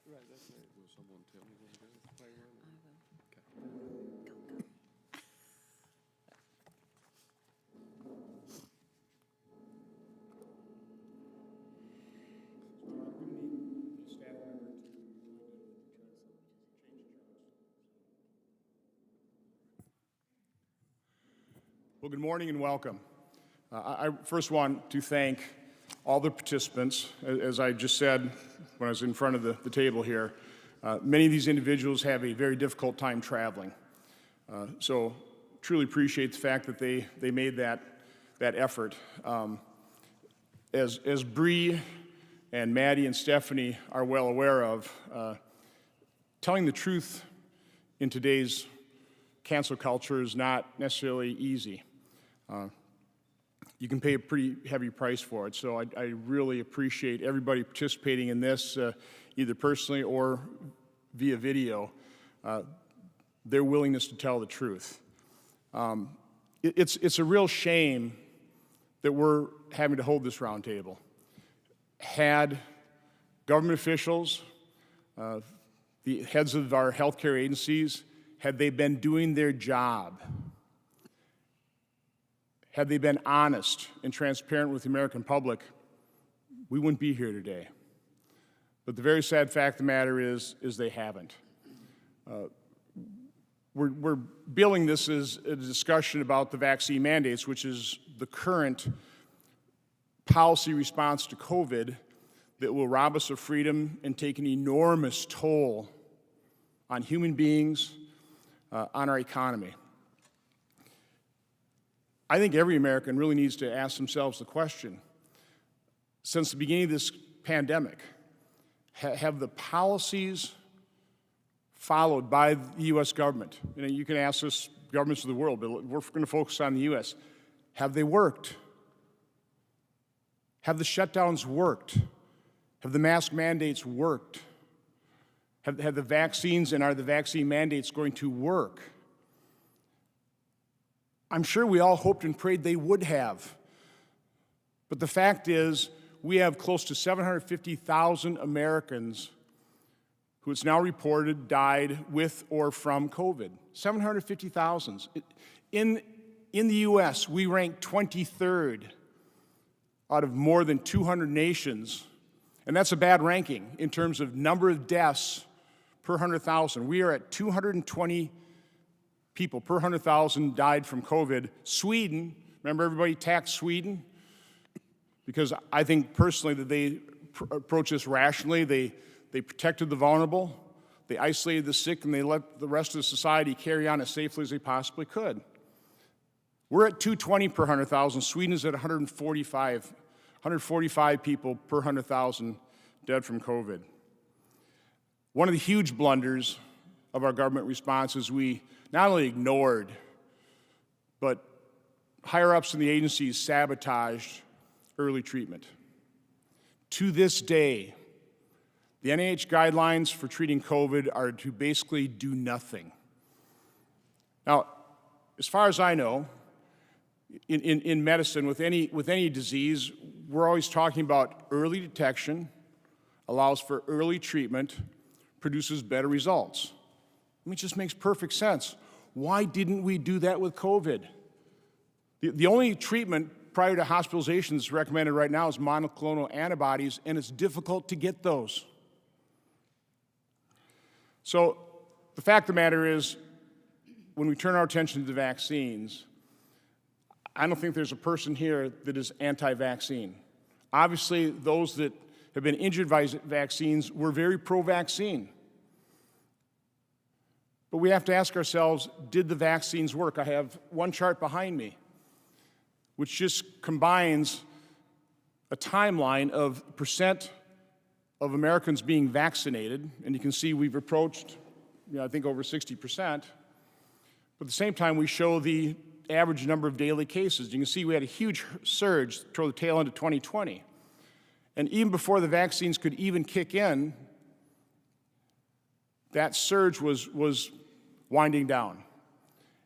Right, that's right. Will someone tell me what it is? I will. Okay. Go, go. Well, good morning and welcome. I first want to thank all the participants. As I just said when I was in front of the table here, many of these individuals have a very difficult time traveling. So truly appreciate the fact that they made that effort. As Bree and Maddie and Stephanie are well aware of, telling the truth in today's cancel culture is not necessarily easy. You can pay a pretty heavy price for it. So I really appreciate everybody participating in this, either personally or via video, their willingness to tell the truth. It's a real shame that we're having to hold this roundtable. Had government officials, the heads of our healthcare agencies, had they been doing their job, had they been honest and transparent with the American public, we wouldn't be here today. But the very sad fact of the matter is they haven't. We're billing this as a discussion about the vaccine mandates, which is the current policy response to COVID that will rob us of freedom and take an enormous toll on human beings, on our economy. I think every American really needs to ask themselves the question, since the beginning of this pandemic, have the policies followed by the U.S. government, and you can ask this governments of the world, but we're going to focus on the U.S., have they worked? Have the shutdowns worked? Have the mask mandates worked? Have the vaccines and are the vaccine mandates going to work? I'm sure we all hoped and prayed they would have. But the fact is, we have close to 750,000 Americans who it's now reported died with or from COVID. 750,000. In the U.S., we rank 23rd out of more than 200 nations, and that's a bad ranking in terms of number of deaths per 100,000. We are at 220 people per 100,000 died from COVID. Sweden, remember everybody taxed Sweden? Because I think personally that they approached this rationally. They protected the vulnerable, they isolated the sick, and they let the rest of society carry on as safely as they possibly could. We're at 220 per 100,000. Sweden is at 145 people per 100,000 dead from COVID. One of the huge blunders of our government response is we not only ignored, but higher-ups in the agencies sabotaged early treatment. To this day, the NIH guidelines for treating COVID are to basically do nothing. Now, as far as I know, in medicine, with any disease, we're always talking about early detection, allows for early treatment, produces better results. I mean, it just makes perfect sense. Why didn't we do that with COVID? The only treatment prior to hospitalization that's recommended right now is monoclonal antibodies, and it's difficult to get those. So the fact of the matter is, when we turn our attention to the vaccines, I don't think there's a person here that is anti-vaccine. Obviously, those that have been injured by vaccines were very pro-vaccine. But we have to ask ourselves, did the vaccines work? I have one chart behind me, which just combines a timeline of percent of Americans being vaccinated, and you can see we've approached, I think over 60%. But at the same time, we show the average number of daily cases. You can see we had a huge surge toward the tail end of 2020. And even before the vaccines could even kick in, that surge was winding down.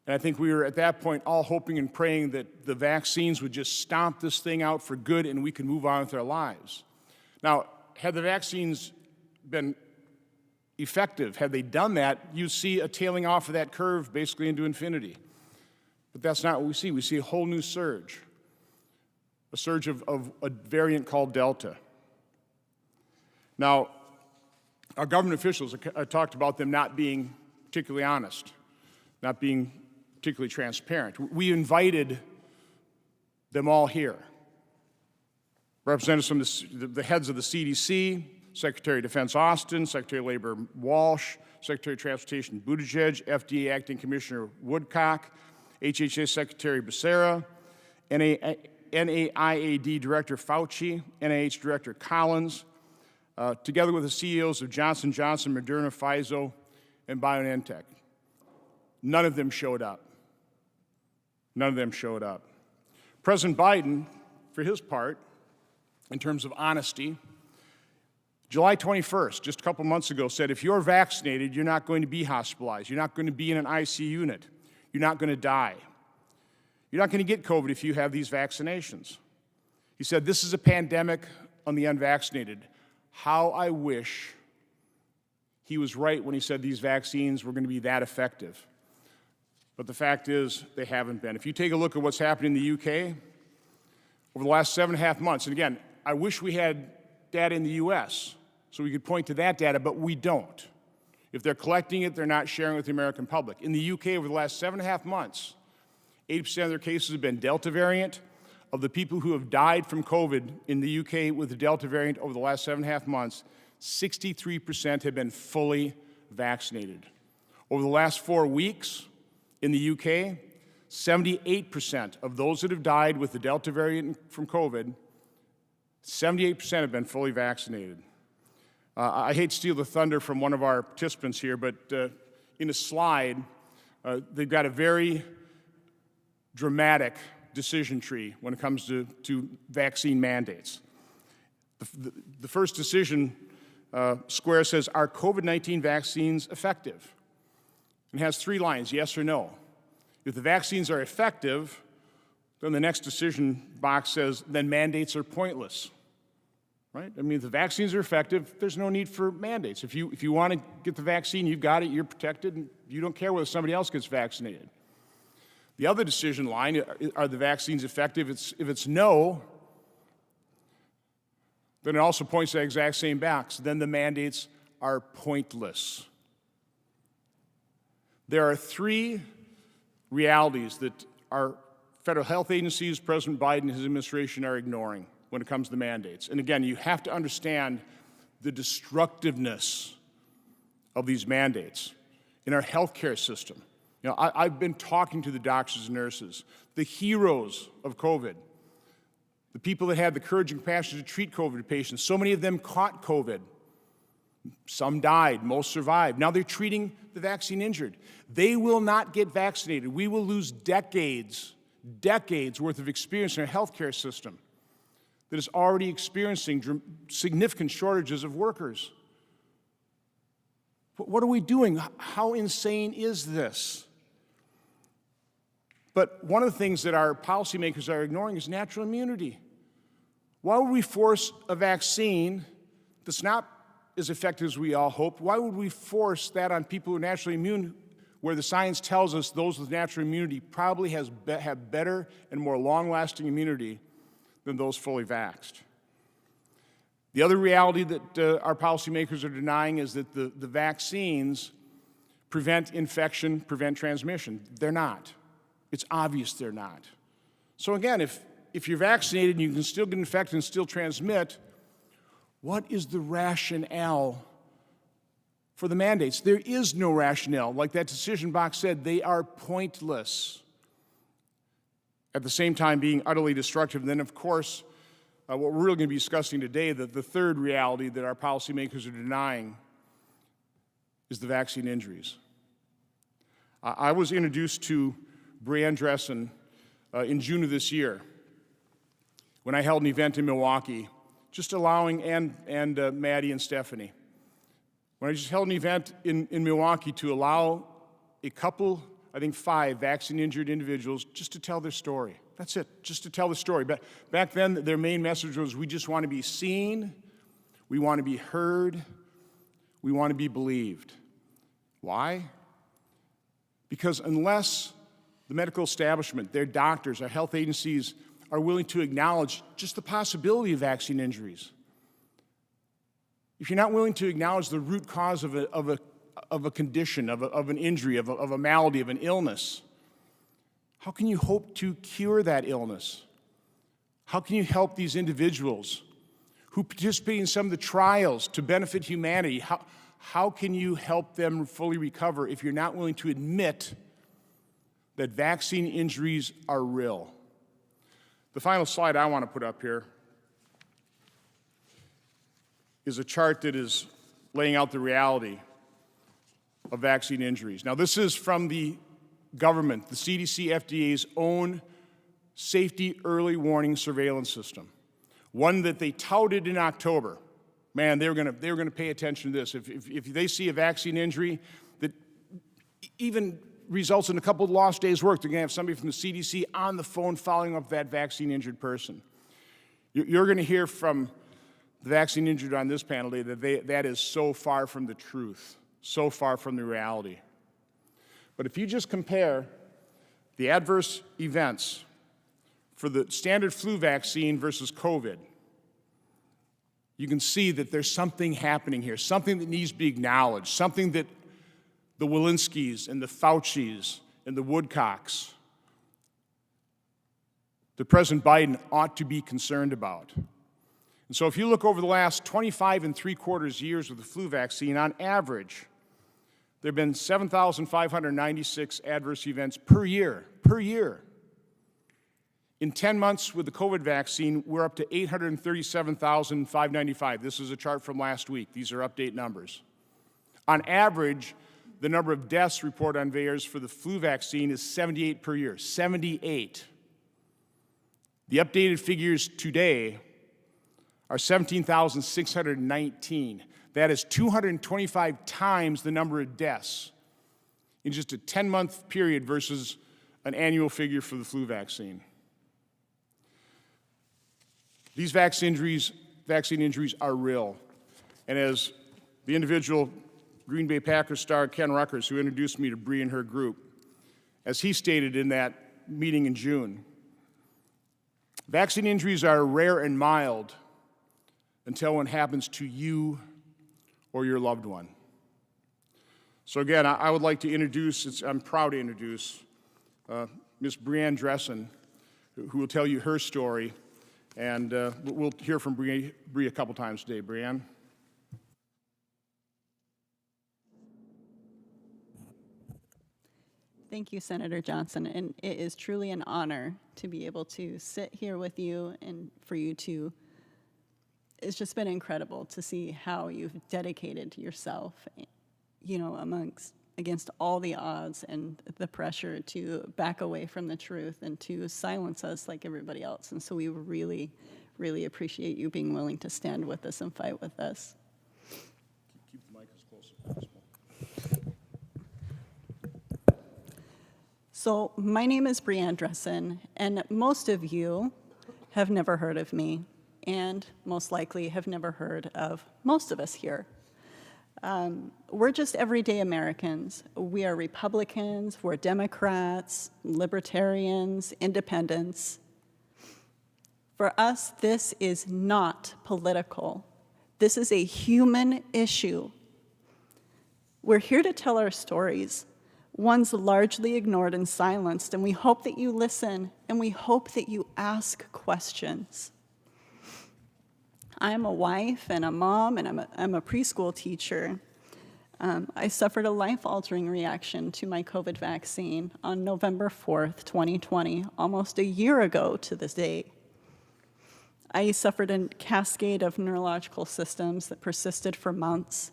And I think we were at that point all hoping and praying that the vaccines would just stomp this thing out for good and we could move on with our lives. Now, had the vaccines been effective. Had they done that, you'd see a tailing off of that curve basically into infinity. But that's not what we see. We see a whole new surge, a surge of a variant called Delta. Now, our government officials, I talked about them not being particularly honest, not being particularly transparent. We invited them all here. Representatives from the heads of the CDC, Secretary of Defense Austin, Secretary of Labor Walsh, Secretary of Transportation Buttigieg, FDA Acting Commissioner Woodcock, HHS Secretary Becerra, NIAID Director Fauci, NIH Director Collins, together with the CEOs of Johnson & Johnson, Moderna, Pfizer, and BioNTech. None of them showed up. None of them showed up. President Biden, for his part, in terms of honesty, July 21st, just a couple months ago, said if you're vaccinated, you're not going to be hospitalized. You're not going to be in an ICU unit. You're not going to die. You're not going to get COVID if you have these vaccinations. He said, this is a pandemic on the unvaccinated. How I wish he was right when he said these vaccines were going to be that effective. But the fact is, they haven't been. If you take a look at what's happening in the UK, over the last 7.5 months, and again, I wish we had data in the US so we could point to that data, but we don't. If they're collecting it, they're not sharing it with the American public. In the UK, over the last 7.5 months, 80% of their cases have been Delta variant. Of the people who have died from COVID in the UK with the Delta variant over the last 7.5 months, 63% have been fully vaccinated. Over the last 4 weeks in the UK, 78% of those that have died with the Delta variant from COVID, 78% have been fully vaccinated. I hate to steal the thunder from one of our participants here, but in a slide, they've got a very dramatic decision tree when it comes to vaccine mandates. The first decision square says, are COVID-19 vaccines effective? And it has 3 lines, yes or no. If the vaccines are effective, then the next decision box says, then mandates are pointless. Right? I mean, if the vaccines are effective, there's no need for mandates. If you want to get the vaccine, you've got it, you're protected, and you don't care whether somebody else gets vaccinated. The other decision line, are the vaccines effective? If it's no, then it also points to the exact same box. Then the mandates are pointless. There are 3 realities that our federal health agencies, President Biden and his administration are ignoring when it comes to the mandates. And again, you have to understand the destructiveness of these mandates in our healthcare system. You know, I've been talking to the doctors and nurses, the heroes of COVID, the people that had the courage and compassion to treat COVID patients. So many of them caught COVID. Some died, most survived. Now they're treating the vaccine injured. They will not get vaccinated. We will lose decades worth of experience in our healthcare system that is already experiencing significant shortages of workers. What are we doing? How insane is this? But one of the things that our policymakers are ignoring is natural immunity. Why would we force a vaccine that's not as effective as we all hope? Why would we force that on people who are naturally immune, where the science tells us those with natural immunity probably have better and more long-lasting immunity than those fully vaxxed? The other reality that our policymakers are denying is that the vaccines prevent infection, prevent transmission. They're not. It's obvious they're not. So again, if you're vaccinated and you can still get infected and still transmit, what is the rationale for the mandates? There is no rationale. Like that decision box said, they are pointless. At the same time being utterly destructive. And then, of course, what we're really going to be discussing today, the third reality that our policymakers are denying is the vaccine injuries. I was introduced to Brianne Dressen in June of this year when I held an event in Milwaukee, just allowing, and Maddie and Stephanie, when I just held an event in Milwaukee to allow a couple, I think 5 vaccine-injured individuals just to tell their story. That's it, just to tell the story. But back then, their main message was, we just want to be seen, we want to be heard, We want to be believed. Why? Because unless the medical establishment, their doctors, our health agencies are willing to acknowledge just the possibility of vaccine injuries, if you're not willing to acknowledge the root cause of a condition, of an injury, of a malady, of an illness, how can you hope to cure that illness? How can you help these individuals who participate in some of the trials to benefit humanity? How can you help them fully recover if you're not willing to admit that vaccine injuries are real? The final slide I want to put up here is a chart that is laying out the reality of vaccine injuries. Now, this is from the government, the CDC, FDA's own safety early warning surveillance system, one that they touted in October. Man, they were going to pay attention to this. If they see a vaccine injury that even results in a couple of lost days' work, they're going to have somebody from the CDC on the phone following up that vaccine-injured person. You're going to hear from the vaccine injured on this panel today that is so far from the truth, so far from the reality. But if you just compare the adverse events for the standard flu vaccine versus COVID, you can see that there's something happening here, something that needs to be acknowledged, something that the Walensky's and the Fauci's and the Woodcocks, that President Biden ought to be concerned about. And so if you look over the last 25 3/4 years with the flu vaccine, on average, there have been 7,596 adverse events per year. In 10 months with the COVID vaccine, we're up to 837,595. This is a chart from last week. These are update numbers. On average, the number of deaths reported on VAERS for the flu vaccine is 78 per year, 78. The updated figures today are 17,619. That is 225 times the number of deaths in just a 10-month period versus an annual figure for the flu vaccine. These vaccine injuries are real. And as the individual Green Bay Packers star Ken Ruckers, who introduced me to Bree and her group, as he stated in that meeting in June, vaccine injuries are rare and mild until one happens to you or your loved one. So again, I would like to introduce, I'm proud to introduce Ms. Breanne Dressen, who will tell you her story, and we'll hear from Bree a couple times today. Breanne. Thank you, Senator Johnson, and it is truly an honor to be able to sit here with you and for you to, it's just been incredible to see how you've dedicated yourself, you know, against all the odds and the pressure to back away from the truth and to silence us like everybody else. And so we really, really appreciate you being willing to stand with us and fight with us. Keep the mic as close as possible. So my name is Breanne Dressen, and most of you have never heard of me, and most likely have never heard of most of us here. We're just everyday Americans. We are Republicans, we're Democrats, Libertarians, Independents. For us, this is not political. This is a human issue. We're here to tell our stories, ones largely ignored and silenced, and we hope that you listen, and we hope that you ask questions. I'm a wife and a mom, and I'm a preschool teacher. I suffered a life-altering reaction to my COVID vaccine on November 4th, 2020, almost a year ago to this day. I suffered a cascade of neurological symptoms that persisted for months.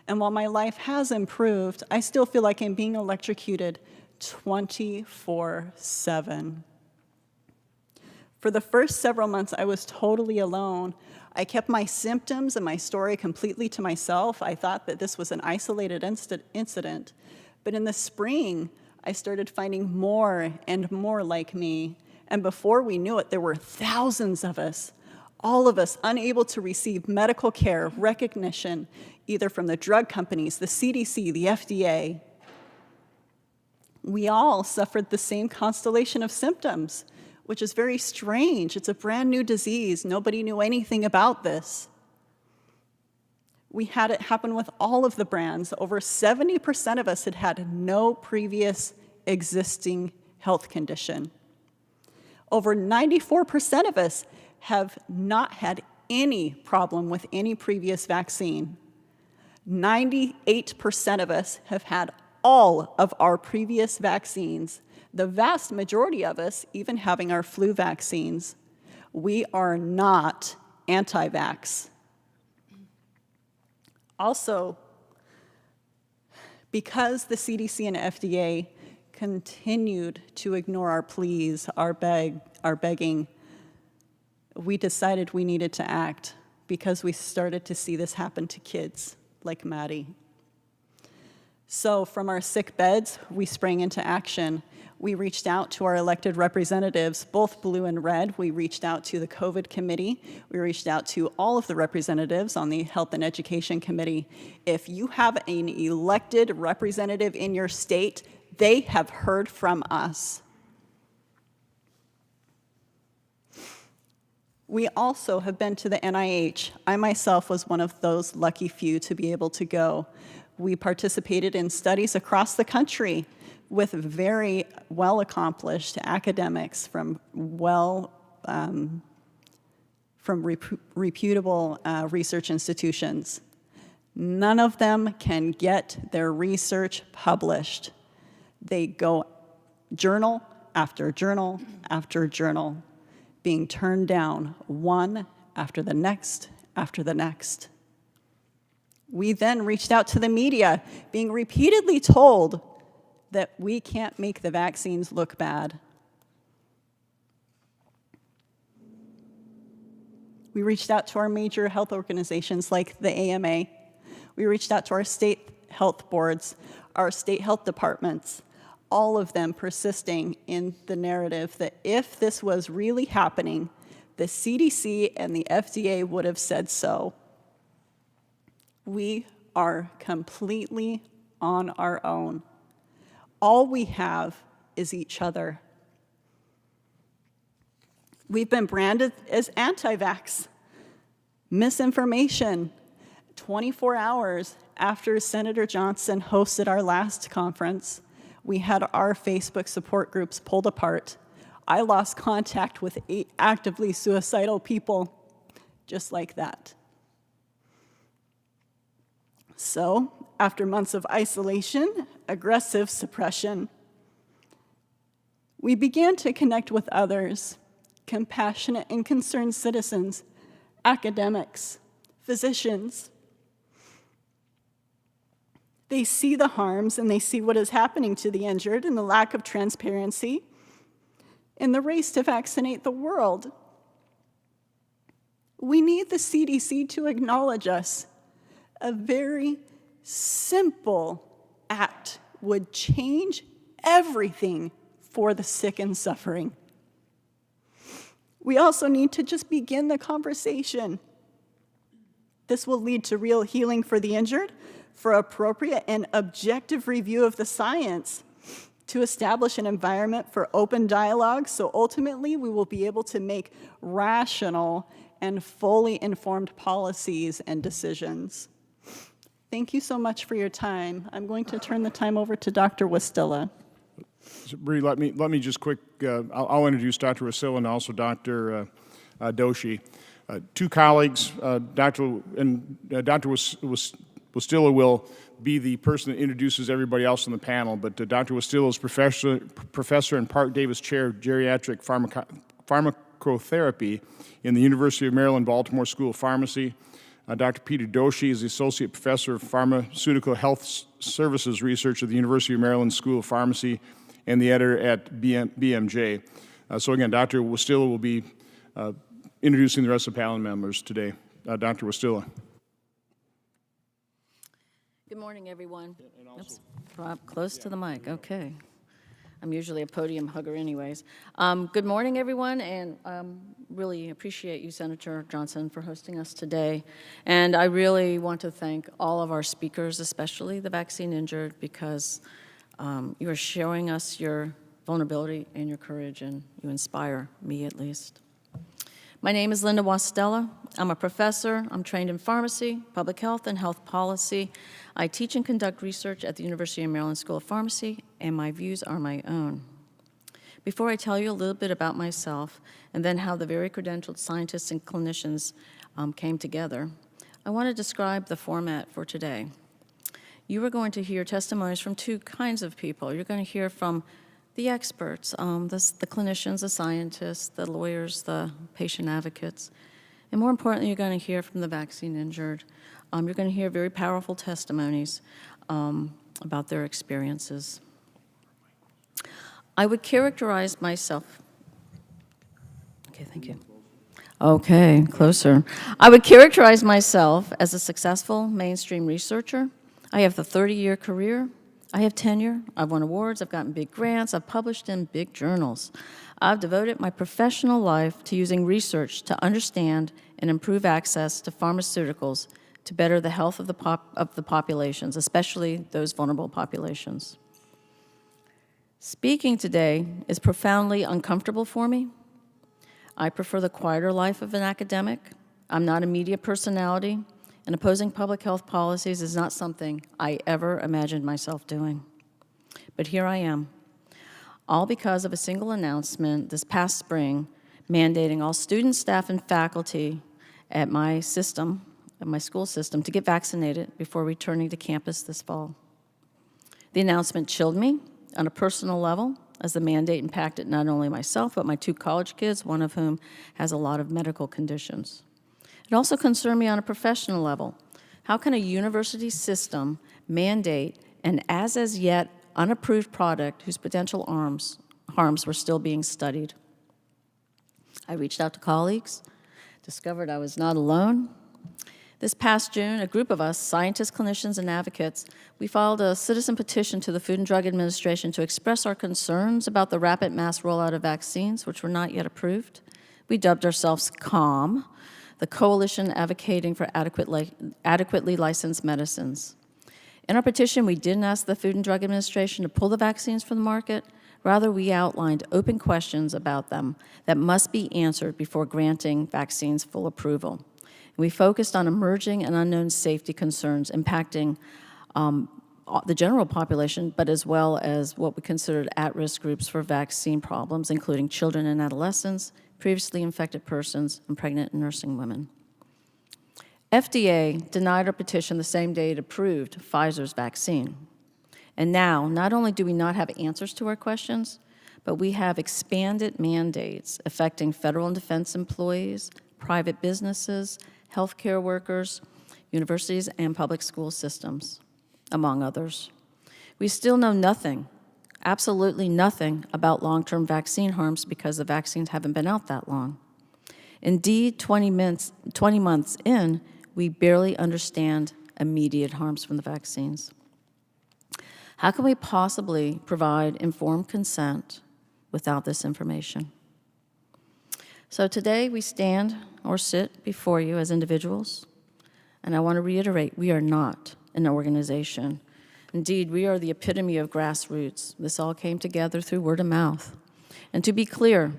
And while my life has improved, I still feel like I'm being electrocuted 24/7. For the first several months, I was totally alone. I kept my symptoms and my story completely to myself. I thought that this was an isolated incident. But in the spring, I started finding more and more like me. And before we knew it, there were thousands of us all of us unable to receive medical care, recognition, either from the drug companies, the CDC, the FDA. We all suffered the same constellation of symptoms, which is very strange. It's a brand new disease. Nobody knew anything about this. We had it happen with all of the brands. Over 70% of us had had no previous existing health condition. Over 94% of us have not had any problem with any previous vaccine. 98% of us have had all of our previous vaccines. The vast majority of us even having our flu vaccines. We are not anti-vax. Also, because the CDC and FDA continued to ignore our pleas, our begging, we decided we needed to act because we started to see this happen to kids like Maddie. So from our sick beds, we sprang into action. We reached out to our elected representatives, both blue and red. We reached out to the COVID committee. We reached out to all of the representatives on the Health and Education Committee. If you have an elected representative in your state, they have heard from us. We also have been to the NIH. I myself was one of those lucky few to be able to go. We participated in studies across the country with very well-accomplished academics from reputable research institutions. None of them can get their research published. They go journal after journal after journal, being turned down one after the next after the next. We then reached out to the media, being repeatedly told that we can't make the vaccines look bad. We reached out to our major health organizations like the AMA. We reached out to our state health boards, our state health departments, all of them persisting in the narrative that if this was really happening, the CDC and the FDA would have said so. We are completely on our own. All we have is each other. We've been branded as anti-vax. Misinformation. 24 hours after Senator Johnson hosted our last conference, we had our Facebook support groups pulled apart. I lost contact with 8 actively suicidal people, just like that. So, after months of isolation, aggressive suppression, we began to connect with others, compassionate and concerned citizens, academics, physicians. They see the harms and they see what is happening to the injured and the lack of transparency in the race to vaccinate the world. We need the CDC to acknowledge us. A very simple act would change everything for the sick and suffering. We also need to just begin the conversation. This will lead to real healing for the injured, for appropriate and objective review of the science, to establish an environment for open dialogue, so ultimately we will be able to make rational and fully informed policies and decisions. Thank you so much for your time. I'm going to turn the time over to Dr. Wastila. So, Bree, let me just quick, I'll introduce Dr. Wasilla and also Dr. Doshi. 2 colleagues, Dr. Wastila will be the person that introduces everybody else on the panel, but Dr. Wastila is professor and Park Davis Chair of Geriatric Pharmacotherapy in the University of Maryland, Baltimore School of Pharmacy. Dr. Peter Doshi is the Associate Professor of Pharmaceutical Health Services Research at the University of Maryland School of Pharmacy and the editor at BMJ. So again, Dr. Wastila will be introducing the rest of the panel members today. Dr. Wastila. Good morning, everyone. Oops, drop close to the mic. Okay. I'm usually a podium hugger anyways. Good morning, everyone, and really appreciate you, Senator Johnson, for hosting us today. And I really want to thank all of our speakers, especially the vaccine injured, because you are showing us your vulnerability and your courage, and you inspire me at least. My name is Linda Wastella. I'm a professor. I'm trained in pharmacy, public health, and health policy. I teach and conduct research at the University of Maryland School of Pharmacy, and my views are my own. Before I tell you a little bit about myself and then how the very credentialed scientists and clinicians came together, I want to describe the format for today. You are going to hear testimonies from two kinds of people. You're going to hear from the experts, the clinicians, the scientists, the lawyers, the patient advocates. And more importantly, you're going to hear from the vaccine injured. You're going to hear very powerful testimonies about their experiences. I would characterize myself. Okay, thank you. Okay, closer. I would characterize myself as a successful mainstream researcher. I have a 30-year career. I have tenure, I've won awards, I've gotten big grants, I've published in big journals. I've devoted my professional life to using research to understand and improve access to pharmaceuticals to better the health of the populations, especially those vulnerable populations. Speaking today is profoundly uncomfortable for me. I prefer the quieter life of an academic. I'm not a media personality, and opposing public health policies is not something I ever imagined myself doing. But here I am, all because of a single announcement this past spring mandating all students, staff, and faculty at my school system, to get vaccinated before returning to campus this fall. The announcement chilled me on a personal level, as the mandate impacted not only myself, but my two college kids, one of whom has a lot of medical conditions. It also concerned me on a professional level. How can a university system mandate an as yet unapproved product whose potential harms were still being studied? I reached out to colleagues, discovered I was not alone. This past June, a group of us, scientists, clinicians, and advocates, we filed a citizen petition to the Food and Drug Administration to express our concerns about the rapid mass rollout of vaccines, which were not yet approved. We dubbed ourselves CALM, the Coalition Advocating for Adequately Licensed Medicines. In our petition, we didn't ask the Food and Drug Administration to pull the vaccines from the market. Rather, we outlined open questions about them that must be answered before granting vaccines full approval. We focused on emerging and unknown safety concerns impacting the general population, but as well as what we considered at-risk groups for vaccine problems, including children and adolescents, previously infected persons, and pregnant and nursing women. FDA denied our petition the same day it approved Pfizer's vaccine. And now, not only do we not have answers to our questions, but we have expanded mandates affecting federal and defense employees, private businesses, healthcare workers, universities, and public school systems, among others. We still know nothing, absolutely nothing, about long-term vaccine harms because the vaccines haven't been out that long. Indeed, 20 months in, we barely understand immediate harms from the vaccines. How can we possibly provide informed consent without this information? So today we stand or sit before you as individuals, and I want to reiterate, we are not an organization. Indeed, we are the epitome of grassroots. This all came together through word of mouth. And to be clear,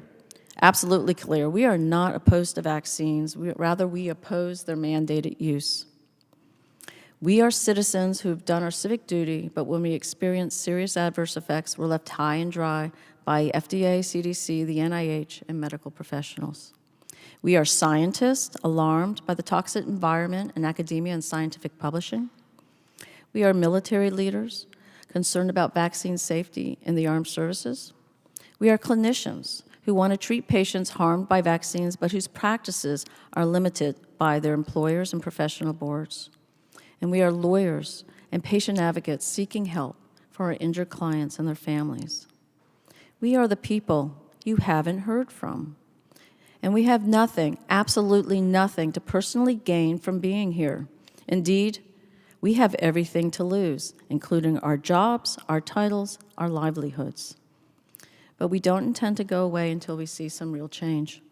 absolutely clear, we are not opposed to vaccines. Rather, we oppose their mandated use. We are citizens who have done our civic duty, but when we experience serious adverse effects, we're left high and dry by FDA, CDC, the NIH, and medical professionals. We are scientists alarmed by the toxic environment in academia and scientific publishing. We are military leaders concerned about vaccine safety in the armed services. We are clinicians who want to treat patients harmed by vaccines, but whose practices are limited by their employers and professional boards. And we are lawyers and patient advocates seeking help for our injured clients and their families. We are the people you haven't heard from. And we have nothing, absolutely nothing, to personally gain from being here. Indeed, we have everything to lose, including our jobs, our titles, our livelihoods. but we don't intend to go away until we see some real change.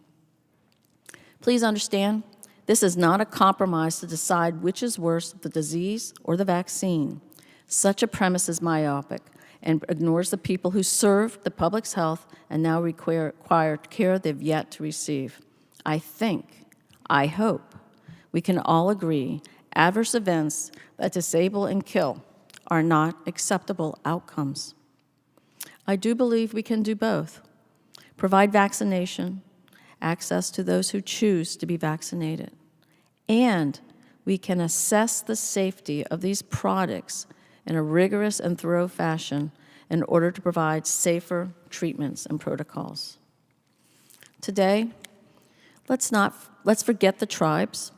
Please understand, this is not a compromise to decide which is worse, the disease or the vaccine. Such a premise is myopic and ignores the people who serve the public's health and now require care they've yet to receive. I hope, we can all agree adverse events that disable and kill are not acceptable outcomes. I do believe we can do both. Provide vaccination, access to those who choose to be vaccinated, and we can assess the safety of these products in a rigorous and thorough fashion in order to provide safer treatments and protocols. Today, let's forget the tribes.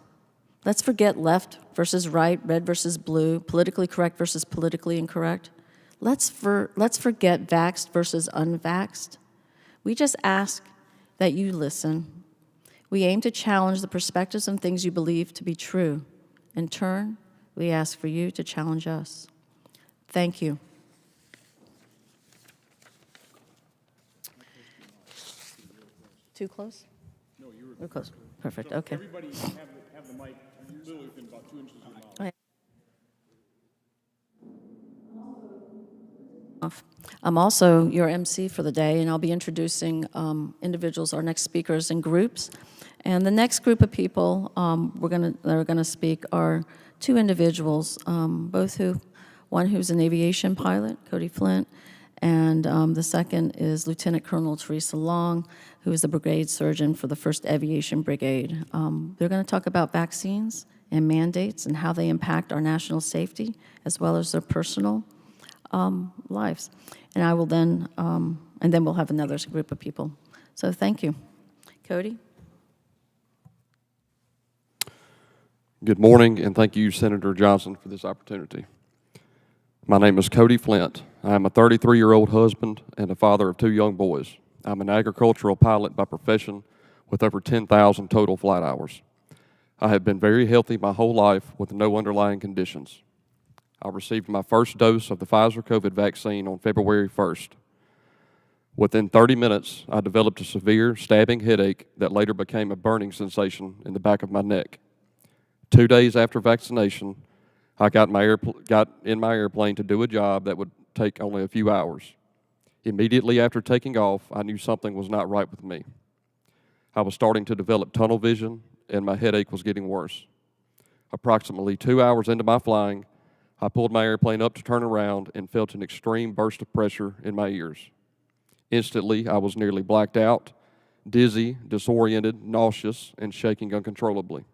Let's forget left versus right, red versus blue, politically correct versus politically incorrect. Let's forget vaxxed versus unvaxxed. We just ask that you listen. We aim to challenge the perspectives and things you believe to be true. In turn, we ask for you to challenge us. Thank you. Too close? No, you were. We're close. Perfect, okay. Everybody have the mic literally within about 2 inches of your mouth. I'm also your MC for the day, and I'll be introducing individuals, our next speakers, in groups. And the next group of people that are going to speak are two individuals, one who's an aviation pilot, Cody Flint, and the second is Lieutenant Colonel Teresa Long, who is the brigade surgeon for the 1st Aviation Brigade. They're going to talk about vaccines and mandates and how they impact our national safety, as well as their personal lives. And I will then, and then we'll have another group of people. So thank you. Cody? Good morning, and thank you, Senator Johnson, for this opportunity. My name is Cody Flint. I am a 33-year-old husband and a father of 2 young boys. I'm an agricultural pilot by profession with over 10,000 total flight hours. I have been very healthy my whole life with no underlying conditions. I received my first dose of the Pfizer COVID vaccine on February 1st. Within 30 minutes, I developed a severe stabbing headache that later became a burning sensation in the back of my neck. 2 days after vaccination, I got in my airplane to do a job that would take only a few hours. Immediately after taking off, I knew something was not right with me. I was starting to develop tunnel vision, and my headache was getting worse. Approximately 2 hours into my flying, I pulled my airplane up to turn around and felt an extreme burst of pressure in my ears. Instantly, I was nearly blacked out, dizzy, disoriented, nauseous, and shaking uncontrollably.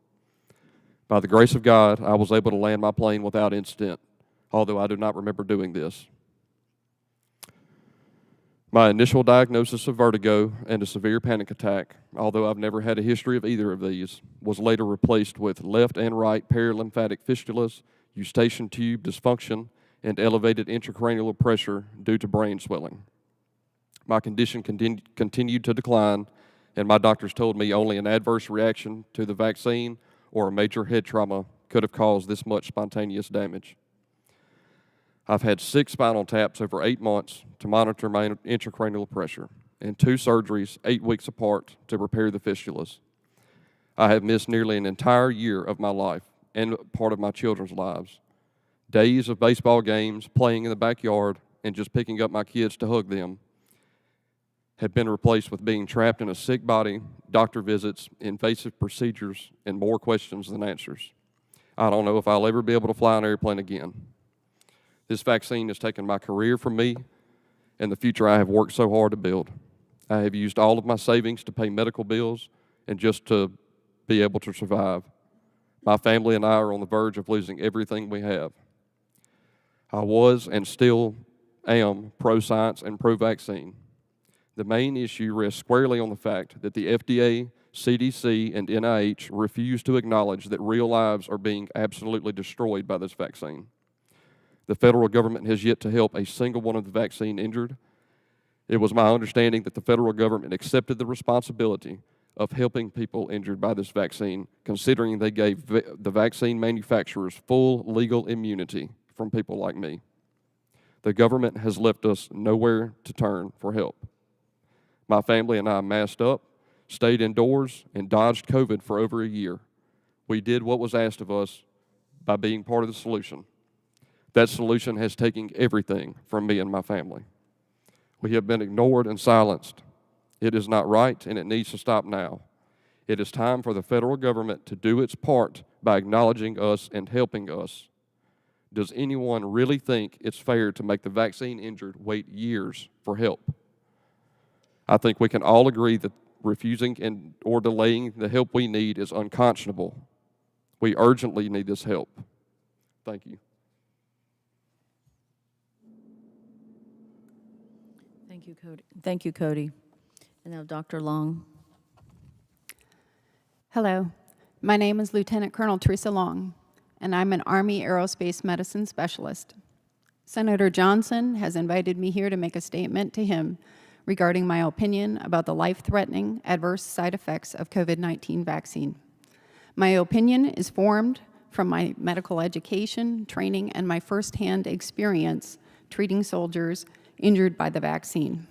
By the grace of God, I was able to land my plane without incident, although I do not remember doing this. My initial diagnosis of vertigo and a severe panic attack, although I've never had a history of either of these, was later replaced with left and right perilymphatic fistulas, eustachian tube dysfunction, and elevated intracranial pressure due to brain swelling. My condition continued to decline, and my doctors told me only an adverse reaction to the vaccine or a major head trauma could have caused this much spontaneous damage. I've had 6 spinal taps over 8 months to monitor my intracranial pressure, and 2 surgeries 8 weeks apart to repair the fistulas. I have missed nearly an entire year of my life and part of my children's lives. Days of baseball games, playing in the backyard, and just picking up my kids to hug them have been replaced with being trapped in a sick body, doctor visits, invasive procedures, and more questions than answers. I don't know if I'll ever be able to fly an airplane again. This vaccine has taken my career from me and the future I have worked so hard to build. I have used all of my savings to pay medical bills and just to be able to survive. My family and I are on the verge of losing everything we have. I was and still am pro-science and pro-vaccine. The main issue rests squarely on the fact that the FDA, CDC, and NIH refuse to acknowledge that real lives are being absolutely destroyed by this vaccine. The federal government has yet to help a single one of the vaccine injured. It was my understanding that the federal government accepted the responsibility of helping people injured by this vaccine, considering they gave the vaccine manufacturers full legal immunity from people like me. The government has left us nowhere to turn for help. My family and I masked up, stayed indoors, and dodged COVID for over a year. We did what was asked of us by being part of the solution. That solution has taken everything from me and my family. We have been ignored and silenced. It is not right, and it needs to stop now. It is time for the federal government to do its part by acknowledging us and helping us. Does anyone really think it's fair to make the vaccine injured wait years for help? I think we can all agree that refusing or delaying the help we need is unconscionable. We urgently need this help. Thank you. Thank you, Cody. Thank you, Cody. And now Dr. Long. Hello, my name is Lieutenant Colonel Teresa Long, and I'm an Army Aerospace Medicine Specialist. Senator Johnson has invited me here to make a statement to him regarding my opinion about the life-threatening adverse side effects of COVID-19 vaccine. My opinion is formed from my medical education, training, and my firsthand experience treating soldiers injured by the vaccine.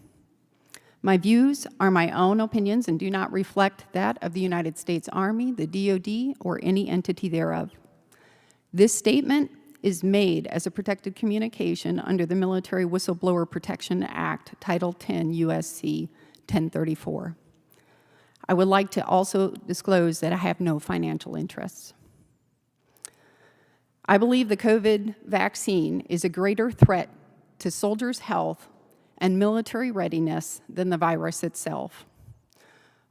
My views are my own opinions and do not reflect that of the United States Army, the DoD, or any entity thereof. This statement is made as a protected communication under the Military Whistleblower Protection Act, Title 10 U.S.C. 1034. I would like to also disclose that I have no financial interests. I believe the COVID vaccine is a greater threat to soldiers' health and military readiness than the virus itself.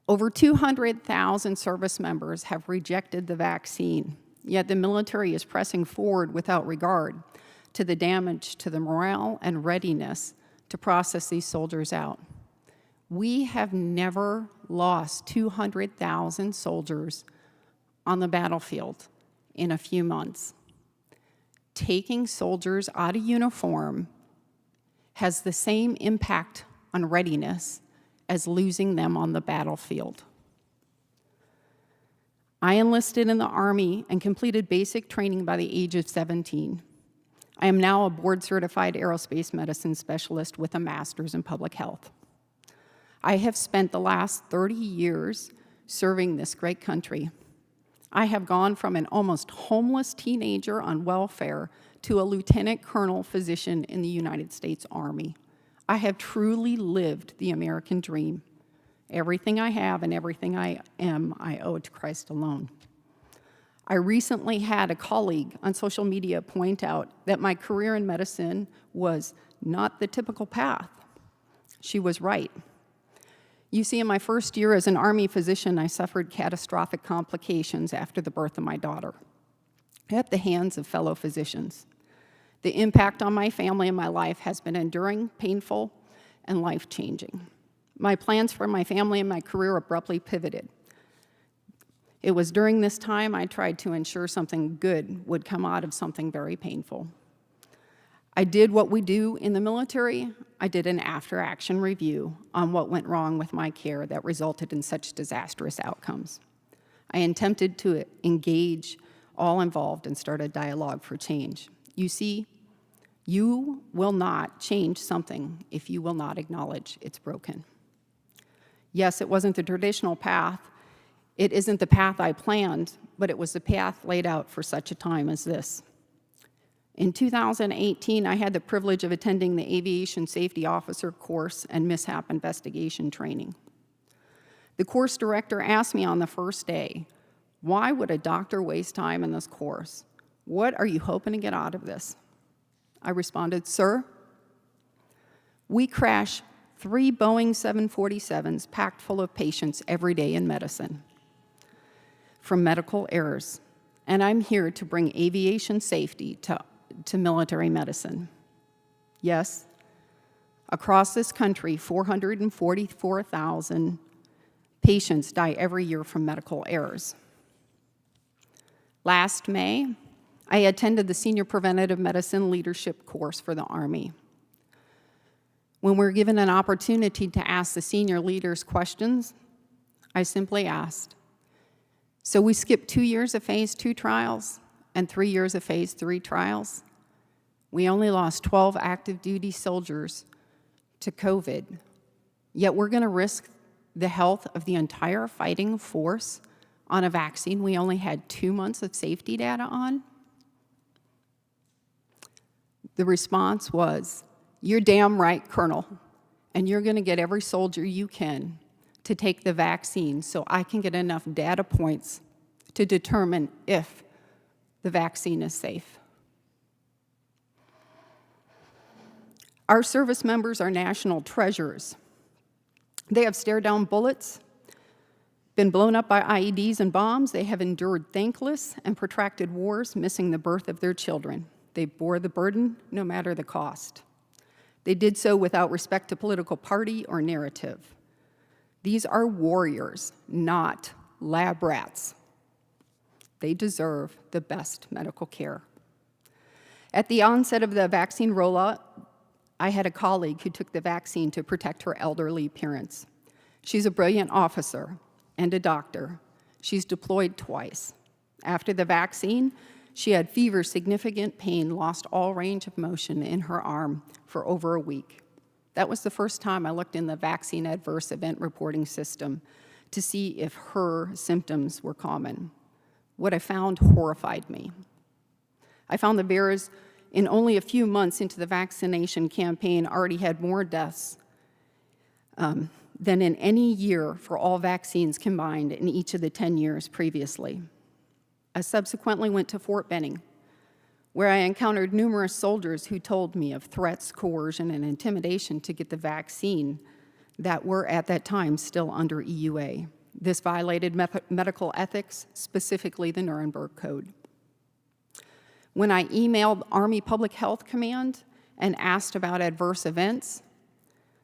Over 200,000 service members have rejected the vaccine, yet the military is pressing forward without regard to the damage to the morale and readiness to process these soldiers out. We have never lost 200,000 soldiers on the battlefield in a few months. Taking soldiers out of uniform has the same impact on readiness as losing them on the battlefield. I enlisted in the Army and completed basic training by the age of 17. I am now a board-certified aerospace medicine specialist with a master's in public health. I have spent the last 30 years serving this great country. I have gone from an almost homeless teenager on welfare to a lieutenant colonel physician in the United States Army. I have truly lived the American dream. Everything I have and everything I am, I owe to Christ alone. I recently had a colleague on social media point out that my career in medicine was not the typical path. She was right. You see, in my first year as an Army physician, I suffered catastrophic complications after the birth of my daughter at the hands of fellow physicians. The impact on my family and my life has been enduring, painful, and life-changing. My plans for my family and my career abruptly pivoted. It was during this time I tried to ensure something good would come out of something very painful. I did what we do in the military. I did an after-action review on what went wrong with my care that resulted in such disastrous outcomes. I attempted to engage all involved and start a dialogue for change. You see, you will not change something if you will not acknowledge it's broken. Yes, it wasn't the traditional path. It isn't the path I planned, but it was the path laid out for such a time as this. In 2018, I had the privilege of attending the Aviation Safety Officer course and mishap investigation training. The course director asked me on the first day, "Why would a doctor waste time in this course? What are you hoping to get out of this?" I responded, "Sir, we crash 3 Boeing 747s packed full of patients every day in medicine from medical errors, and I'm here to bring aviation safety to military medicine. Yes, across this country, 444,000 patients die every year from medical errors. Last May, I attended the Senior Preventative Medicine Leadership course for the Army. When we're given an opportunity to ask the senior leaders questions, I simply asked, "So we skipped 2 years of phase 2 trials and 3 years of phase 3 trials. We only lost 12 active duty soldiers to COVID. Yet we're going to risk the health of the entire fighting force on a vaccine we only had 2 months of safety data on? The response was, "You're damn right, Colonel, and you're going to get every soldier you can to take the vaccine so I can get enough data points to determine if the vaccine is safe." Our service members are national treasures. They have stared down bullets, been blown up by IEDs and bombs. They have endured thankless and protracted wars, missing the birth of their children. They bore the burden no matter the cost. They did so without respect to political party or narrative. These are warriors, not lab rats. They deserve the best medical care. At the onset of the vaccine rollout, I had a colleague who took the vaccine to protect her elderly parents. She's a brilliant officer and a doctor. She's deployed twice. After the vaccine, she had fever, significant pain, lost all range of motion in her arm for over a week. That was the first time I looked in the vaccine adverse event reporting system to see if her symptoms were common. What I found horrified me. I found the bearers in only a few months into the vaccination campaign already had more deaths than in any year for all vaccines combined in each of the 10 years previously. I subsequently went to Fort Benning, where I encountered numerous soldiers who told me of threats, coercion, and intimidation to get the vaccine that were at that time still under EUA. This violated medical ethics, specifically the Nuremberg Code. When I emailed Army Public Health Command and asked about adverse events,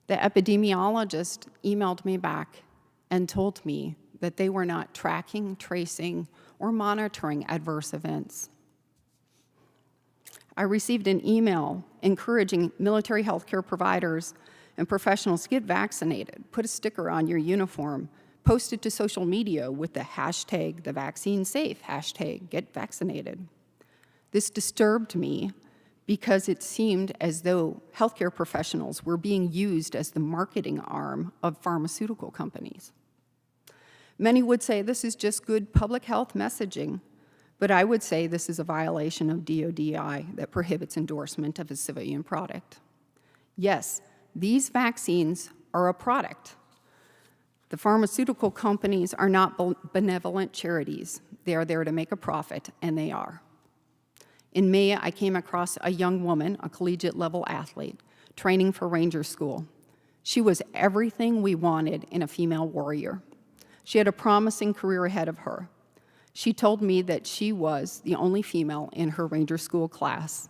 the epidemiologist emailed me back and told me that they were not tracking, tracing, or monitoring adverse events. I received an email encouraging military healthcare providers and professionals to get vaccinated, put a sticker on your uniform, post it to social media with the hashtag the vaccine safe, hashtag get vaccinated. This disturbed me because it seemed as though healthcare professionals were being used as the marketing arm of pharmaceutical companies. Many would say this is just good public health messaging, but I would say this is a violation of DODI that prohibits endorsement of a civilian product. Yes, these vaccines are a product. The pharmaceutical companies are not benevolent charities. They are there to make a profit, and they are. In May, I came across a young woman, a collegiate-level athlete, training for Ranger School. She was everything we wanted in a female warrior. She had a promising career ahead of her. She told me that she was the only female in her Ranger School class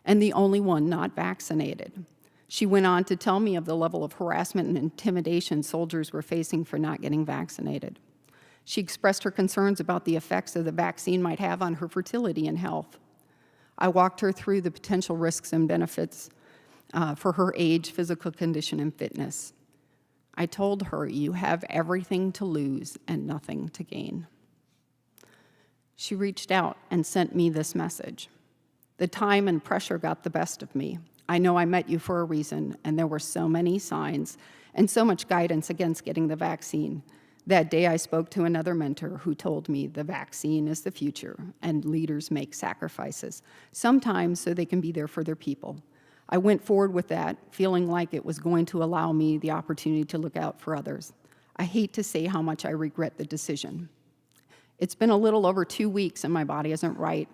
and the only one not vaccinated. She went on to tell me of the level of harassment and intimidation soldiers were facing for not getting vaccinated. She expressed her concerns about the effects of the vaccine might have on her fertility and health. I walked her through the potential risks and benefits for her age, physical condition, and fitness. I told her, you have everything to lose and nothing to gain. She reached out and sent me this message. The time and pressure got the best of me. I know I met you for a reason, and there were so many signs and so much guidance against getting the vaccine. That day I spoke to another mentor who told me the vaccine is the future and leaders make sacrifices, sometimes so they can be there for their people. I went forward with that, feeling like it was going to allow me the opportunity to look out for others. I hate to say how much I regret the decision. It's been a little over 2 weeks and my body isn't right.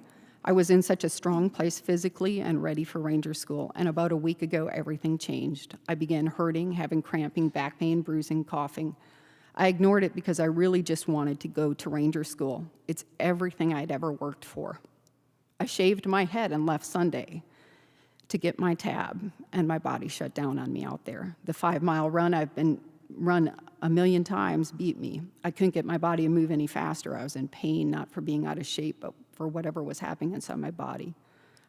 I was in such a strong place physically and ready for Ranger School, and about a week ago, everything changed. I began hurting, having cramping, back pain, bruising, coughing. I ignored it because I really just wanted to go to Ranger School. It's everything I'd ever worked for. I shaved my head and left Sunday to get my tab, and my body shut down on me out there. The 5-mile run I've been run a million times beat me. I couldn't get my body to move any faster. I was in pain, not for being out of shape, but for whatever was happening inside my body.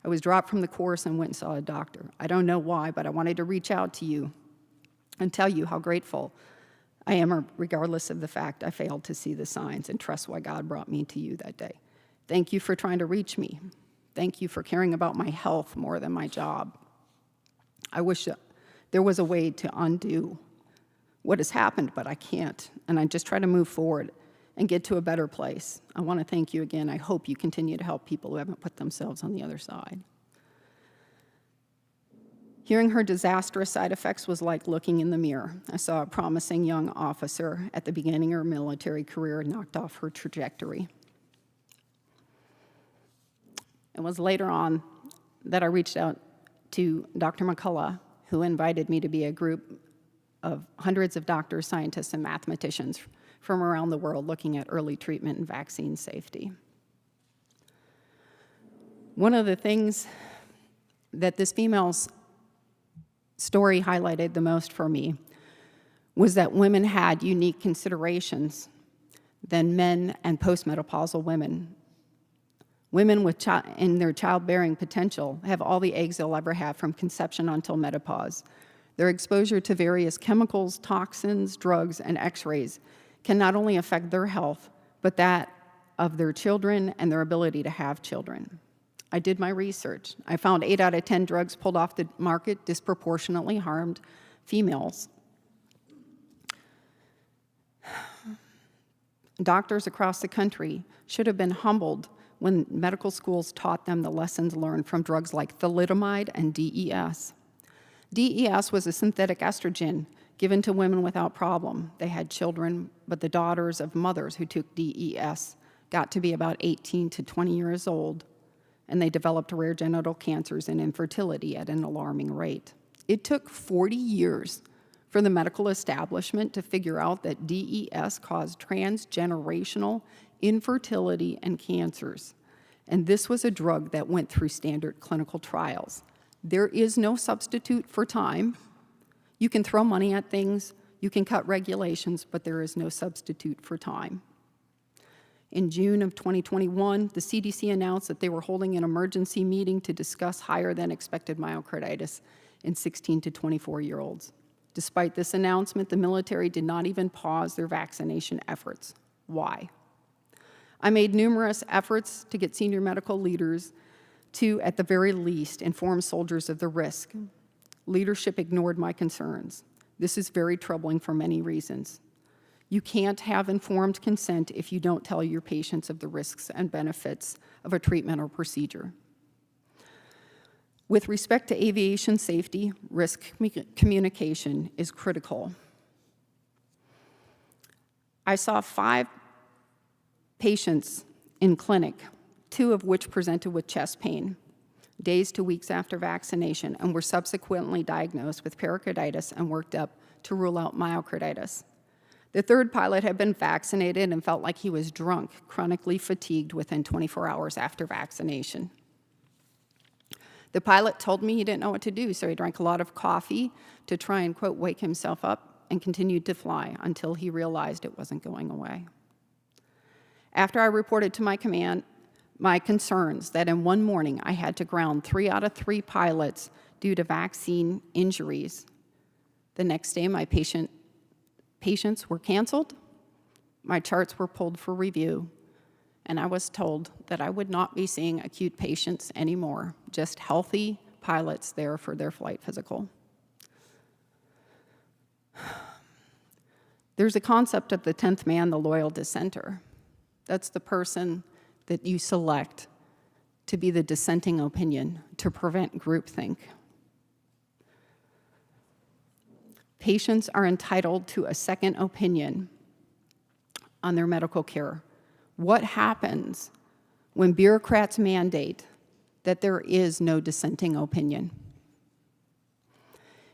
I was dropped from the course and went and saw a doctor. I don't know why, but I wanted to reach out to you and tell you how grateful I am, regardless of the fact I failed to see the signs, and trust why God brought me to you that day. Thank you for trying to reach me. Thank you for caring about my health more than my job. I wish there was a way to undo what has happened, but I can't. And I just try to move forward and get to a better place. I want to thank you again. I hope you continue to help people who haven't put themselves on the other side. Hearing her disastrous side effects was like looking in the mirror. I saw a promising young officer at the beginning of her military career knocked off her trajectory. It was later on that I reached out to Dr. McCullough, who invited me to be a group of hundreds of doctors, scientists, and mathematicians from around the world looking at early treatment and vaccine safety. One of the things that this female's story highlighted the most for me was that women had unique considerations than men and postmenopausal women. Women in their childbearing potential have all the eggs they'll ever have from conception until menopause. Their exposure to various chemicals, toxins, drugs, and x-rays can not only affect their health, but that of their children and their ability to have children. I did my research. I found 8 out of 10 drugs pulled off the market disproportionately harmed females. Doctors across the country should have been humbled when medical schools taught them the lessons learned from drugs like thalidomide and DES. DES was a synthetic estrogen given to women without problem. They had children, but the daughters of mothers who took DES got to be about 18 to 20 years old, and they developed rare genital cancers and infertility at an alarming rate. It took 40 years for the medical establishment to figure out that DES caused transgenerational infertility and cancers. And this was a drug that went through standard clinical trials. There is no substitute for time. You can throw money at things, you can cut regulations, but there is no substitute for time. In June of 2021, the CDC announced that they were holding an emergency meeting to discuss higher than expected myocarditis in 16 to 24-year-olds. Despite this announcement, the military did not even pause their vaccination efforts. Why? I made numerous efforts to get senior medical leaders to, at the very least, inform soldiers of the risk. Leadership ignored my concerns. This is very troubling for many reasons. You can't have informed consent if you don't tell your patients of the risks and benefits of a treatment or procedure. With respect to aviation safety, risk communication is critical. I saw 5 patients in clinic, 2 of which presented with chest pain, days to weeks after vaccination, and were subsequently diagnosed with pericarditis and worked up to rule out myocarditis. The 3rd pilot had been vaccinated and felt like he was drunk, chronically fatigued within 24 hours after vaccination. The pilot told me he didn't know what to do, so he drank a lot of coffee to try and, quote, wake himself up, and continued to fly until he realized it wasn't going away. After I reported to my command my concerns that in one morning I had to ground 3 out of 3 pilots due to vaccine injuries, the next day my patients were canceled, my charts were pulled for review, and I was told that I would not be seeing acute patients anymore, just healthy pilots there for their flight physical. There's a concept of the 10th man, the loyal dissenter. That's the person that you select to be the dissenting opinion to prevent groupthink. Patients are entitled to a second opinion on their medical care. What happens when bureaucrats mandate that there is no dissenting opinion?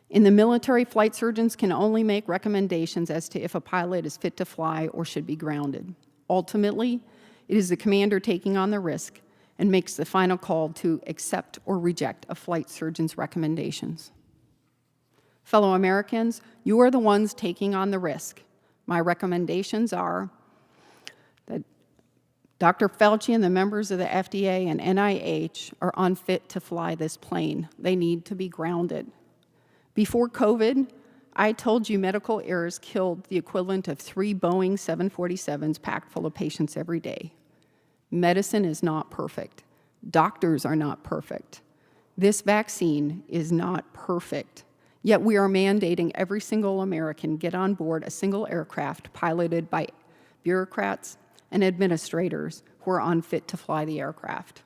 In the military, flight surgeons can only make recommendations as to if a pilot is fit to fly or should be grounded. Ultimately, it is the commander taking on the risk and makes the final call to accept or reject a flight surgeon's recommendations. Fellow Americans, you are the ones taking on the risk. My recommendations are that Dr. Fauci and the members of the FDA and NIH are unfit to fly this plane. They need to be grounded. Before COVID, I told you medical errors killed the equivalent of 3 Boeing 747s packed full of patients every day. Medicine is not perfect. Doctors are not perfect. This vaccine is not perfect. Yet we are mandating every single American get on board a single aircraft piloted by bureaucrats and administrators who are unfit to fly the aircraft.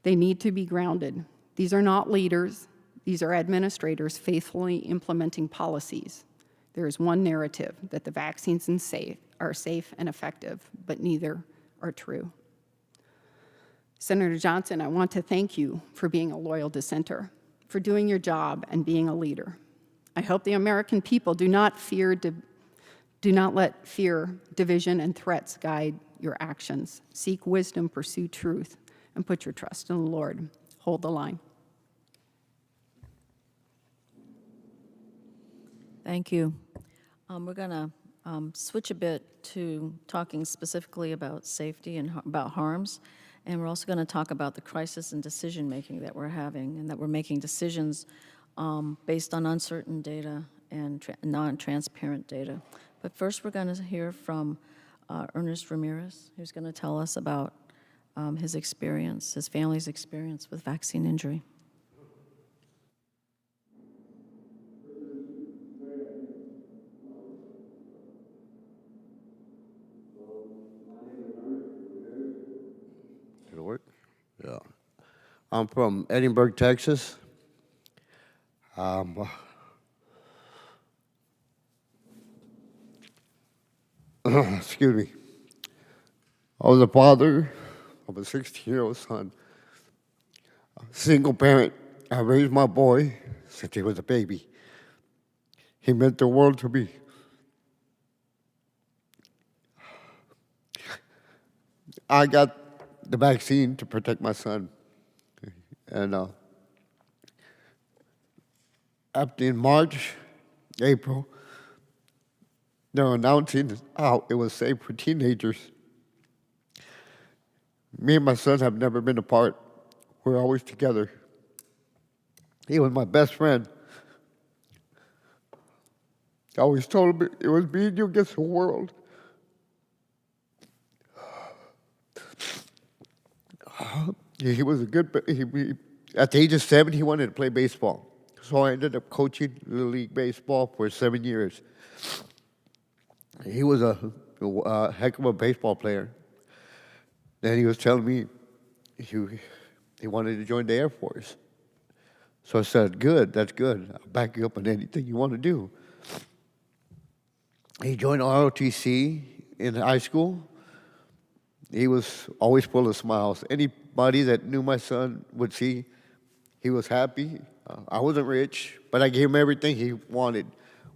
They need to be grounded. These are not leaders. These are administrators faithfully implementing policies. There is one narrative, that the vaccines are safe and effective, but neither are true. Senator Johnson, I want to thank you for being a loyal dissenter, for doing your job and being a leader. I hope the American people do not let fear, division, and threats guide your actions. Seek wisdom, pursue truth, and put your trust in the Lord. Hold the line. Thank you. We're going to switch a bit to talking specifically about safety and about harms, and we're also going to talk about the crisis in decision-making that we're having, and that we're making decisions based on uncertain data and non-transparent data. But first, we're going to hear from Ernest Ramirez, who's going to tell us about his experience, his family's experience with vaccine injury. It'll work? Yeah. I'm from Edinburgh, Texas. Excuse me. I was a father of a 16-year-old son. A single parent. I raised my boy since he was a baby. He meant the world to me. I got the vaccine to protect my son. And after in March, April, they're announcing how it was safe for teenagers. Me and my son have never been apart. We're always together. He was my best friend. I always told him it was me and you against the world. He was a good, at the age of 7, he wanted to play baseball. So I ended up coaching Little League Baseball for 7 years. He was a heck of a baseball player. Then he was telling me he wanted to join the Air Force. So I said, good, that's good. I'll back you up on anything you want to do. He joined ROTC in high school. He was always full of smiles. Anybody that knew my son would see he was happy. I wasn't rich, but I gave him everything he wanted.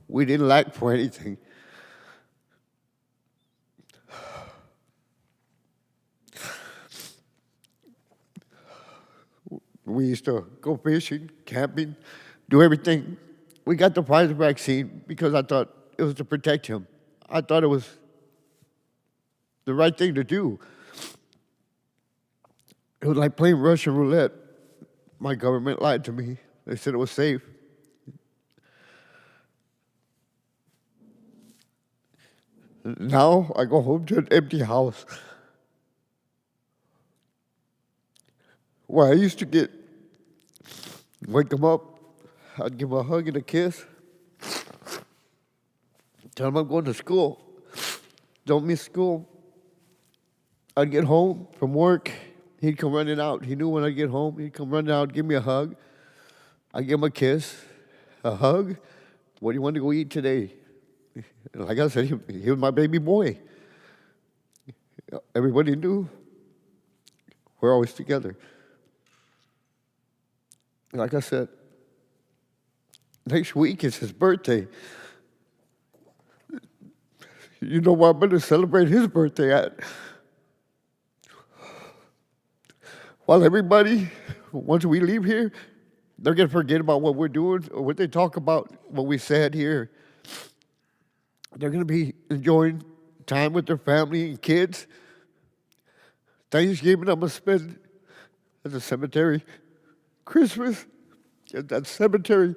We didn't lack for anything. We used to go fishing, camping, do everything. We got the Pfizer vaccine because I thought it was to protect him. I thought it was the right thing to do. It was like playing Russian roulette. My government lied to me. They said it was safe. Now I go home to an empty house. Where I used to wake them up, I'd give them a hug and a kiss, tell them I'm going to school, don't miss school. I'd get home from work, he'd come running out. He knew when I'd get home, he'd come running out, give me a hug. I'd give him a kiss, a hug. What do you want to go eat today? Like I said, he was my baby boy. Everybody knew we're always together. Like I said, next week is his birthday. You know where I'm going to celebrate his birthday at? While everybody, once we leave here, they're going to forget about what we're doing or what they talk about, what we said here. They're going to be enjoying time with their family and kids. Thanksgiving, I'm going to spend at the cemetery. Christmas at that cemetery.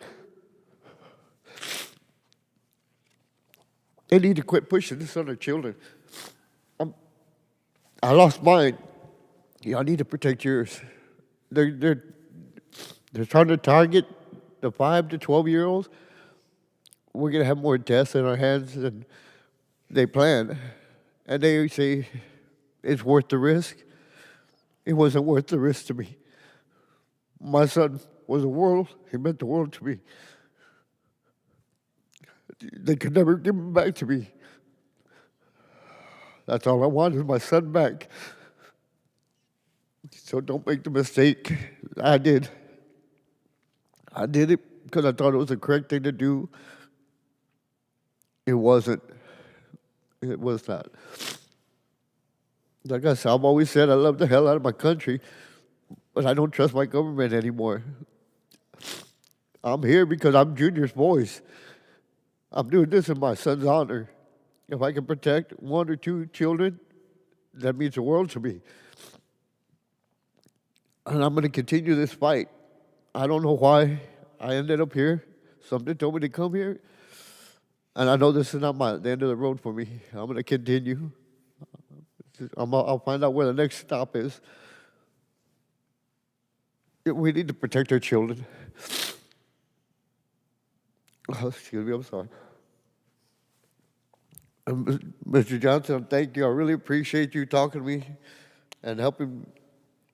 They need to quit pushing this on their children. I lost mine. Y'all need to protect yours. They're trying to target the 5 to 12-year-olds, we're going to have more deaths in our hands than they planned. And they say, it's worth the risk. It wasn't worth the risk to me. My son was the world. He meant the world to me. They could never give him back to me. That's all I want is my son back. So don't make the mistake I did. I did it because I thought it was the correct thing to do. It wasn't. It was not. Like I said, I've always said I love the hell out of my country, but I don't trust my government anymore. I'm here because I'm Junior's voice. I'm doing this in my son's honor. If I can protect 1 or 2 children, that means the world to me. And I'm going to continue this fight. I don't know why I ended up here. Something told me to come here. And I know this is not the end of the road for me. I'm going to continue. I'll find out where the next stop is. We need to protect our children. Oh, excuse me, I'm sorry. Mr. Johnson, thank you. I really appreciate you talking to me and helping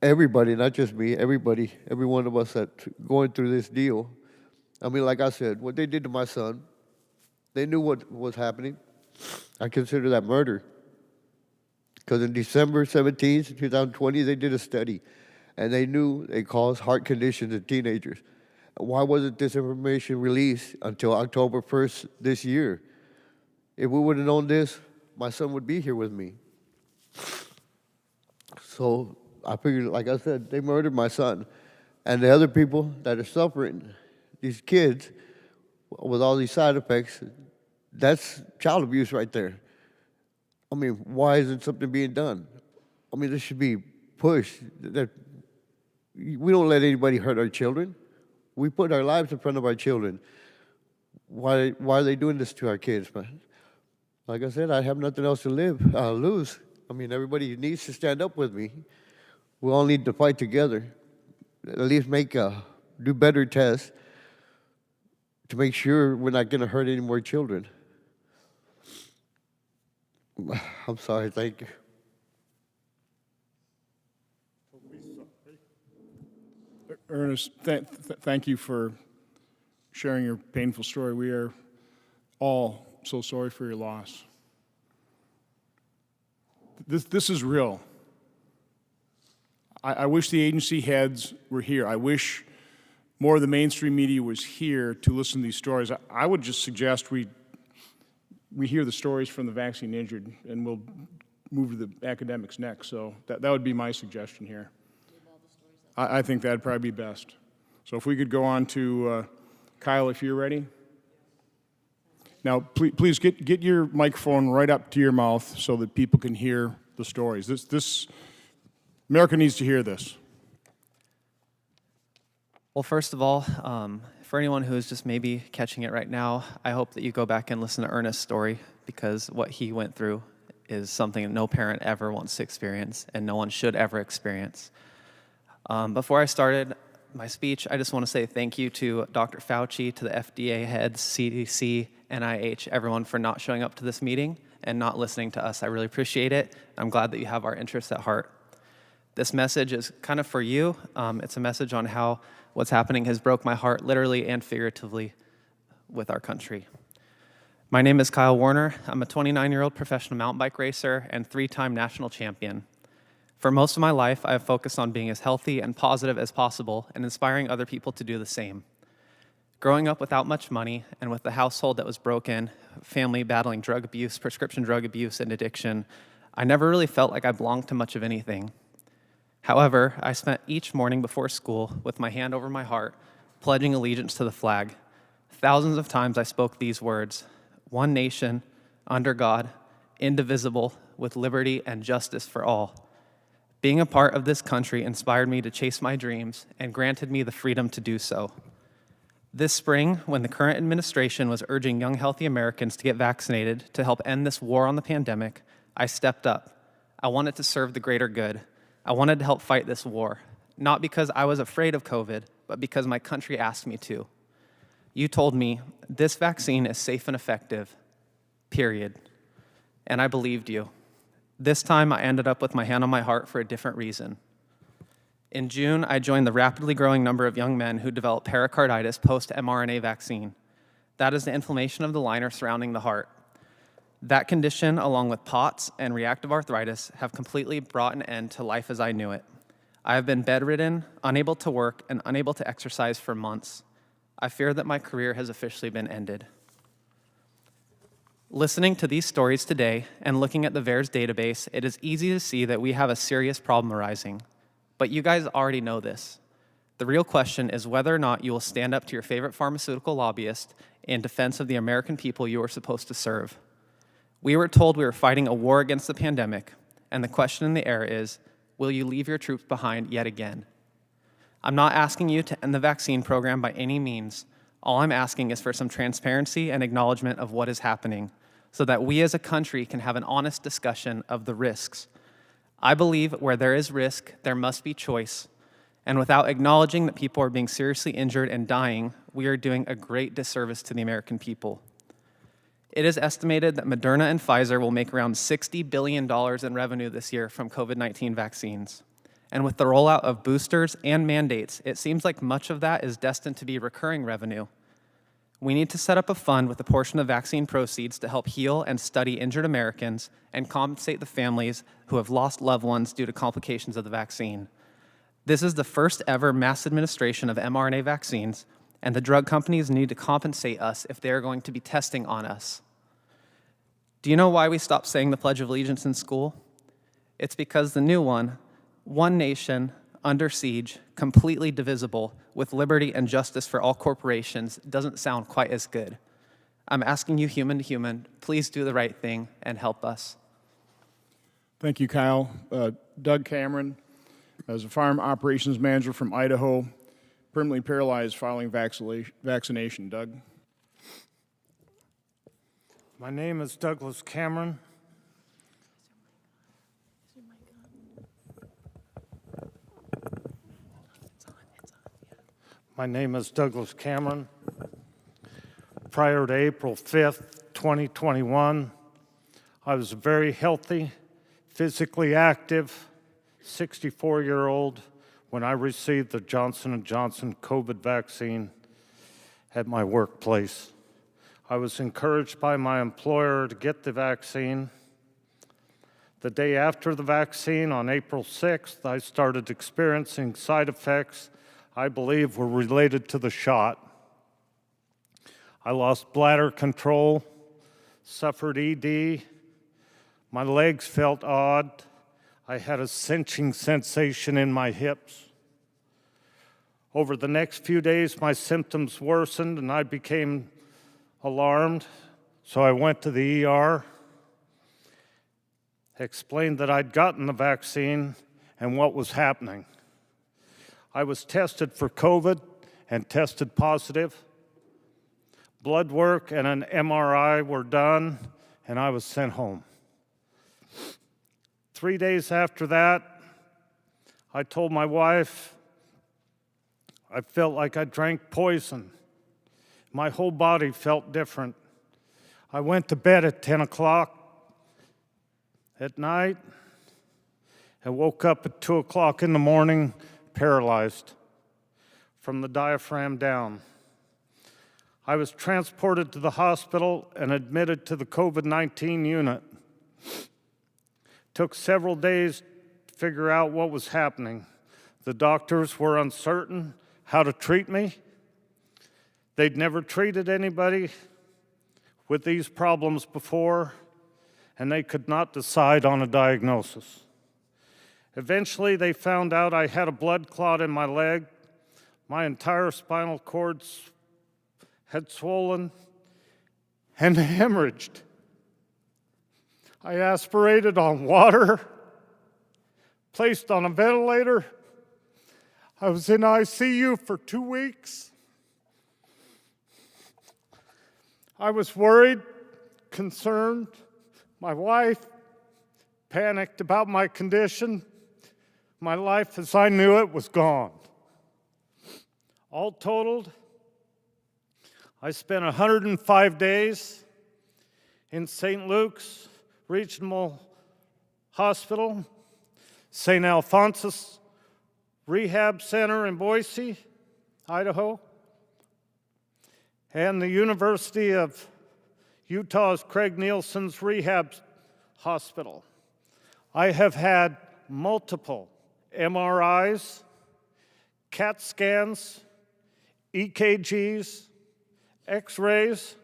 everybody, not just me, everybody, every one of us that's going through this deal. I mean, like I said, what they did to my son, they knew what was happening. I consider that murder. Because in December 17th, 2020, they did a study, and they knew they caused heart conditions in teenagers. Why wasn't this information released until October 1st this year? If we would have known this, my son would be here with me. So I figured, like I said, they murdered my son. And the other people that are suffering, these kids, with all these side effects, that's child abuse right there. I mean, why isn't something being done? I mean, this should be pushed. We don't let anybody hurt our children. We put our lives in front of our children. Why are they doing this to our kids, man? Like I said, I have nothing else to lose. I mean, everybody needs to stand up with me. We all need to fight together. At least do better tests to make sure we're not going to hurt any more children. I'm sorry, thank you. Ernest, thank you for sharing your painful story. We are all so sorry for your loss. This is real. I wish the agency heads were here. I wish more of the mainstream media was here to listen to these stories. I would just suggest we hear the stories from the vaccine injured, and we'll move to the academics next. So that would be my suggestion here. I think that'd probably be best. So if we could go on to Kyle, if you're ready. Now, please get your microphone right up to your mouth so that people can hear the stories. This America needs to hear this. Well, first of all, for anyone who is just maybe catching it right now, I hope that you go back and listen to Ernest's story, because what he went through is something that no parent ever wants to experience and no one should ever experience. Before I started my speech, I just want to say thank you to Dr. Fauci, to the FDA heads, CDC, NIH, everyone for not showing up to this meeting and not listening to us. I really appreciate it. I'm glad that you have our interests at heart. This message is kind of for you. It's a message on how what's happening has broke my heart literally and figuratively with our country. My name is Kyle Warner. I'm a 29-year-old professional mountain bike racer and 3-time national champion. For most of my life, I have focused on being as healthy and positive as possible and inspiring other people to do the same. Growing up without much money and with a household that was broken, family battling drug abuse, prescription drug abuse, and addiction, I never really felt like I belonged to much of anything. However, I spent each morning before school with my hand over my heart, pledging allegiance to the flag. Thousands of times I spoke these words: one nation, under God, indivisible, with liberty and justice for all. Being a part of this country inspired me to chase my dreams and granted me the freedom to do so. This spring, when the current administration was urging young, healthy Americans to get vaccinated to help end this war on the pandemic, I stepped up. I wanted to serve the greater good. I wanted to help fight this war, not because I was afraid of COVID, but because my country asked me to. You told me, this vaccine is safe and effective, period. And I believed you. This time, I ended up with my hand on my heart for a different reason. In June, I joined the rapidly growing number of young men who develop pericarditis post-mRNA vaccine. That is the inflammation of the liner surrounding the heart. That condition, along with POTS and reactive arthritis, have completely brought an end to life as I knew it. I have been bedridden, unable to work, and unable to exercise for months. I fear that my career has officially been ended. Listening to these stories today and looking at the VAERS database, it is easy to see that we have a serious problem arising. But you guys already know this. The real question is whether or not you will stand up to your favorite pharmaceutical lobbyist in defense of the American people you are supposed to serve. We were told we were fighting a war against the pandemic, and the question in the air is, will you leave your troops behind yet again? I'm not asking you to end the vaccine program by any means. All I'm asking is for some transparency and acknowledgement of what is happening, so that we as a country can have an honest discussion of the risks. I believe where there is risk, there must be choice. And without acknowledging that people are being seriously injured and dying, we are doing a great disservice to the American people. It is estimated that Moderna and Pfizer will make around $60 billion in revenue this year from COVID-19 vaccines. And with the rollout of boosters and mandates, it seems like much of that is destined to be recurring revenue. We need to set up a fund with a portion of vaccine proceeds to help heal and study injured Americans and compensate the families who have lost loved ones due to complications of the vaccine. This is the first ever mass administration of mRNA vaccines, and the drug companies need to compensate us if they are going to be testing on us. Do you know why we stopped saying the Pledge of Allegiance in school? It's because the new one nation, under siege, completely divisible, with liberty and justice for all corporations, doesn't sound quite as good. I'm asking you human to human, please do the right thing and help us. Thank you, Kyle. Doug Cameron, as a farm operations manager from Idaho, permanently paralyzed following vaccination. Doug? My name is Douglas Cameron. My name is Douglas Cameron. Prior to April 5th, 2021, I was a very healthy, physically active, 64-year-old when I received the Johnson & Johnson COVID vaccine at my workplace. I was encouraged by my employer to get the vaccine. The day after the vaccine, on April 6th, I started experiencing side effects I believe were related to the shot. I lost bladder control, suffered ED, my legs felt odd, I had a cinching sensation in my hips. Over the next few days, my symptoms worsened and I became alarmed, so I went to the ER, explained that I'd gotten the vaccine and what was happening. I was tested for COVID and tested positive. Blood work and an MRI were done, and I was sent home. 3 days after that, I told my wife I felt like I drank poison. My whole body felt different. I went to bed at 10 o'clock at night and woke up at 2 o'clock in the morning paralyzed from the diaphragm down. I was transported to the hospital and admitted to the COVID-19 unit. Took several days to figure out what was happening. The doctors were uncertain how to treat me. They'd never treated anybody with these problems before, and they could not decide on a diagnosis. Eventually, they found out I had a blood clot in my leg. My entire spinal cord had swollen and hemorrhaged. I aspirated on water, placed on a ventilator. I was in ICU for 2 weeks. I was worried, concerned. My wife panicked about my condition. My life as I knew it was gone. All totaled, I spent 105 days in St. Luke's Regional Hospital, St. Alphonsus Rehab Center in Boise, Idaho, and the University of Utah's Craig Nielsen's Rehab Hospital. I have had multiple MRIs, CAT scans, EKGs, X-rays,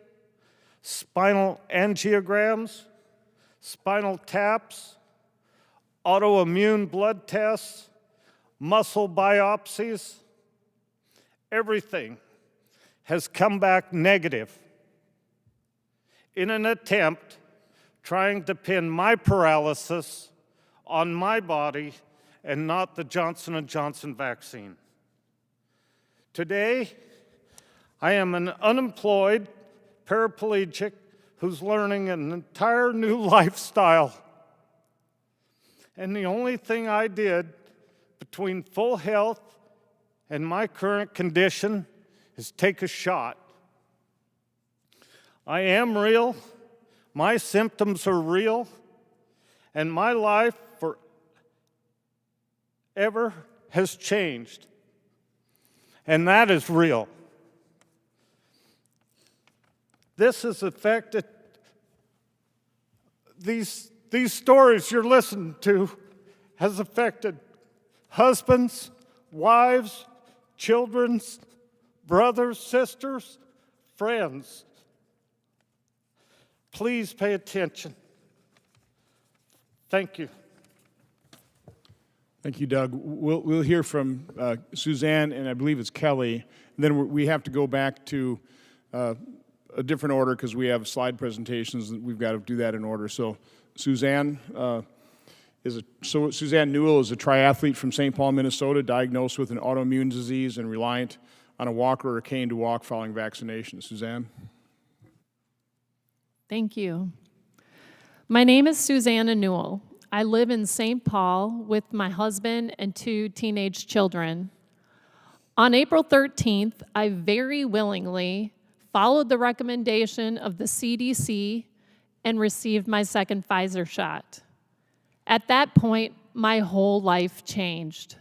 spinal angiograms, spinal taps, autoimmune blood tests, muscle biopsies. Everything has come back negative in an attempt trying to pin my paralysis on my body and not the Johnson & Johnson vaccine. Today, I am an unemployed paraplegic who's learning an entire new lifestyle. And the only thing I did between full health and my current condition is take a shot. I am real, my symptoms are real, and my life forever has changed. And that is real. This has affected, these stories you're listening to has affected husbands, wives, children, brothers, sisters, friends. Please pay attention. Thank you. Thank you, Doug. We'll hear from Suzanne, and I believe it's Kelly. And then we have to go back to a different order because we have slide presentations, and we've got to do that in order. So Suzanne Suzanne Newell is a triathlete from St. Paul, Minnesota, diagnosed with an autoimmune disease and reliant on a walker or a cane to walk following vaccination. Suzanne? Thank you. My name is Susanna Newell. I live in St. Paul with my husband and 2 teenage children. On April 13th, I very willingly followed the recommendation of the CDC and received my second Pfizer shot. At that point, my whole life changed.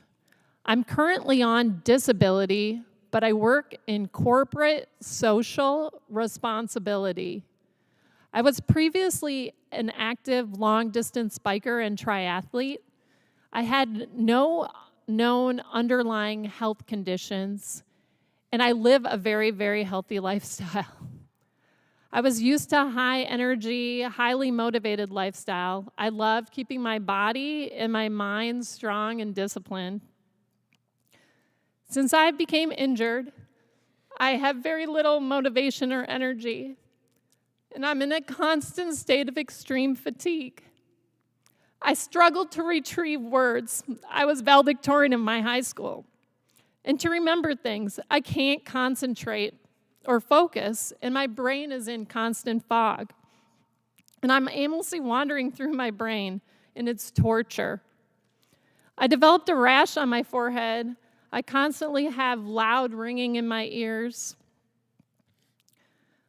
I'm currently on disability, but I work in corporate social responsibility. I was previously an active long-distance biker and triathlete. I had no known underlying health conditions, and I live a very, very healthy lifestyle. I was used to high energy, highly motivated lifestyle. I love keeping my body and my mind strong and disciplined. Since I became injured, I have very little motivation or energy, and I'm in a constant state of extreme fatigue. I struggled to retrieve words. I was valedictorian in my high school. And to remember things, I can't concentrate or focus, and my brain is in constant fog. And I'm aimlessly wandering through my brain, and it's torture. I developed a rash on my forehead. I constantly have loud ringing in my ears.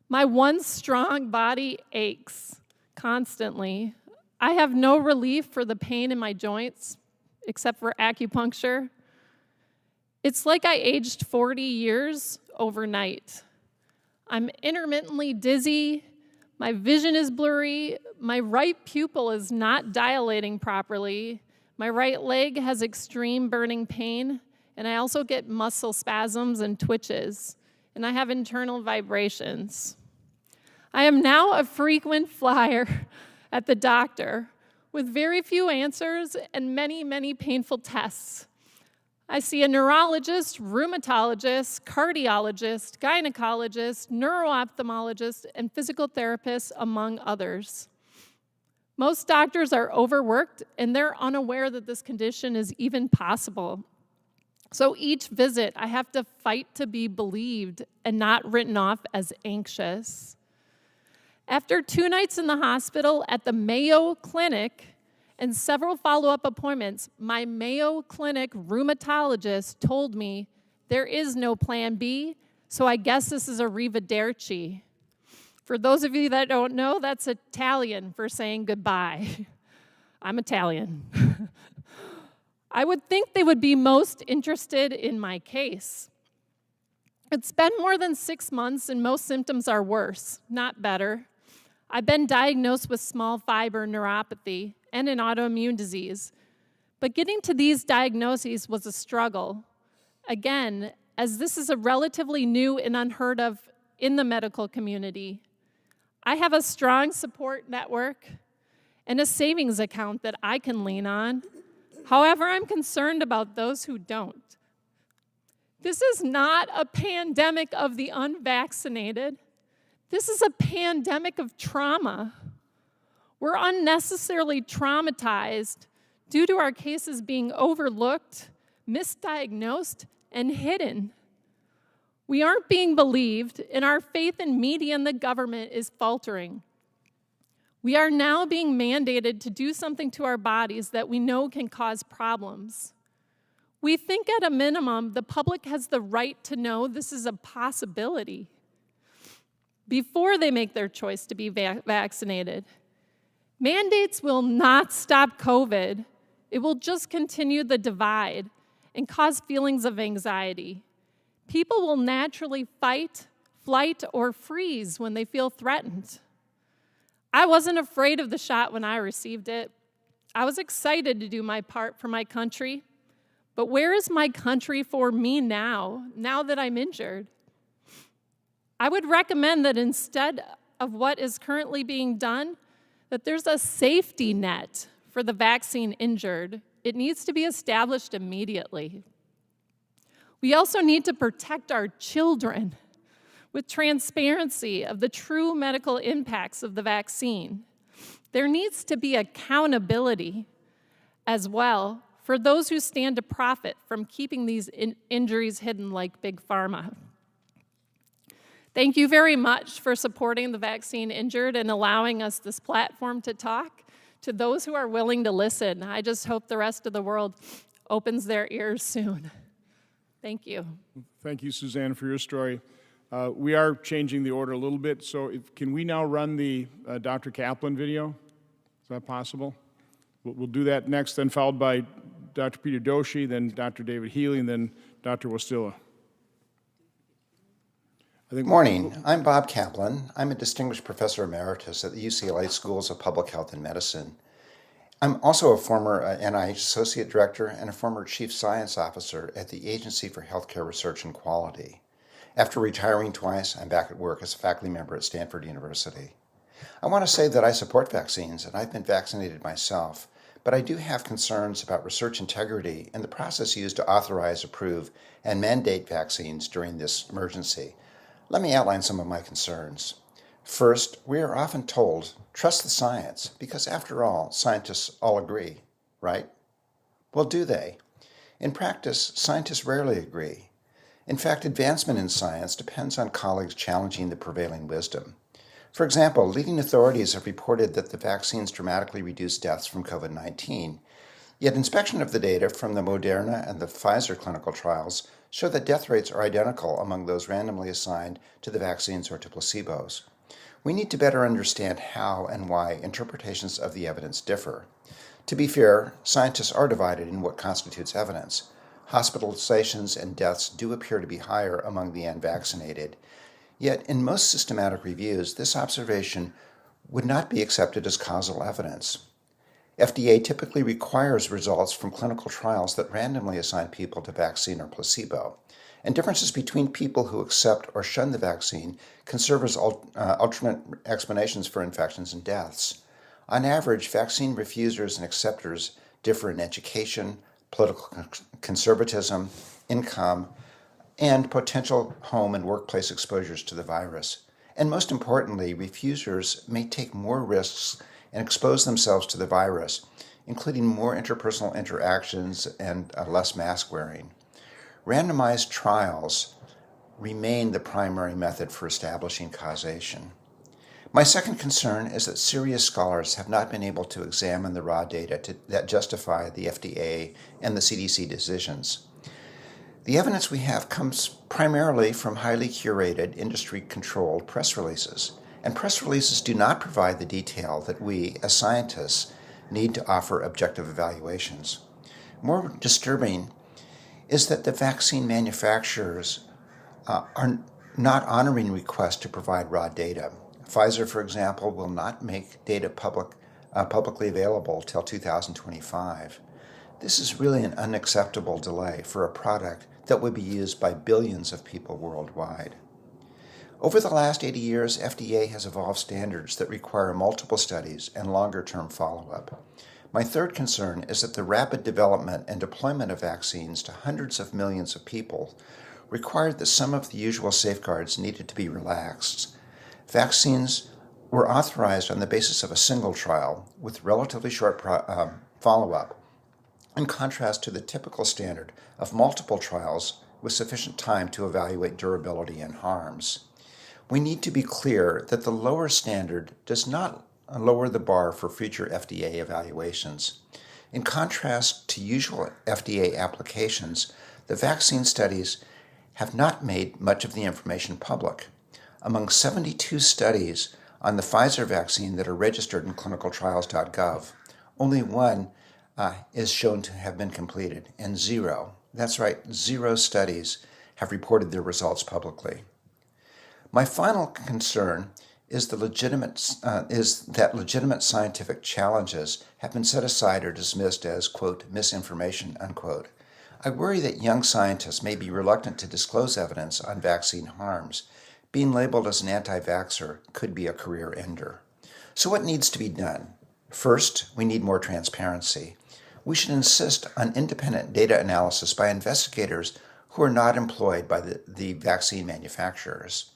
My once strong body aches constantly. I have no relief for the pain in my joints, except for acupuncture. It's like I aged 40 years overnight. I'm intermittently dizzy, my vision is blurry, my right pupil is not dilating properly, my right leg has extreme burning pain, and I also get muscle spasms and twitches, and I have internal vibrations. I am now a frequent flyer at the doctor with very few answers and many, many painful tests. I see a neurologist, rheumatologist, cardiologist, gynecologist, neuro-ophthalmologist, and physical therapist, among others. Most doctors are overworked, and they're unaware that this condition is even possible. So each visit, I have to fight to be believed and not written off as anxious. After 2 nights in the hospital at the Mayo Clinic, and several follow-up appointments, my Mayo Clinic rheumatologist told me there is no plan B, So I guess this is a arrivederci. For those of you that don't know, that's Italian for saying goodbye. I'm Italian. I would think they would be most interested in my case. It's been more than 6 months and most symptoms are worse, not better. I've been diagnosed with small fiber neuropathy and an autoimmune disease. But getting to these diagnoses was a struggle. Again, as this is a relatively new and unheard of in the medical community, I have a strong support network and a savings account that I can lean on. However, I'm concerned about those who don't. This is not a pandemic of the unvaccinated. This is a pandemic of trauma. We're unnecessarily traumatized due to our cases being overlooked, misdiagnosed, and hidden. We aren't being believed, and our faith in media and the government is faltering. We are now being mandated to do something to our bodies that we know can cause problems. We think at a minimum the public has the right to know this is a possibility before they make their choice to be vaccinated. Mandates will not stop COVID. It will just continue the divide and cause feelings of anxiety. People will naturally fight, flight, or freeze when they feel threatened. I wasn't afraid of the shot when I received it. I was excited to do my part for my country. But where is my country for me now that I'm injured? I would recommend that instead of what is currently being done, that there's a safety net for the vaccine injured. It needs to be established immediately. We also need to protect our children with transparency of the true medical impacts of the vaccine. There needs to be accountability as well for those who stand to profit from keeping these injuries hidden like Big Pharma. Thank you very much for supporting the vaccine injured and allowing us this platform to talk to those who are willing to listen. I just hope the rest of the world opens their ears soon. Thank you. Thank you, Suzanne, for your story. We are changing the order a little bit, so can we now run the Dr. Kaplan video? Is that possible? We'll do that next, then followed by Dr. Peter Doshi, then Dr. David Healy, and then Dr. Wastila. Good morning. I'm Bob Kaplan. I'm a distinguished professor emeritus at the UCLA Schools of Public Health and Medicine. I'm also a former NIH Associate Director and a former Chief Science Officer at the Agency for Healthcare Research and Quality. After retiring twice, I'm back at work as a faculty member at Stanford University. I want to say that I support vaccines, and I've been vaccinated myself, but I do have concerns about research integrity and the process used to authorize, approve, and mandate vaccines during this emergency. Let me outline some of my concerns. First, we are often told, trust the science, because after all, scientists all agree, right? Well, do they? In practice, scientists rarely agree. In fact, advancement in science depends on colleagues challenging the prevailing wisdom. For example, leading authorities have reported that the vaccines dramatically reduce deaths from COVID-19, yet inspection of the data from the Moderna and the Pfizer clinical trials show that death rates are identical among those randomly assigned to the vaccines or to placebos. We need to better understand how and why interpretations of the evidence differ. To be fair, scientists are divided in what constitutes evidence. Hospitalizations and deaths do appear to be higher among the unvaccinated. Yet, in most systematic reviews, this observation would not be accepted as causal evidence. FDA typically requires results from clinical trials that randomly assign people to vaccine or placebo, and differences between people who accept or shun the vaccine can serve as alternate explanations for infections and deaths. On average, vaccine refusers and acceptors differ in education, political conservatism, income, and potential home and workplace exposures to the virus. And most importantly, refusers may take more risks and expose themselves to the virus, including more interpersonal interactions and less mask wearing. Randomized trials remain the primary method for establishing causation. My second concern is that serious scholars have not been able to examine the raw data that justify the FDA and the CDC decisions. The evidence we have comes primarily from highly curated, industry-controlled press releases, and press releases do not provide the detail that we, as scientists, need to offer objective evaluations. More disturbing is that the vaccine manufacturers are not honoring requests to provide raw data. Pfizer, for example, will not make data publicly available till 2025. This is really an unacceptable delay for a product that would be used by billions of people worldwide. Over the last 80 years, FDA has evolved standards that require multiple studies and longer-term follow-up. My third concern is that the rapid development and deployment of vaccines to hundreds of millions of people required that some of the usual safeguards needed to be relaxed. Vaccines were authorized on the basis of a single trial with relatively short follow-up, in contrast to the typical standard of multiple trials with sufficient time to evaluate durability and harms. We need to be clear that the lower standard does not lower the bar for future FDA evaluations. In contrast to usual FDA applications, the vaccine studies have not made much of the information public. Among 72 studies on the Pfizer vaccine that are registered in clinicaltrials.gov, only one is shown to have been completed, and zero, that's right, 0 studies have reported their results publicly. My final concern is that legitimate scientific challenges have been set aside or dismissed as, quote, misinformation, unquote. I worry that young scientists may be reluctant to disclose evidence on vaccine harms. Being labeled as an anti-vaxxer could be a career ender. So what needs to be done? First, we need more transparency. We should insist on independent data analysis by investigators who are not employed by the vaccine manufacturers.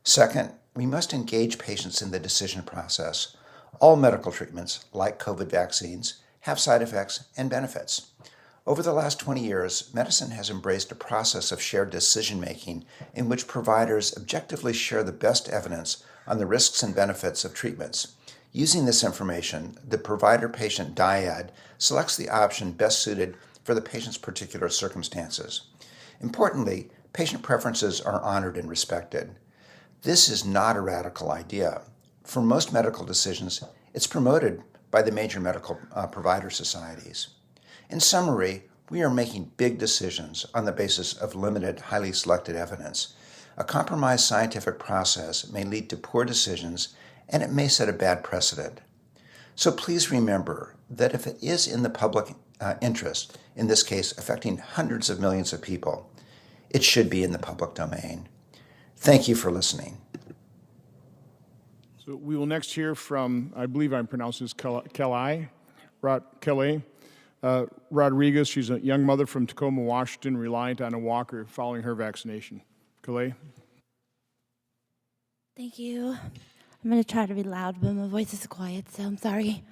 Second, we must engage patients in the decision process. All medical treatments, like COVID vaccines, have side effects and benefits. Over the last 20 years, medicine has embraced a process of shared decision-making in which providers objectively share the best evidence on the risks and benefits of treatments. Using this information, the provider-patient dyad selects the option best suited for the patient's particular circumstances. Importantly, patient preferences are honored and respected. This is not a radical idea. For most medical decisions, it's promoted by the major medical provider societies. In summary, we are making big decisions on the basis of limited, highly selected evidence. A compromised scientific process may lead to poor decisions, and it may set a bad precedent. So please remember that if it is in the public interest, in this case affecting hundreds of millions of people, it should be in the public domain. Thank you for listening. So we will next hear from, I believe I'm pronouncing this Kelly Rodriguez. She's a young mother from Tacoma, Washington, reliant on a walker following her vaccination. Kelly? Thank you. I'm going to try to be loud, but my voice is quiet, so I'm sorry.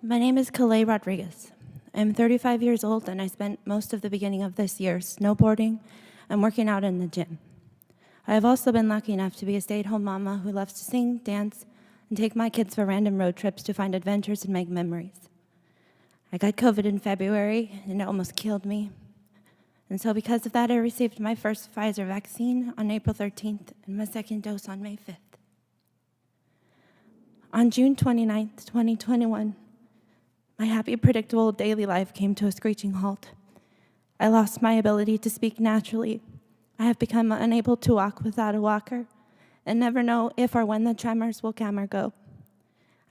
My name is Kelly Rodriguez. I'm 35 years old, and I spent most of the beginning of this year snowboarding and working out in the gym. I have also been lucky enough to be a stay-at-home mama who loves to sing, dance, and take my kids for random road trips to find adventures and make memories. I got COVID in February, and it almost killed me. And so because of that, I received my first Pfizer vaccine on April 13th and my second dose on May 5th. On June 29th, 2021, my happy, predictable daily life came to a screeching halt. I lost my ability to speak naturally. I have become unable to walk without a walker and never know if or when the tremors will come or go.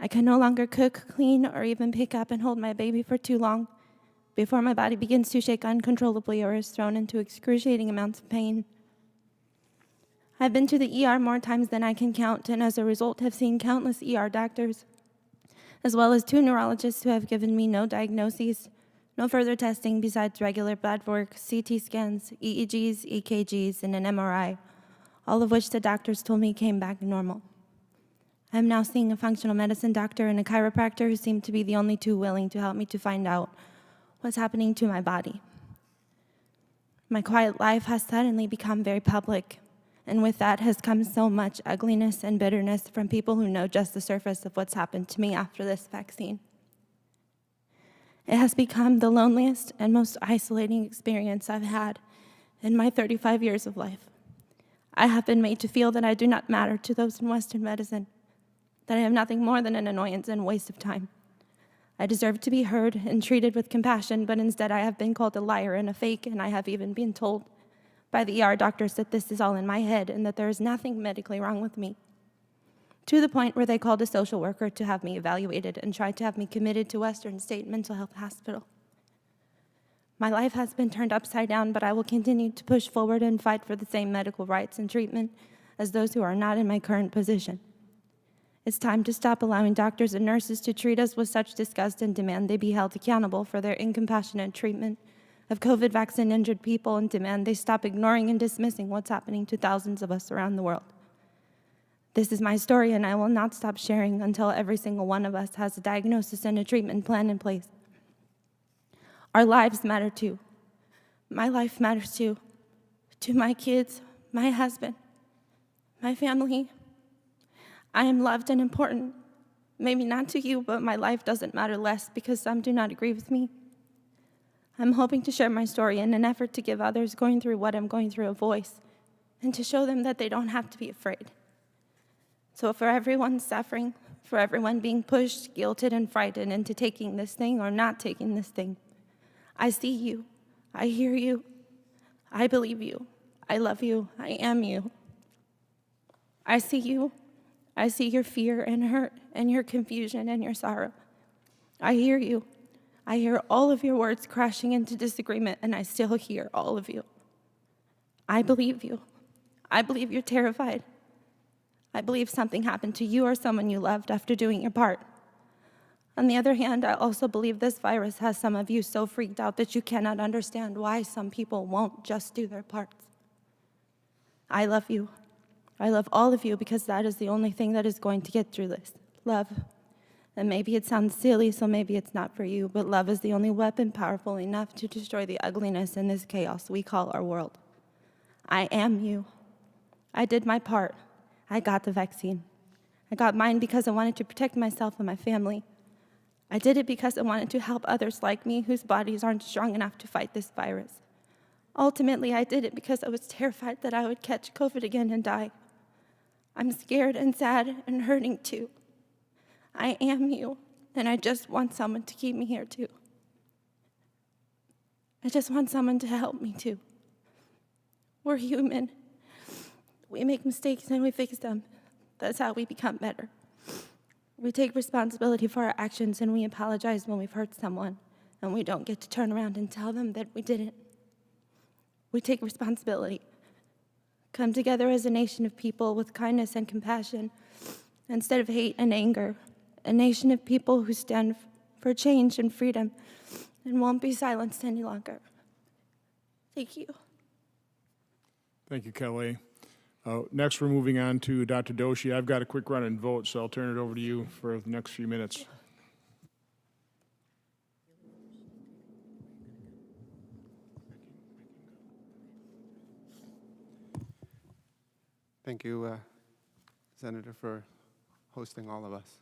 I can no longer cook, clean, or even pick up and hold my baby for too long before my body begins to shake uncontrollably or is thrown into excruciating amounts of pain. I've been to the ER more times than I can count, and as a result have seen countless ER doctors, as well as 2 neurologists who have given me no diagnoses, no further testing besides regular blood work, CT scans, EEGs, EKGs, and an MRI, all of which the doctors told me came back normal. I am now seeing a functional medicine doctor and a chiropractor who seem to be the only 2 willing to help me to find out what's happening to my body. My quiet life has suddenly become very public, and with that has come so much ugliness and bitterness from people who know just the surface of what's happened to me after this vaccine. It has become the loneliest and most isolating experience I've had in my 35 years of life. I have been made to feel that I do not matter to those in Western medicine, that I am nothing more than an annoyance and waste of time. I deserve to be heard and treated with compassion, but instead I have been called a liar and a fake, and I have even been told by the ER doctors that this is all in my head and that there is nothing medically wrong with me. To the point where they called a social worker to have me evaluated and tried to have me committed to Western State Mental Health Hospital. My life has been turned upside down, but I will continue to push forward and fight for the same medical rights and treatment as those who are not in my current position. It's time to stop allowing doctors and nurses to treat us with such disgust and demand they be held accountable for their incompassionate treatment of COVID vaccine-injured people, and demand they stop ignoring and dismissing what's happening to thousands of us around the world. This is my story, and I will not stop sharing until every single one of us has a diagnosis and a treatment plan in place. Our lives matter too. My life matters too. To my kids, my husband, my family. I am loved and important. Maybe not to you, but my life doesn't matter less because some do not agree with me. I'm hoping to share my story in an effort to give others going through what I'm going through a voice, and to show them that they don't have to be afraid. So for everyone suffering, for everyone being pushed, guilted, and frightened into taking this thing or not taking this thing, I see you, I hear you, I believe you, I love you, I am you. I see you, I see your fear and hurt and your confusion and your sorrow. I hear you, I hear all of your words crashing into disagreement, and I still hear all of you. I believe you, I believe you're terrified. I believe something happened to you or someone you loved after doing your part. On the other hand, I also believe this virus has some of you so freaked out that you cannot understand why some people won't just do their parts. I love you. I love all of you because that is the only thing that is going to get through this. Love. And maybe it sounds silly, so maybe it's not for you, but love is the only weapon powerful enough to destroy the ugliness in this chaos we call our world. I am you. I did my part. I got the vaccine. I got mine because I wanted to protect myself and my family. I did it because I wanted to help others like me whose bodies aren't strong enough to fight this virus. Ultimately, I did it because I was terrified that I would catch COVID again and die. I'm scared and sad and hurting too. I am you, and I just want someone to keep me here too. I just want someone to help me too. We're human. We make mistakes and we fix them. That's how we become better. We take responsibility for our actions and we apologize when we've hurt someone, and we don't get to turn around and tell them that we didn't. We take responsibility. Come together as a nation of people with kindness and compassion instead of hate and anger. A nation of people who stand for change and freedom and won't be silenced any longer. Thank you. Thank you, Kelly. Next, we're moving on to Dr. Doshi. I've got a quick run and vote, so I'll turn it over to you for the next few minutes. Thank you, Senator, for hosting all of us.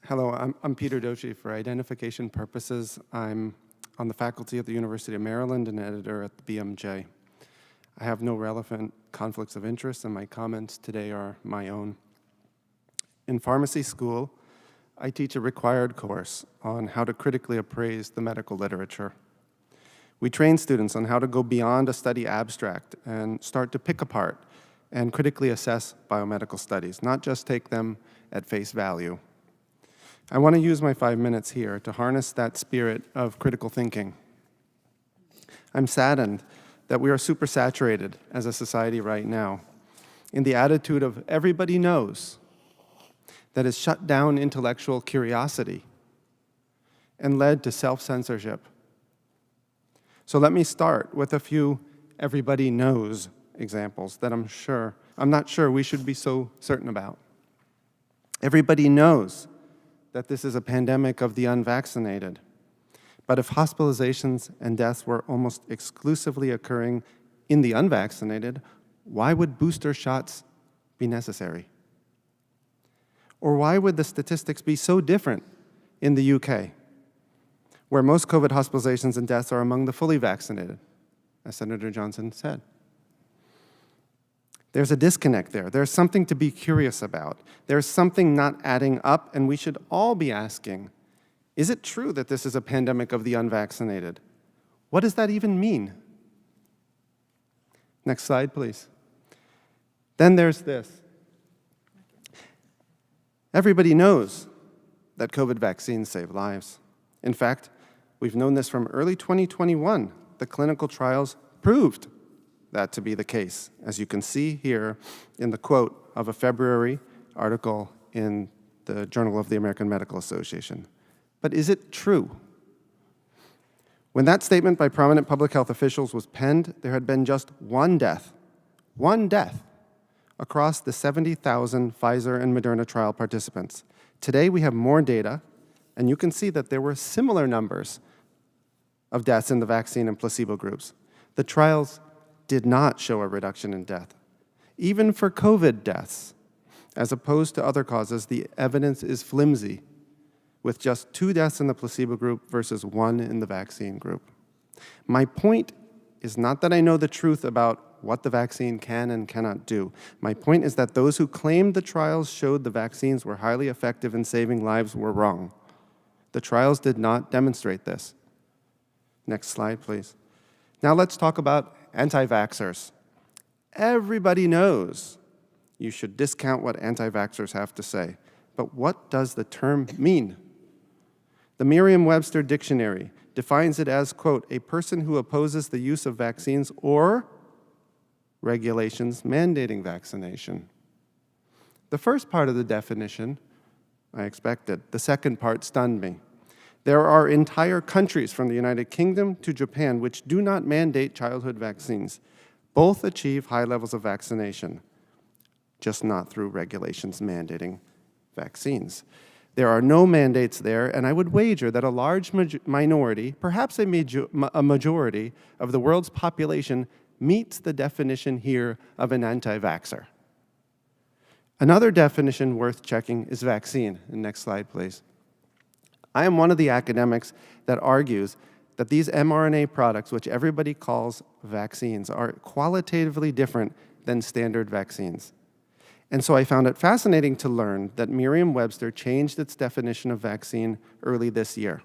Hello, I'm Peter Doshi. For identification purposes, I'm on the faculty at the University of Maryland and editor at the BMJ. I have no relevant conflicts of interest, and my comments today are my own. In pharmacy school, I teach a required course on how to critically appraise the medical literature. We train students on how to go beyond a study abstract and start to pick apart and critically assess biomedical studies, not just take them at face value. I want to use my 5 minutes here to harness that spirit of critical thinking. I'm saddened that we are supersaturated as a society right now in the attitude of everybody knows that has shut down intellectual curiosity and led to self-censorship. So let me start with a few everybody knows examples that I'm not sure we should be so certain about. Everybody knows that this is a pandemic of the unvaccinated. But if hospitalizations and deaths were almost exclusively occurring in the unvaccinated, why would booster shots be necessary? Or why would the statistics be so different in the UK where most COVID hospitalizations and deaths are among the fully vaccinated, as Senator Johnson said. There's a disconnect there. There's something to be curious about. There's something not adding up, and we should all be asking, is it true that this is a pandemic of the unvaccinated? What does that even mean? Next slide, please. Then there's this. Everybody knows that COVID vaccines save lives. In fact, we've known this from early 2021. The clinical trials proved that to be the case, as you can see here in the quote of a February article in the Journal of the American Medical Association. But is it true? When that statement by prominent public health officials was penned, there had been just one death across the 70,000 Pfizer and Moderna trial participants. Today we have more data, and you can see that there were similar numbers of deaths in the vaccine and placebo groups. The trials did not show a reduction in death. Even for COVID deaths, as opposed to other causes, the evidence is flimsy, with just 2 deaths in the placebo group versus 1 in the vaccine group. My point is not that I know the truth about what the vaccine can and cannot do. My point is that those who claimed the trials showed the vaccines were highly effective in saving lives were wrong. The trials did not demonstrate this. Next slide, please. Now let's talk about anti-vaxxers. Everybody knows you should discount what anti-vaxxers have to say. But what does the term mean? The Merriam-Webster dictionary defines it as, quote, a person who opposes the use of vaccines or regulations mandating vaccination. The first part of the definition, I expected. The second part stunned me. There are entire countries from the United Kingdom to Japan which do not mandate childhood vaccines. Both achieve high levels of vaccination, just not through regulations mandating vaccines. There are no mandates there, and I would wager that a large minority, perhaps a majority, of the world's population meets the definition here of an anti-vaxxer. Another definition worth checking is vaccine. Next slide, please. I am one of the academics that argues that these mRNA products, which everybody calls vaccines, are qualitatively different than standard vaccines. And so I found it fascinating to learn that Merriam-Webster changed its definition of vaccine early this year.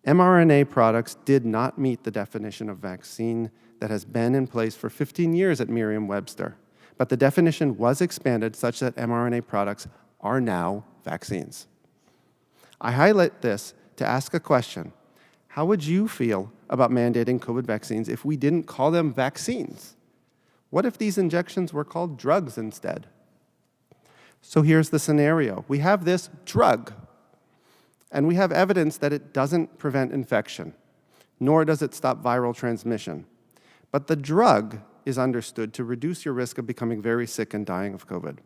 mRNA products did not meet the definition of vaccine that has been in place for 15 years at Merriam-Webster, but the definition was expanded such that mRNA products are now vaccines. I highlight this to ask a question. How would you feel about mandating COVID vaccines if we didn't call them vaccines? What if these injections were called drugs instead? So here's the scenario. We have this drug, and we have evidence that it doesn't prevent infection, nor does it stop viral transmission. But the drug is understood to reduce your risk of becoming very sick and dying of COVID.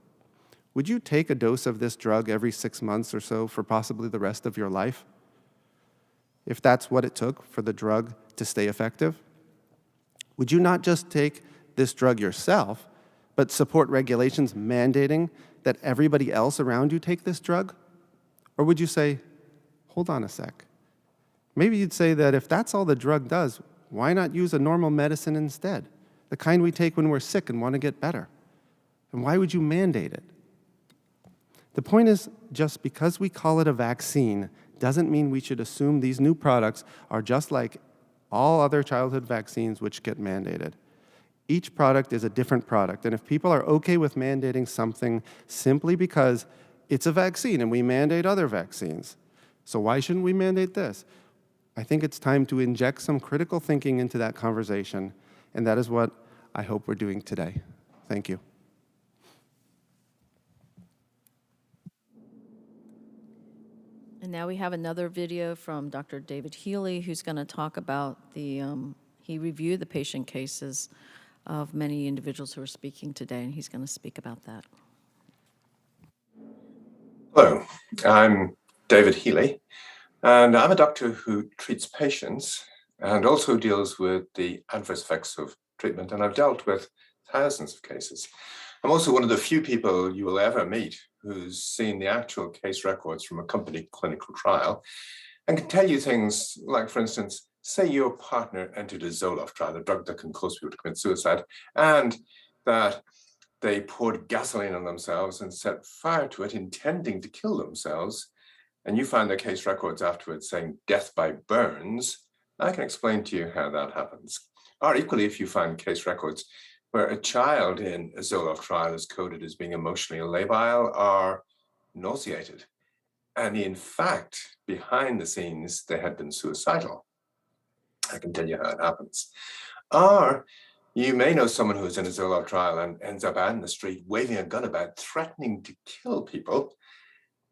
Would you take a dose of this drug every 6 months or so for possibly the rest of your life? If that's what it took for the drug to stay effective? Would you not just take this drug yourself, but support regulations mandating that everybody else around you take this drug? Or would you say, hold on a sec. Maybe you'd say that if that's all the drug does, why not use a normal medicine instead? The kind we take when we're sick and want to get better. And why would you mandate it? The point is, just because we call it a vaccine doesn't mean we should assume these new products are just like all other childhood vaccines which get mandated. Each product is a different product, and if people are okay with mandating something simply because it's a vaccine and we mandate other vaccines, so why shouldn't we mandate this? I think it's time to inject some critical thinking into that conversation, and that is what I hope we're doing today. Thank you. And now we have another video from Dr. David Healy, who's going to talk about he reviewed the patient cases of many individuals who are speaking today, and he's going to speak about that. Hello, I'm David Healy, and I'm a doctor who treats patients and also deals with the adverse effects of treatment, and I've dealt with thousands of cases. I'm also one of the few people you will ever meet who's seen the actual case records from a company clinical trial. and can tell you things like, for instance, say your partner entered a Zoloft trial, a drug that can cause people to commit suicide, and that they poured gasoline on themselves and set fire to it, intending to kill themselves, and you find their case records afterwards saying death by burns. I can explain to you how that happens. Or equally, if you find case records where a child in a Zoloft trial is coded as being emotionally labile or nauseated, and in fact, behind the scenes, they had been suicidal. I can tell you how it happens. Or you may know someone who's in a Zoloft trial and ends up out in the street waving a gun about, threatening to kill people.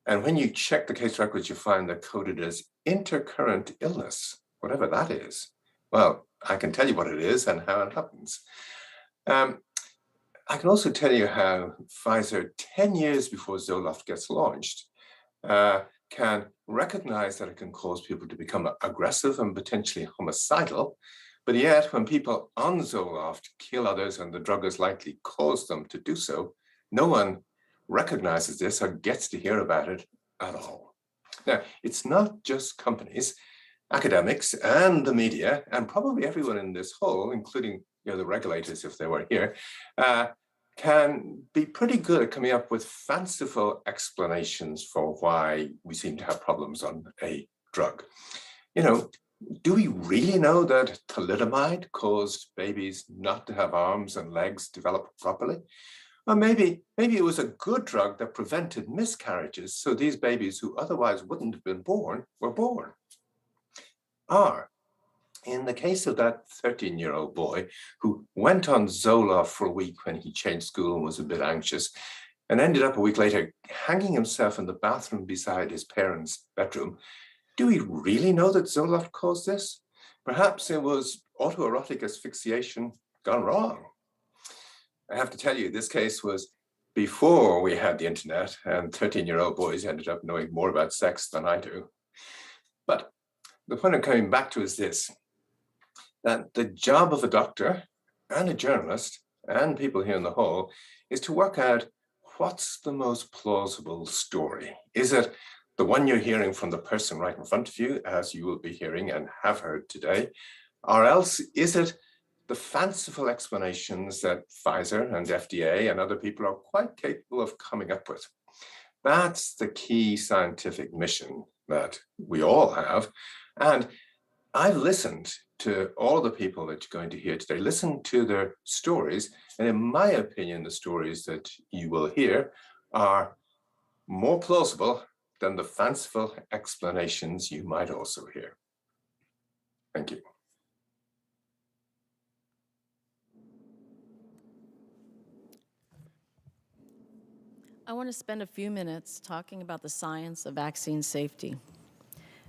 And when you check the case records, you find they're coded as intercurrent illness, whatever that is. Well, I can tell you what it is and how it happens. I can also tell you how Pfizer, 10 years before Zoloft gets launched, can recognize that it can cause people to become aggressive and potentially homicidal. But yet, when people on Zoloft kill others and the drug has likely caused them to do so, no one recognizes this or gets to hear about it at all. Now, it's not just companies, academics and the media, and probably everyone in this hall, including the regulators if they were here, can be pretty good at coming up with fanciful explanations for why we seem to have problems on a drug. Do we really know that thalidomide caused babies not to have arms and legs develop properly? Or maybe it was a good drug that prevented miscarriages, so these babies who otherwise wouldn't have been born were born. Or, in the case of that 13-year-old boy who went on Zoloft for a week when he changed school and was a bit anxious, and ended up a week later hanging himself in the bathroom beside his parents' bedroom, do we really know that Zoloft caused this? Perhaps it was autoerotic asphyxiation gone wrong. I have to tell you, this case was before we had the internet, and 13-year-old boys ended up knowing more about sex than I do. But the point I'm coming back to is this, that the job of a doctor and a journalist and people here in the hall is to work out what's the most plausible story. Is it the one you're hearing from the person right in front of you, as you will be hearing and have heard today, or else is it the fanciful explanations that Pfizer and FDA and other people are quite capable of coming up with? That's the key scientific mission that we all have. And I've listened to all the people that you're going to hear today, listen to their stories. And in my opinion, the stories that you will hear are more plausible than the fanciful explanations you might also hear. Thank you. I want to spend a few minutes talking about the science of vaccine safety.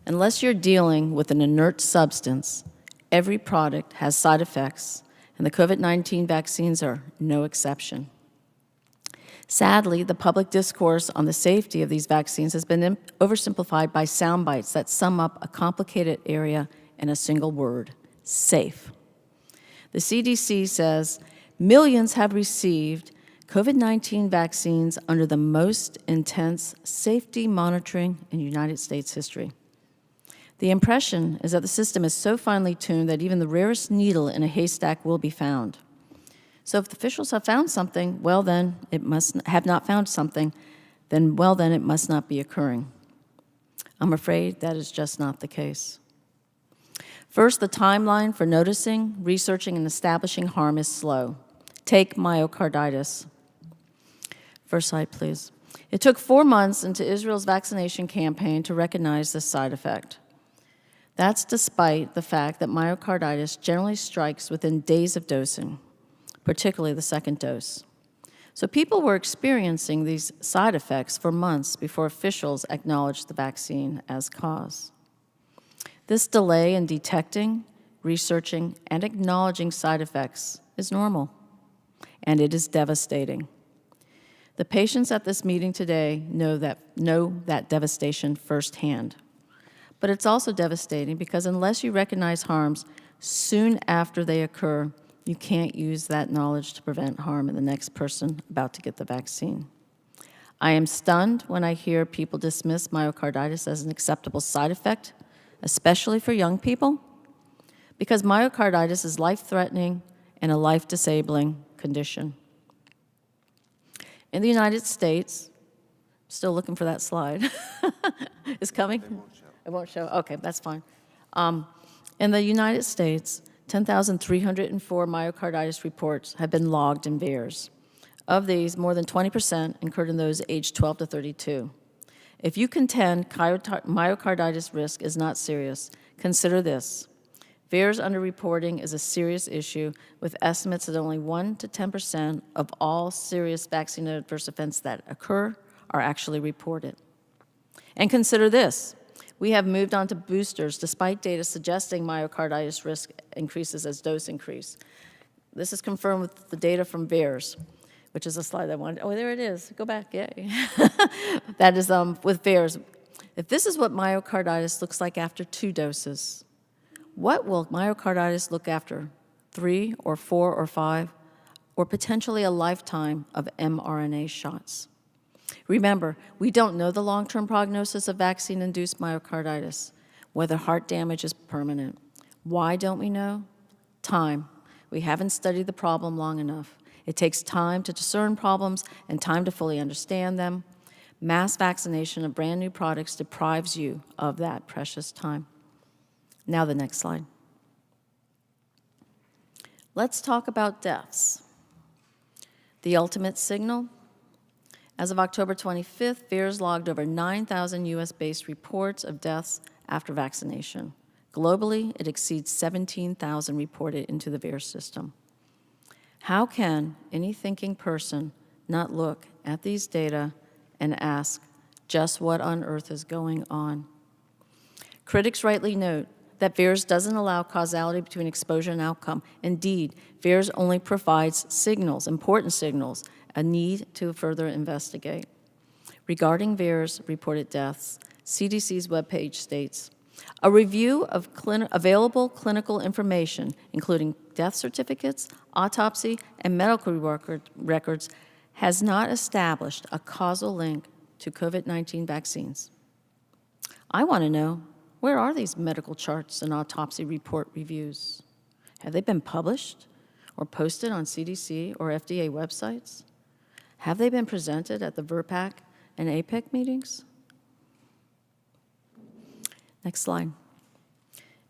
Unless you're dealing with an inert substance, every product has side effects, and the COVID-19 vaccines are no exception. Sadly, the public discourse on the safety of these vaccines has been oversimplified by sound bites that sum up a complicated area in a single word: safe. The CDC says millions have received COVID-19 vaccines under the most intense safety monitoring in United States history. The impression is that the system is so finely tuned that even the rarest needle in a haystack will be found. So if the officials have found something, well then, it must have not found something, then well then it must not be occurring. I'm afraid that is just not the case. First, the timeline for noticing, researching, and establishing harm is slow. Take myocarditis. First slide, please. It took 4 months into Israel's vaccination campaign to recognize this side effect. That's despite the fact that myocarditis generally strikes within days of dosing, particularly the second dose. So people were experiencing these side effects for months before officials acknowledged the vaccine as cause. This delay in detecting, researching, and acknowledging side effects is normal, and it is devastating. The patients at this meeting today know that devastation firsthand. But it's also devastating because unless you recognize harms soon after they occur, you can't use that knowledge to prevent harm in the next person about to get the vaccine. I am stunned when I hear people dismiss myocarditis as an acceptable side effect especially for young people, because myocarditis is life-threatening and a life-disabling condition. In the United States, still looking for that slide. It's coming? It won't show. Okay, that's fine. In the United States, 10,304 myocarditis reports have been logged in VAERS. Of these, more than 20% occurred in those aged 12 to 32. If you contend myocarditis risk is not serious, consider this. VAERS underreporting is a serious issue, with estimates that only 1 to 10% of all serious vaccine adverse events that occur are actually reported. And consider this. We have moved on to boosters despite data suggesting myocarditis risk increases as dose increase. This is confirmed with the data from VAERS, which is a slide I wanted. Oh, there it is. Go back. Yay. That is with VAERS. If this is what myocarditis looks like after 2 doses, what will myocarditis look after 3 or 4 or 5, or potentially a lifetime of mRNA shots? Remember, we don't know the long-term prognosis of vaccine-induced myocarditis, whether heart damage is permanent. Why don't we know? Time. We haven't studied the problem long enough. It takes time to discern problems and time to fully understand them. Mass vaccination of brand new products deprives you of that precious time. Now the next slide. Let's talk about deaths. The ultimate signal. As of October 25th, VAERS logged over 9,000 US-based reports of deaths after vaccination. Globally, it exceeds 17,000 reported into the VAERS system. How can any thinking person not look at these data and ask, just what on earth is going on? Critics rightly note that VAERS doesn't allow causality between exposure and outcome. Indeed, VAERS only provides signals, important signals, a need to further investigate. Regarding VAERS reported deaths, CDC's webpage states, a review of available clinical information, including death certificates, autopsy, and medical records, has not established a causal link to COVID-19 vaccines. I want to know, where are these medical charts and autopsy report reviews? Have they been published or posted on CDC or FDA websites? Have they been presented at the VRPAC and APEC meetings? Next slide.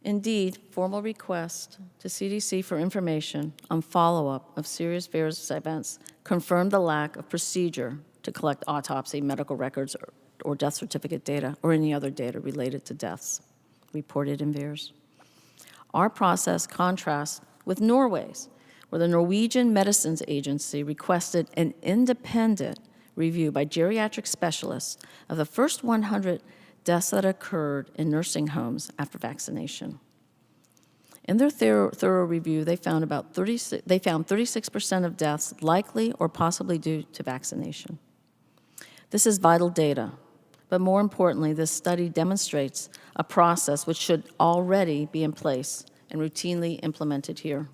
Indeed, formal request to CDC for information on follow-up of serious VAERS events confirmed the lack of procedure to collect autopsy, medical records, or death certificate data, or any other data related to deaths reported in VAERS. Our process contrasts with Norway's, where the Norwegian Medicines Agency requested an independent review by geriatric specialists of the first 100 deaths that occurred in nursing homes after vaccination. In their thorough review, they found 36% of deaths likely or possibly due to vaccination. This is vital data, but more importantly, this study demonstrates a process which should already be in place and routinely implemented here.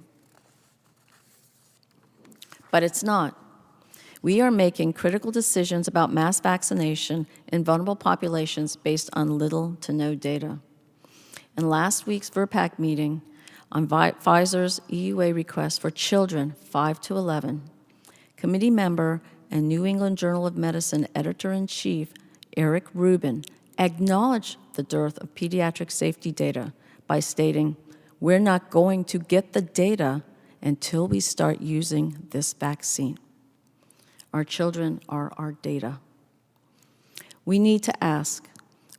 But it's not. We are making critical decisions about mass vaccination in vulnerable populations based on little to no data. In last week's VRPAC meeting on Pfizer's EUA request for children 5 to 11, committee member and New England Journal of Medicine editor-in-chief Eric Rubin acknowledged the dearth of pediatric safety data by stating, "We're not going to get the data until we start using this vaccine. Our children are our data." We need to ask,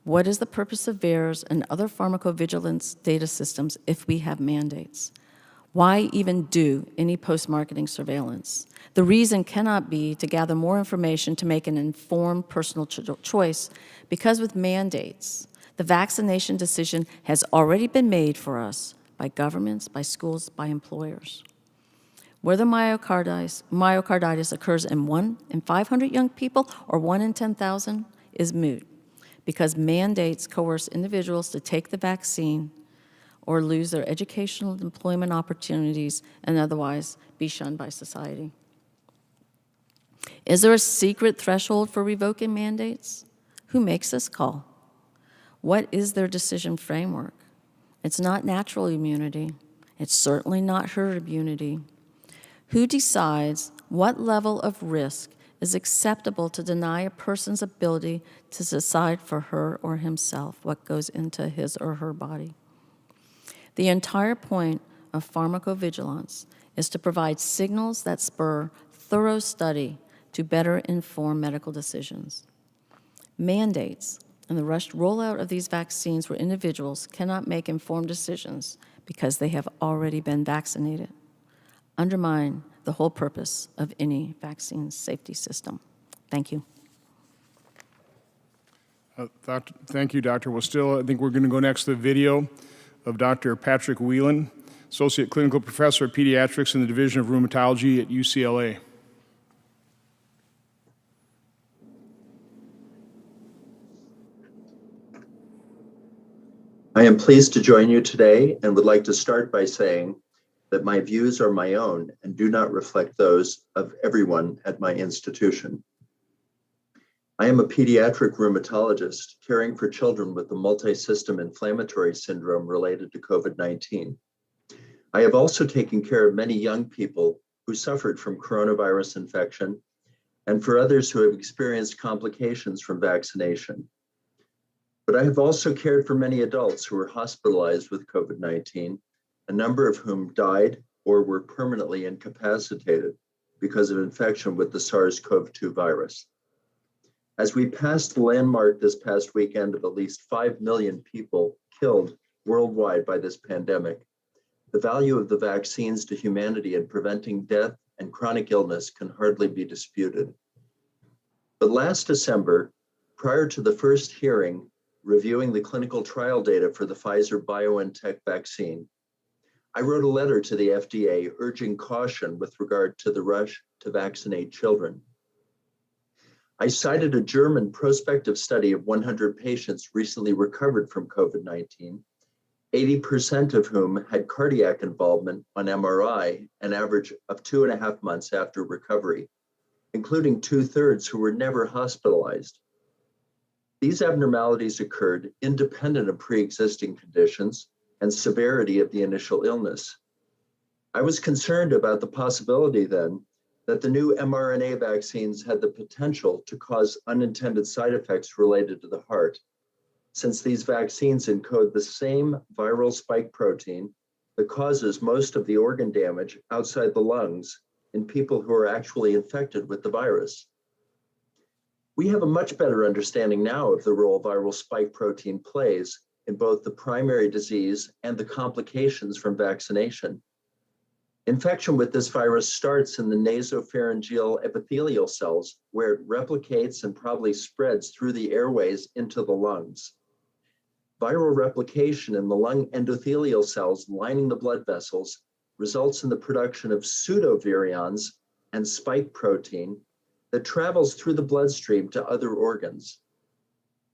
what is the purpose of VAERS and other pharmacovigilance data systems if we have mandates? Why even do any post-marketing surveillance? The reason cannot be to gather more information to make an informed personal choice, because with mandates, the vaccination decision has already been made for us by governments, by schools, by employers. Whether myocarditis occurs in 1 in 500 young people or 1 in 10,000 is moot, because mandates coerce individuals to take the vaccine or lose their educational and employment opportunities and otherwise be shunned by society. Is there a secret threshold for revoking mandates? Who makes this call? What is their decision framework? It's not natural immunity. It's certainly not herd immunity. Who decides what level of risk is acceptable to deny a person's ability to decide for her or himself what goes into his or her body? The entire point of pharmacovigilance is to provide signals that spur thorough study to better inform medical decisions. Mandates and the rushed rollout of these vaccines where individuals cannot make informed decisions because they have already been vaccinated undermine the whole purpose of any vaccine safety system. Thank you. Thank you, Dr. Wastil. I think we're going to go next to the video of Dr. Patrick Whelan, Associate Clinical Professor of Pediatrics in the Division of Rheumatology at UCLA. I am pleased to join you today and would like to start by saying that my views are my own and do not reflect those of everyone at my institution. I am a pediatric rheumatologist caring for children with the multi-system inflammatory syndrome related to COVID-19. I have also taken care of many young people who suffered from coronavirus infection and for others who have experienced complications from vaccination. But I have also cared for many adults who were hospitalized with COVID-19, a number of whom died or were permanently incapacitated because of infection with the SARS-CoV-2 virus. As we passed the landmark this past weekend of at least 5 million people killed worldwide by this pandemic, the value of the vaccines to humanity in preventing death and chronic illness can hardly be disputed. But last December, prior to the first hearing reviewing the clinical trial data for the Pfizer-BioNTech vaccine, I wrote a letter to the FDA urging caution with regard to the rush to vaccinate children. I cited a German prospective study of 100 patients recently recovered from COVID-19, 80% of whom had cardiac involvement on MRI, an average of 2.5 months after recovery, including 2/3 who were never hospitalized. These abnormalities occurred independent of pre-existing conditions and severity of the initial illness. I was concerned about the possibility then that the new mRNA vaccines had the potential to cause unintended side effects related to the heart, since these vaccines encode the same viral spike protein that causes most of the organ damage outside the lungs in people who are actually infected with the virus. We have a much better understanding now of the role viral spike protein plays in both the primary disease and the complications from vaccination. Infection with this virus starts in the nasopharyngeal epithelial cells, where it replicates and probably spreads through the airways into the lungs. Viral replication in the lung endothelial cells lining the blood vessels results in the production of pseudovirions and spike protein that travels through the bloodstream to other organs.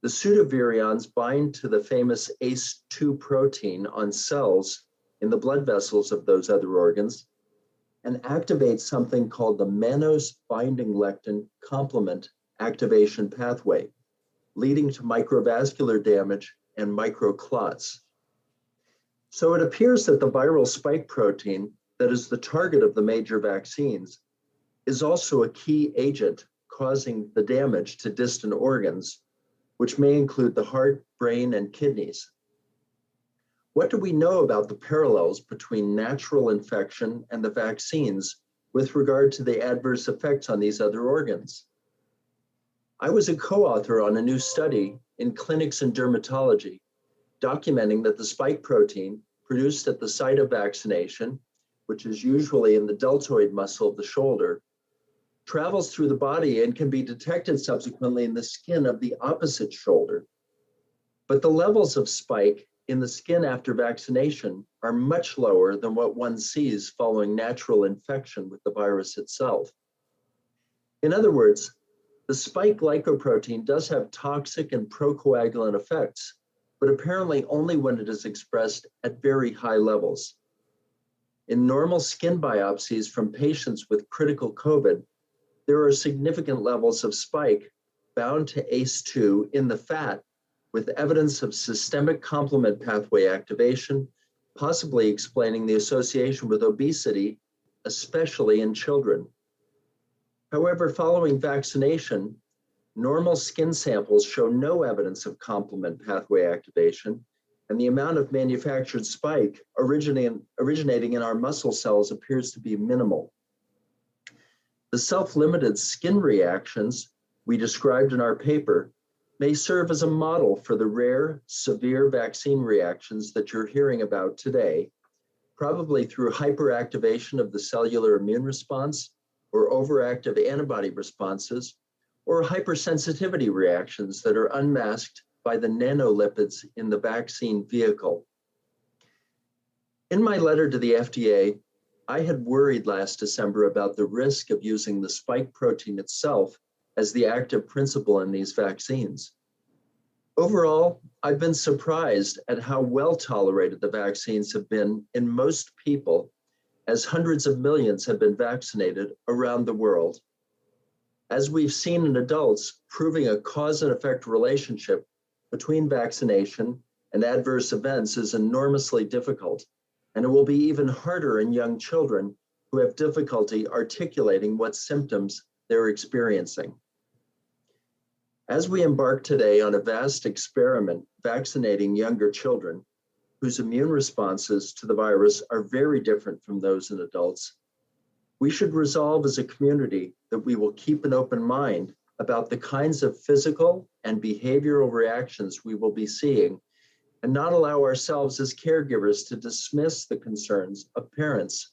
The pseudovirions bind to the famous ACE2 protein on cells in the blood vessels of those other organs and activate something called the mannose binding lectin complement activation pathway, leading to microvascular damage and microclots. So it appears that the viral spike protein that is the target of the major vaccines is also a key agent causing the damage to distant organs, which may include the heart, brain, and kidneys. What do we know about the parallels between natural infection and the vaccines with regard to the adverse effects on these other organs? I was a co-author on a new study in Clinics in Dermatology, documenting that the spike protein produced at the site of vaccination, which is usually in the deltoid muscle of the shoulder, travels through the body and can be detected subsequently in the skin of the opposite shoulder. But the levels of spike in the skin after vaccination are much lower than what one sees following natural infection with the virus itself. In other words, the spike glycoprotein does have toxic and procoagulant effects, but apparently only when it is expressed at very high levels. In normal skin biopsies from patients with critical COVID, there are significant levels of spike bound to ACE2 in the fat with evidence of systemic complement pathway activation, possibly explaining the association with obesity, especially in children. However, following vaccination, normal skin samples show no evidence of complement pathway activation, and the amount of manufactured spike originating in our muscle cells appears to be minimal. The self-limited skin reactions we described in our paper may serve as a model for the rare, severe vaccine reactions that you're hearing about today, probably through hyperactivation of the cellular immune response or overactive antibody responses, or hypersensitivity reactions that are unmasked by the nanolipids in the vaccine vehicle. In my letter to the FDA, I had worried last December about the risk of using the spike protein itself as the active principle in these vaccines. Overall, I've been surprised at how well tolerated the vaccines have been in most people, as hundreds of millions have been vaccinated around the world. As we've seen in adults, proving a cause and effect relationship between vaccination and adverse events is enormously difficult, and it will be even harder in young children who have difficulty articulating what symptoms they're experiencing. As we embark today on a vast experiment vaccinating younger children whose immune responses to the virus are very different from those in adults, we should resolve as a community that we will keep an open mind about the kinds of physical and behavioral reactions we will be seeing, and not allow ourselves as caregivers to dismiss the concerns of parents.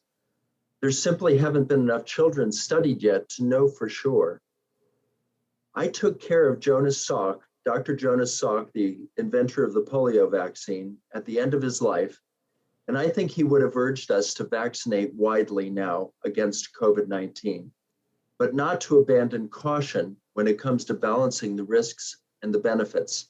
There simply haven't been enough children studied yet to know for sure. I took care of Jonas Salk, Dr. Jonas Salk, the inventor of the polio vaccine, at the end of his life, and I think he would have urged us to vaccinate widely now against COVID-19, but not to abandon caution when it comes to balancing the risks and the benefits.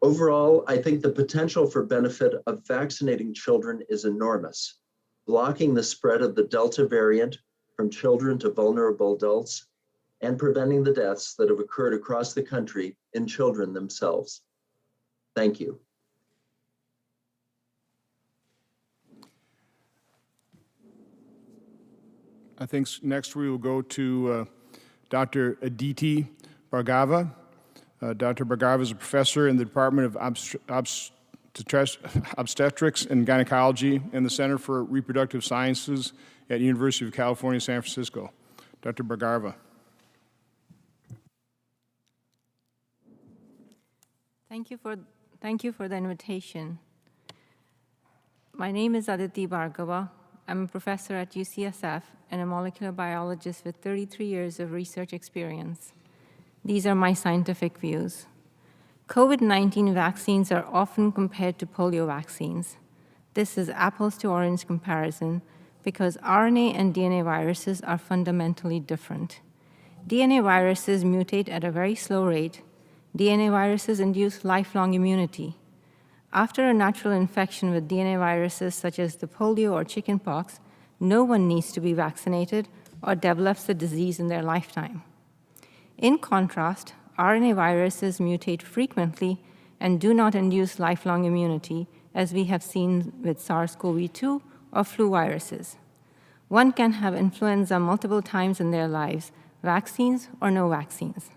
Overall, I think the potential for benefit of vaccinating children is enormous, blocking the spread of the Delta variant from children to vulnerable adults, and preventing the deaths that have occurred across the country in children themselves. Thank you. I think next we will go to Dr. Aditi Bhargava. Dr. Bhargava is a professor in the Department of Obstetrics and Gynecology and the Center for Reproductive Sciences at University of California, San Francisco. Dr. Bhargava. Thank you for the invitation. My name is Aditi Bhargava. I'm a professor at UCSF and a molecular biologist with 33 years of research experience. These are my scientific views. COVID-19 vaccines are often compared to polio vaccines. This is apples to orange comparison because RNA and DNA viruses are fundamentally different. DNA viruses mutate at a very slow rate. DNA viruses induce lifelong immunity. After a natural infection with DNA viruses such as the polio or chickenpox, no one needs to be vaccinated or develops the disease in their lifetime. In contrast, RNA viruses mutate frequently and do not induce lifelong immunity, as we have seen with SARS-CoV-2 or flu viruses. One can have influenza multiple times in their lives, vaccines or no vaccines.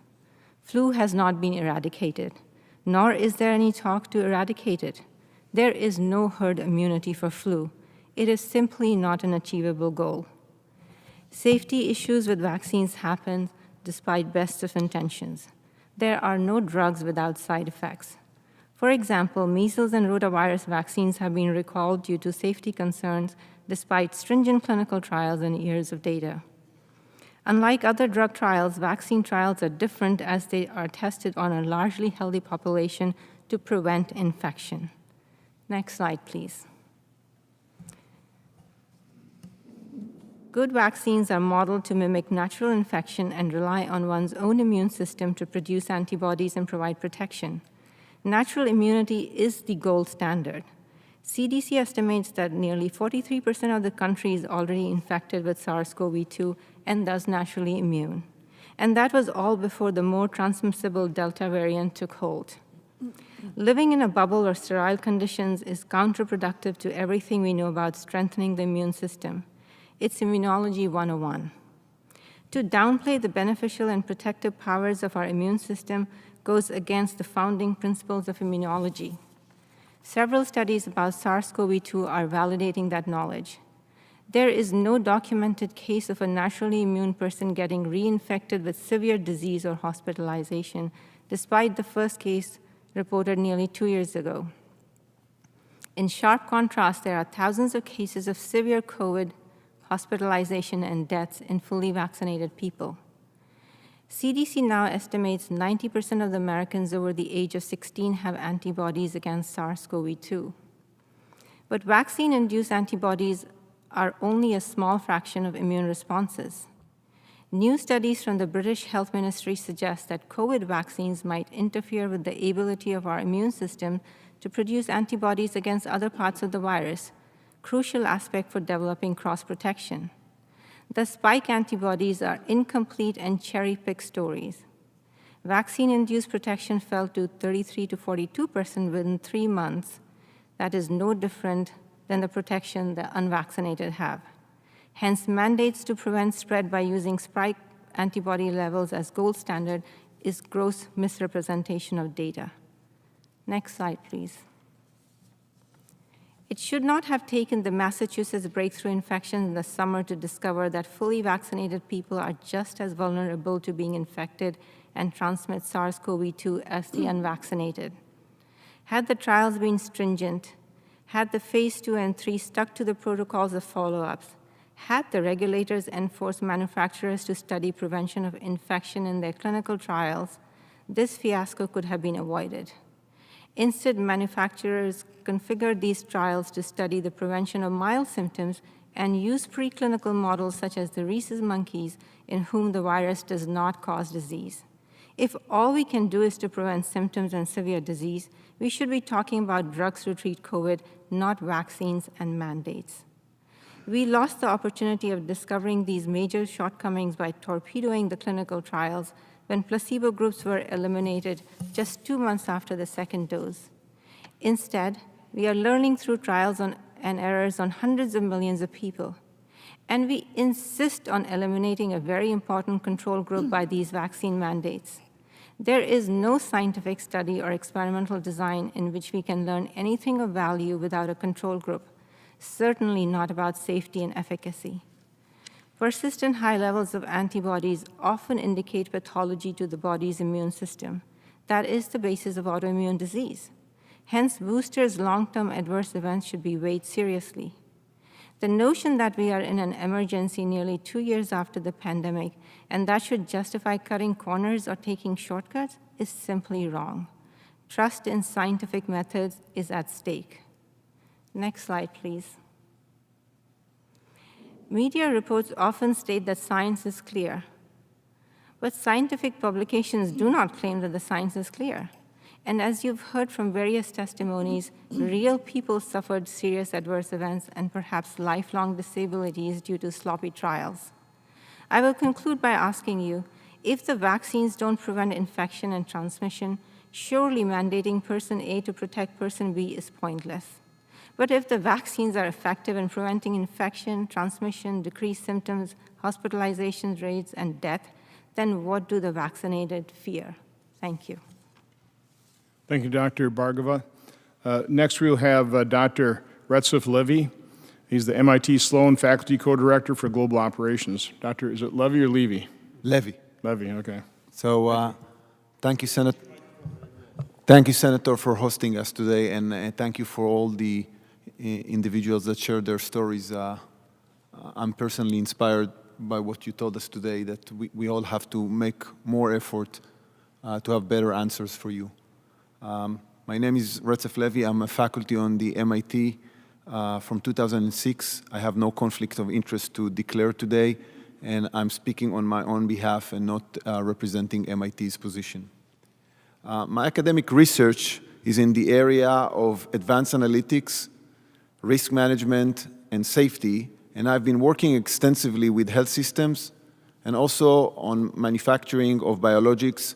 Flu has not been eradicated, nor is there any talk to eradicate it. There is no herd immunity for flu. It is simply not an achievable goal. Safety issues with vaccines happen despite best of intentions. There are no drugs without side effects. For example, measles and rotavirus vaccines have been recalled due to safety concerns despite stringent clinical trials and years of data. Unlike other drug trials, vaccine trials are different as they are tested on a largely healthy population to prevent infection. Next slide, please. Good vaccines are modeled to mimic natural infection and rely on one's own immune system to produce antibodies and provide protection. Natural immunity is the gold standard. CDC estimates that nearly 43% of the country is already infected with SARS-CoV-2 and thus naturally immune. And that was all before the more transmissible Delta variant took hold. Living in a bubble or sterile conditions is counterproductive to everything we know about strengthening the immune system. It's Immunology 101. To downplay the beneficial and protective powers of our immune system goes against the founding principles of immunology. Several studies about SARS-CoV-2 are validating that knowledge. There is no documented case of a naturally immune person getting reinfected with severe disease or hospitalization, despite the first case reported nearly 2 years ago. In sharp contrast, there are thousands of cases of severe COVID, hospitalization, and deaths in fully vaccinated people. CDC now estimates 90% of the Americans over the age of 16 have antibodies against SARS-CoV-2. But vaccine-induced antibodies are only a small fraction of immune responses. New studies from the British Health Ministry suggest that COVID vaccines might interfere with the ability of our immune system to produce antibodies against other parts of the virus, crucial aspect for developing cross-protection. The spike antibodies are incomplete and cherry-picked stories. Vaccine-induced protection fell to 33 to 42% within 3 months. That is no different than the protection the unvaccinated have. Hence, mandates to prevent spread by using spike antibody levels as gold standard is gross misrepresentation of data. Next slide, please. It should not have taken the Massachusetts breakthrough infection in the summer to discover that fully vaccinated people are just as vulnerable to being infected and transmit SARS-CoV-2 as the unvaccinated. Had the trials been stringent, had the phase 2 and 3 stuck to the protocols of follow-ups, had the regulators enforced manufacturers to study prevention of infection in their clinical trials, this fiasco could have been avoided. Instead, manufacturers configured these trials to study the prevention of mild symptoms and use preclinical models such as the rhesus monkeys in whom the virus does not cause disease. If all we can do is to prevent symptoms and severe disease, we should be talking about drugs to treat COVID, not vaccines and mandates. We lost the opportunity of discovering these major shortcomings by torpedoing the clinical trials when placebo groups were eliminated just 2 months after the second dose. Instead, we are learning through trials and errors on hundreds of millions of people. And we insist on eliminating a very important control group by these vaccine mandates. There is no scientific study or experimental design in which we can learn anything of value without a control group, certainly not about safety and efficacy. Persistent high levels of antibodies often indicate pathology to the body's immune system. That is the basis of autoimmune disease. Hence, boosters' long-term adverse events should be weighed seriously. The notion that we are in an emergency nearly 2 years after the pandemic and that should justify cutting corners or taking shortcuts is simply wrong. Trust in scientific methods is at stake. Next slide, please. Media reports often state that science is clear, but scientific publications do not claim that the science is clear. And as you've heard from various testimonies, real people suffered serious adverse events and perhaps lifelong disabilities due to sloppy trials. I will conclude by asking you, if the vaccines don't prevent infection and transmission, surely mandating person A to protect person B is pointless. But if the vaccines are effective in preventing infection, transmission, decreased symptoms, hospitalization rates, and death, then what do the vaccinated fear? Thank you. Thank you, Dr. Bhargava. Next, we'll have Dr. Retzef Levy. He's the MIT Sloan Faculty Co-Director for Global Operations. Doctor, is it Levy or Levy? Levy. Levy, okay. So thank you, Senator. Thank you, Senator, for hosting us today, and thank you for all the individuals that shared their stories. I'm personally inspired by what you told us today, that we all have to make more effort to have better answers for you. My name is Retzef Levy. I'm a faculty on the MIT from 2006. I have no conflict of interest to declare today, and I'm speaking on my own behalf and not representing MIT's position. My academic research is in the area of advanced analytics, risk management, and safety, and I've been working extensively with health systems and also on manufacturing of biologics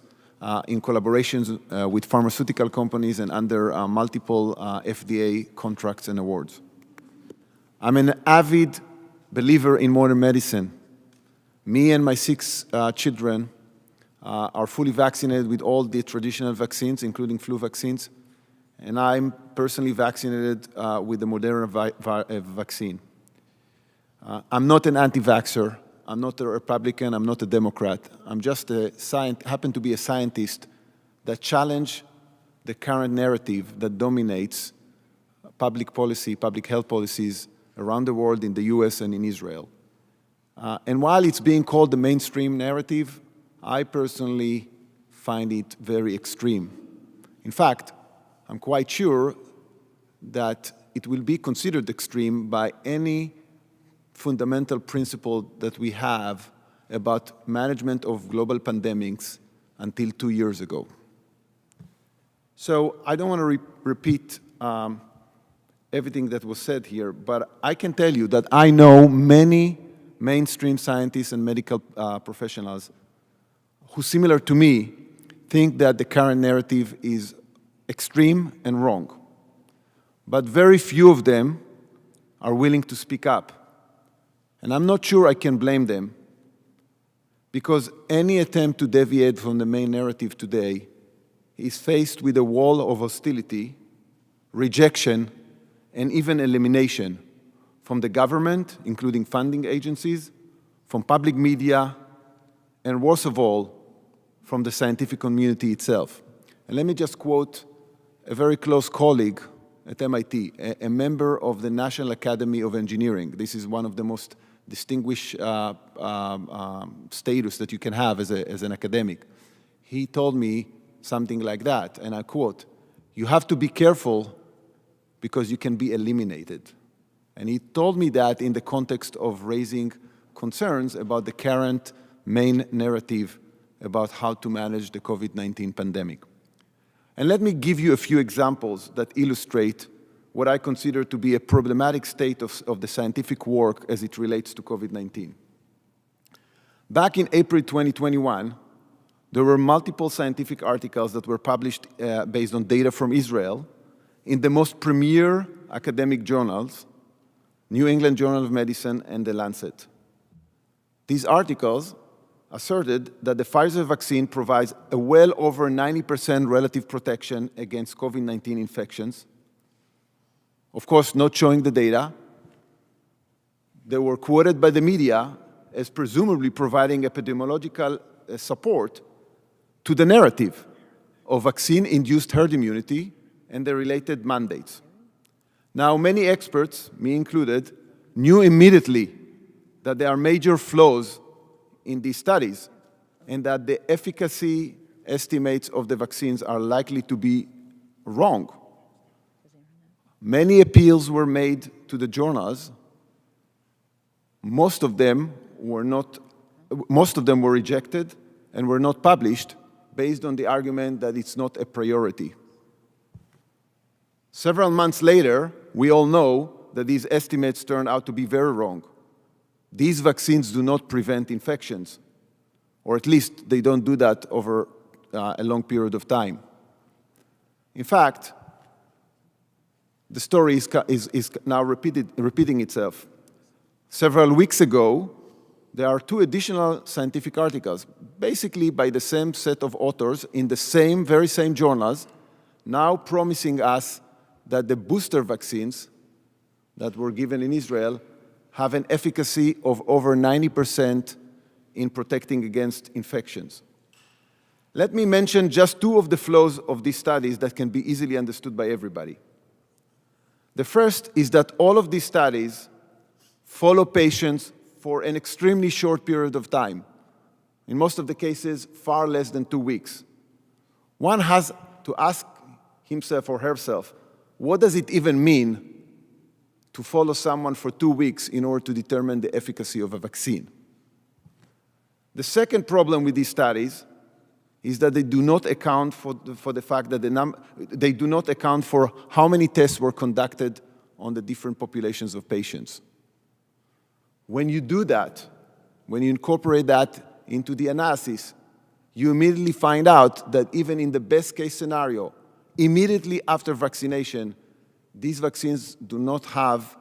in collaborations with pharmaceutical companies and under multiple FDA contracts and awards. I'm an avid believer in modern medicine. Me and my 6 children are fully vaccinated with all the traditional vaccines, including flu vaccines, and I'm personally vaccinated with the Moderna vaccine. I'm not an anti-vaxxer. I'm not a Republican. I'm not a Democrat. I'm just happen to be a scientist that challenge the current narrative that dominates public policy, public health policies around the world, in the US and in Israel. And while it's being called the mainstream narrative, I personally find it very extreme. In fact, I'm quite sure that it will be considered extreme by any fundamental principle that we have about management of global pandemics until 2 years ago. So I don't want to repeat everything that was said here, but I can tell you that I know many mainstream scientists and medical professionals who, similar to me, think that the current narrative is extreme and wrong. But very few of them are willing to speak up. And I'm not sure I can blame them, because any attempt to deviate from the main narrative today is faced with a wall of hostility, rejection, and even elimination from the government, including funding agencies, from public media, and worst of all, from the scientific community itself. And let me just quote a very close colleague at MIT, a member of the National Academy of Engineering. This is one of the most distinguished status that you can have as an academic. He told me something like that, and I quote, "You have to be careful because you can be eliminated." And he told me that in the context of raising concerns about the current main narrative about how to manage the COVID-19 pandemic. And let me give you a few examples that illustrate what I consider to be a problematic state of the scientific work as it relates to COVID-19. Back in April 2021, there were multiple scientific articles that were published based on data from Israel in the most premier academic journals, New England Journal of Medicine and The Lancet. These articles asserted that the Pfizer vaccine provides a well over 90% relative protection against COVID-19 infections. Of course, not showing the data. They were quoted by the media as presumably providing epidemiological support to the narrative of vaccine-induced herd immunity and the related mandates. Now, many experts, me included, knew immediately that there are major flaws in these studies and that the efficacy estimates of the vaccines are likely to be wrong. Many appeals were made to the journals. Most of them were rejected and were not published based on the argument that it's not a priority. Several months later, we all know that these estimates turned out to be very wrong. These vaccines do not prevent infections, or at least they don't do that over a long period of time. In fact, the story is now repeating itself. Several weeks ago, there are 2 additional scientific articles, basically by the same set of authors in the very same journals, now promising us that the booster vaccines that were given in Israel have an efficacy of over 90% in protecting against infections. Let me mention just 2 of the flaws of these studies that can be easily understood by everybody. The first is that all of these studies follow patients for an extremely short period of time. In most of the cases, far less than 2 weeks. One has to ask himself or herself, what does it even mean to follow someone for 2 weeks in order to determine the efficacy of a vaccine? The second problem with these studies is that they do not account for the fact that they do not account for how many tests were conducted on the different populations of patients. When you do that, when you incorporate that into the analysis, you immediately find out that even in the best case scenario, immediately after vaccination, these vaccines do not have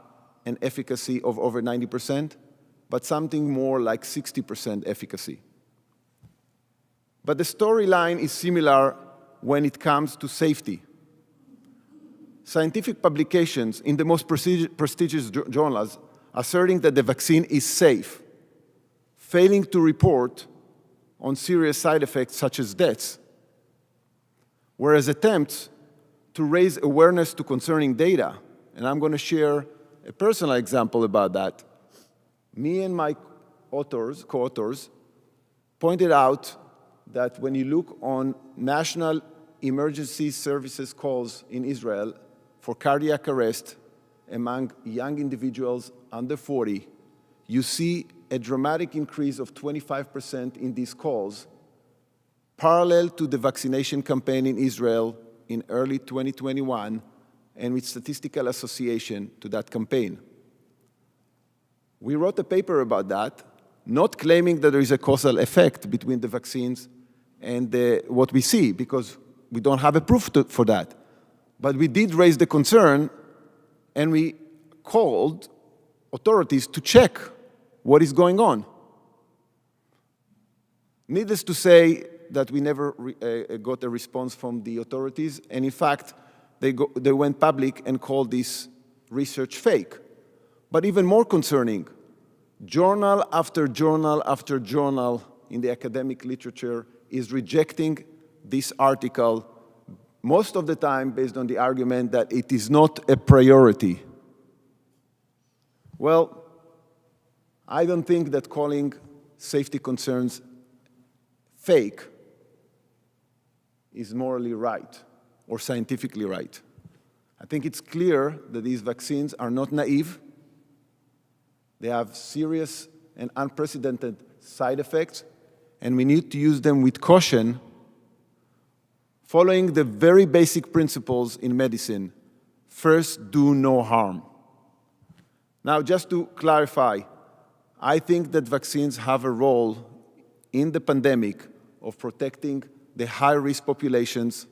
an efficacy of over 90%, but something more like 60% efficacy. But the storyline is similar when it comes to safety. Scientific publications in the most prestigious journals asserting that the vaccine is safe, failing to report on serious side effects such as deaths, whereas attempts to raise awareness to concerning data, and I'm going to share a personal example about that. Me and my co-authors pointed out that when you look on national emergency services calls in Israel for cardiac arrest among young individuals under 40, you see a dramatic increase of 25% in these calls, parallel to the vaccination campaign in Israel in early 2021, and with statistical association to that campaign. We wrote a paper about that, not claiming that there is a causal effect between the vaccines and what we see, because we don't have a proof for that. But we did raise the concern, and we called authorities to check what is going on. Needless to say that we never got a response from the authorities, and in fact, they went public and called this research fake. But even more concerning, journal after journal after journal in the academic literature is rejecting this article, most of the time based on the argument that it is not a priority. Well, I don't think that calling safety concerns fake is morally right or scientifically right. I think it's clear that these vaccines are not naive. They have serious and unprecedented side effects, and we need to use them with caution, following the very basic principles in medicine. First, do no harm. Now, just to clarify, I think that vaccines have a role in the pandemic of protecting the high-risk populations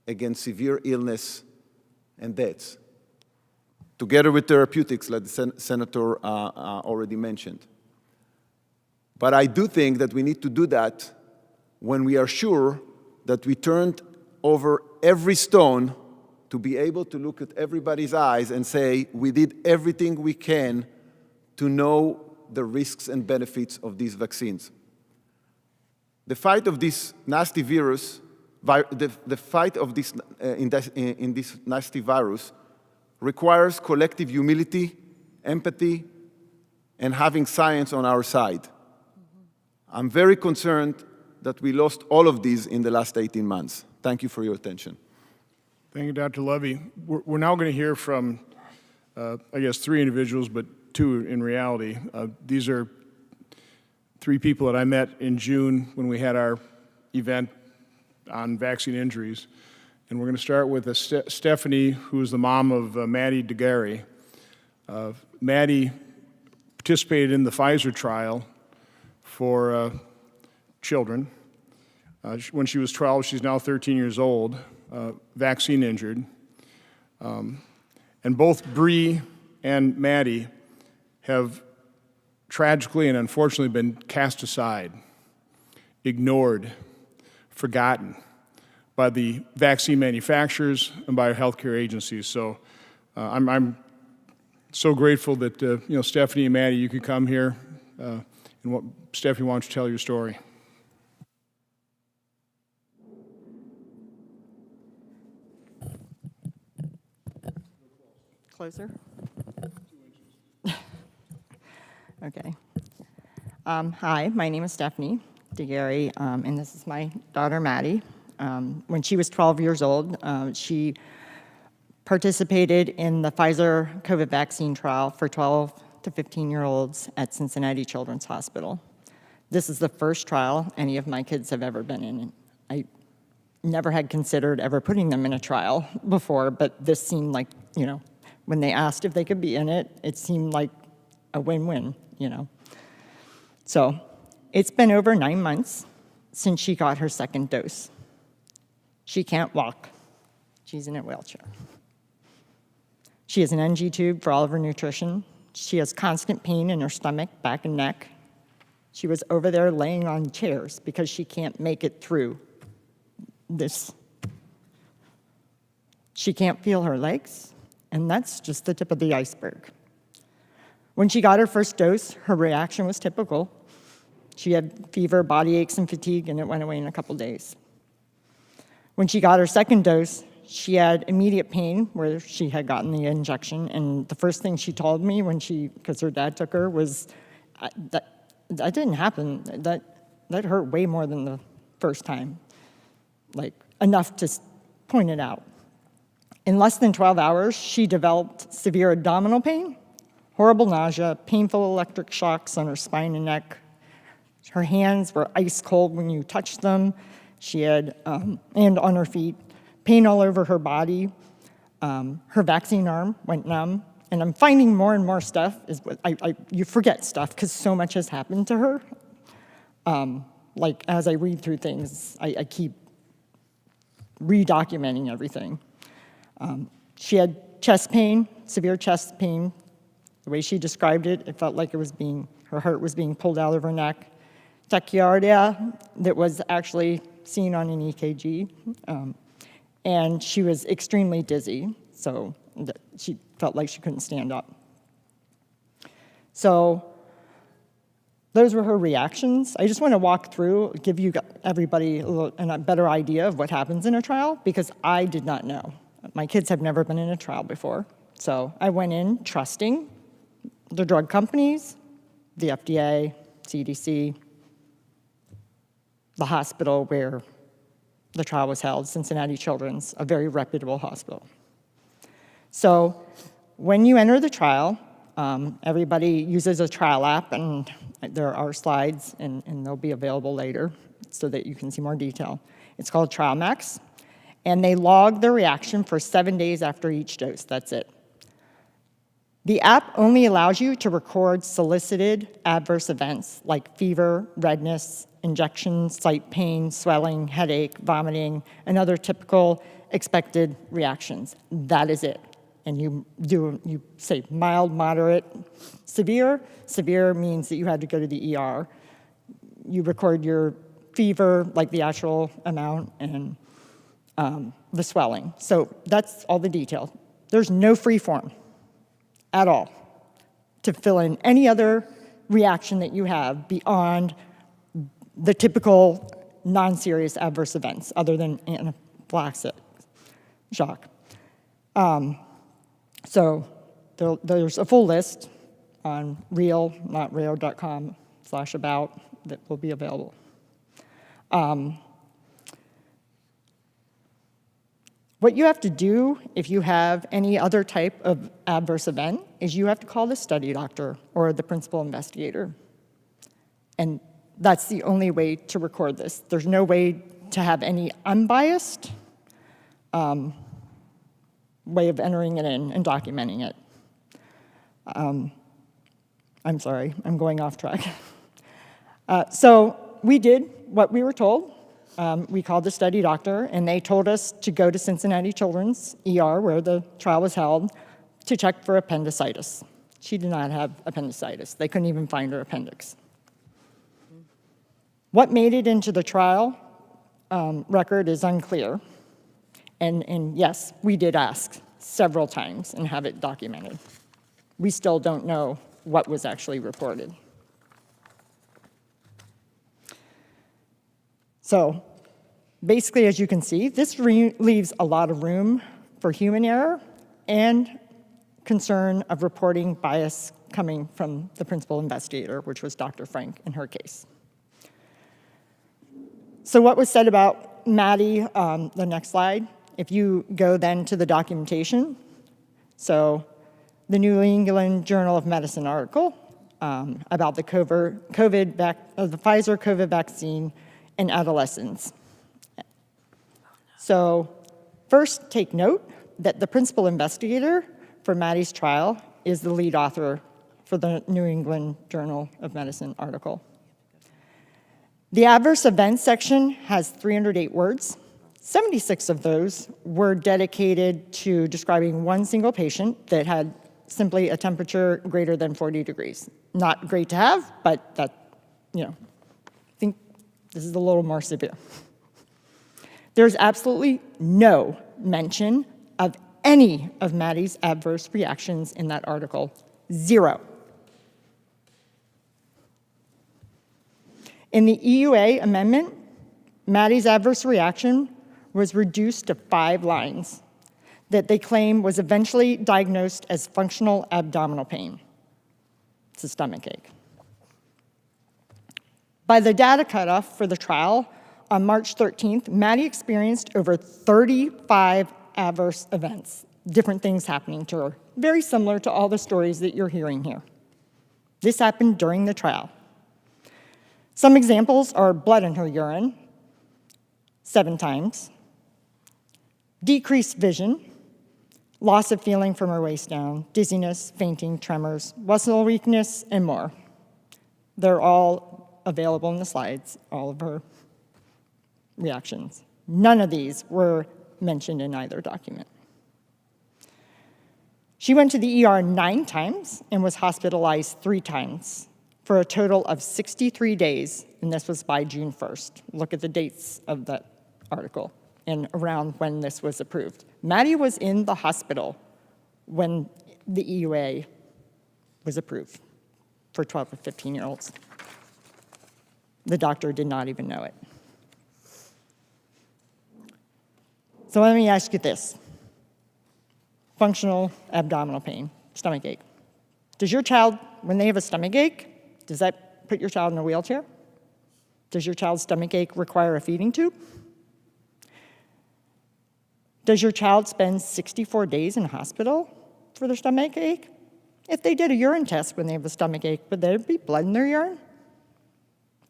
against severe illness and deaths, together with therapeutics, like the senator already mentioned. But I do think that we need to do that when we are sure that we turned over every stone to be able to look at everybody's eyes and say, we did everything we can to know the risks and benefits of these vaccines. The fight of this nasty virus, the fight of this, in this nasty virus requires collective humility, empathy, and having science on our side. I'm very concerned that we lost all of these in the last 18 months. Thank you for your attention. Thank you, Dr. Levy. We're now going to hear from, I guess, 3 individuals, but 2 in reality. These are 3 people that I met in June when we had our event on vaccine injuries. And we're going to start with Stephanie, who is the mom of Maddie DeGarry. Maddie participated in the Pfizer trial for children. When she was 12, she's now 13 years old, vaccine injured. And both Bree and Maddie have tragically and unfortunately been cast aside, ignored, forgotten by the vaccine manufacturers and by our healthcare agencies. So I'm so grateful that Stephanie and Maddie, you could come here. Stephanie, why don't you tell your story? Closer? Okay. Hi, my name is Stephanie DeGarry, and this is my daughter, Maddie. When she was 12 years old, she participated in the Pfizer COVID vaccine trial for 12 to 15-year-olds at Cincinnati Children's Hospital. This is the first trial any of my kids have ever been in. I never had considered ever putting them in a trial before, but this seemed like, when they asked if they could be in it, it seemed like a win-win, So it's been over 9 months since she got her second dose. She can't walk. She's in a wheelchair. She has an NG tube for all of her nutrition. She has constant pain in her stomach, back, and neck. She was over there laying on chairs because she can't make it through this. She can't feel her legs, and that's just the tip of the iceberg. When she got her first dose, her reaction was typical. She had fever, body aches, and fatigue, and it went away in a couple days. When she got her second dose, she had immediate pain where she had gotten the injection, and the first thing she told me because her dad took her, was that didn't happen. That hurt way more than the first time, like enough to point it out. In less than 12 hours, she developed severe abdominal pain, horrible nausea, painful electric shocks on her spine and neck. Her hands were ice cold when you touched them. She had, and on her feet, pain all over her body. Her vaccine arm went numb. And I'm finding more and more stuff. You forget stuff because so much has happened to her. Like as I read through things, I keep redocumenting everything. She had chest pain, severe chest pain. The way she described it, it felt like her heart was being pulled out of her neck. Tachycardia that was actually seen on an EKG. And she was extremely dizzy, so she felt like she couldn't stand up. So those were her reactions. I just want to walk through, give you everybody a better idea of what happens in a trial, because I did not know. My kids have never been in a trial before. So I went in trusting the drug companies, the FDA, CDC, the hospital where the trial was held, Cincinnati Children's, a very reputable hospital. So when you enter the trial, everybody uses a trial app, and there are slides, and they'll be available later so that you can see more detail. It's called TrialMax, and they log their reaction for 7 days after each dose. That's it. The app only allows you to record solicited adverse events like fever, redness, injections, site pain, swelling, headache, vomiting, and other typical expected reactions. That is it. And you say mild, moderate, severe. Severe means that you had to go to the ER. You record your fever, like the actual amount, and the swelling. So that's all the detail. There's no free form at all to fill in any other reaction that you have beyond the typical non-serious adverse events other than anaphylactic shock. So there's a full list on real.com/about that will be available. What you have to do if you have any other type of adverse event is you have to call the study doctor or the principal investigator. And that's the only way to record this. There's no way to have any unbiased way of entering it in and documenting it. I'm sorry, I'm going off track. So we did what we were told. We called the study doctor, and they told us to go to Cincinnati Children's ER, where the trial was held, to check for appendicitis. She did not have appendicitis. They couldn't even find her appendix. What made it into the trial record is unclear. And yes, we did ask several times and have it documented. We still don't know what was actually reported. So basically, as you can see, this leaves a lot of room for human error and concern of reporting bias coming from the principal investigator, which was Dr. Frank in her case. So what was said about Maddie, the next slide, if you go then to the documentation, so the New England Journal of Medicine article about the Pfizer COVID vaccine in adolescents. So first, take note that the principal investigator for Maddie's trial is the lead author for the New England Journal of Medicine article. The adverse events section has 308 words. 76 of those were dedicated to describing one single patient that had simply a temperature greater than 40 degrees. Not great to have, but that, I think this is a little more severe. There's absolutely no mention of any of Maddie's adverse reactions in that article. Zero. In the EUA amendment, Maddie's adverse reaction was reduced to 5 lines that they claim was eventually diagnosed as functional abdominal pain. It's a stomach ache. By the data cutoff for the trial on March 13th, Maddie experienced over 35 adverse events, different things happening to her, very similar to all the stories that you're hearing here. This happened during the trial. Some examples are blood in her urine, 7 times, decreased vision, loss of feeling from her waist down, dizziness, fainting, tremors, muscle weakness, and more. They're all available in the slides, all of her reactions. None of these were mentioned in either document. She went to the ER 9 times and was hospitalized 3 times for a total of 63 days, and this was by June 1st. Look at the dates of that article and around when this was approved. Maddie was in the hospital when the EUA was approved for 12 to 15-year-olds. The doctor did not even know it. So let me ask you this. Functional abdominal pain, stomach ache. Does your child, when they have a stomach ache, does that put your child in a wheelchair? Does your child's stomach ache require a feeding tube? Does your child spend 64 days in hospital for their stomach ache? If they did a urine test when they have a stomach ache, would there be blood in their urine?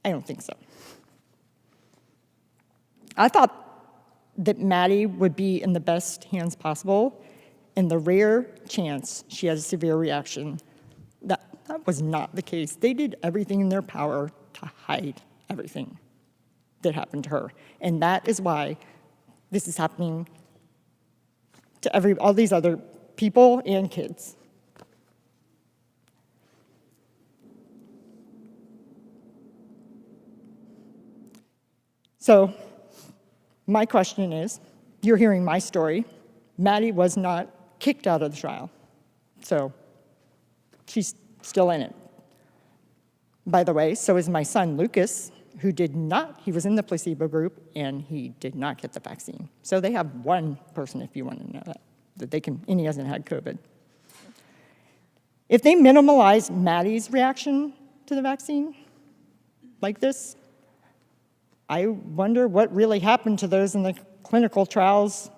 I don't think so. I thought that Maddie would be in the best hands possible, and the rare chance she had a severe reaction, that was not the case. They did everything in their power to hide everything that happened to her. And that is why this is happening to all these other people and kids. So my question is, you're hearing my story. Maddie was not kicked out of the trial. So she's still in it. By the way, so is my son, Lucas, who he was in the placebo group, and he did not get the vaccine. So they have one person, if you want to know that they can, and he hasn't had COVID. If they minimalize Maddie's reaction to the vaccine like this, I wonder what really happened to those in the clinical trials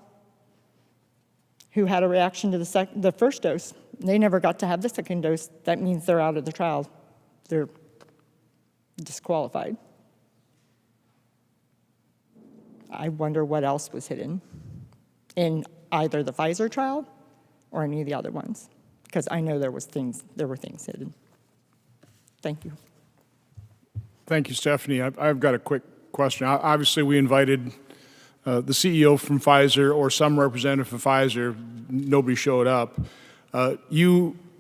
who had a reaction to the first dose. They never got to have the second dose. That means they're out of the trial. They're disqualified. I wonder what else was hidden in either the Pfizer trial or any of the other ones, because I know there were things hidden. Thank you. Thank you, Stephanie. I've got a quick question. Obviously, we invited the CEO from Pfizer or some representative from Pfizer. Nobody showed up.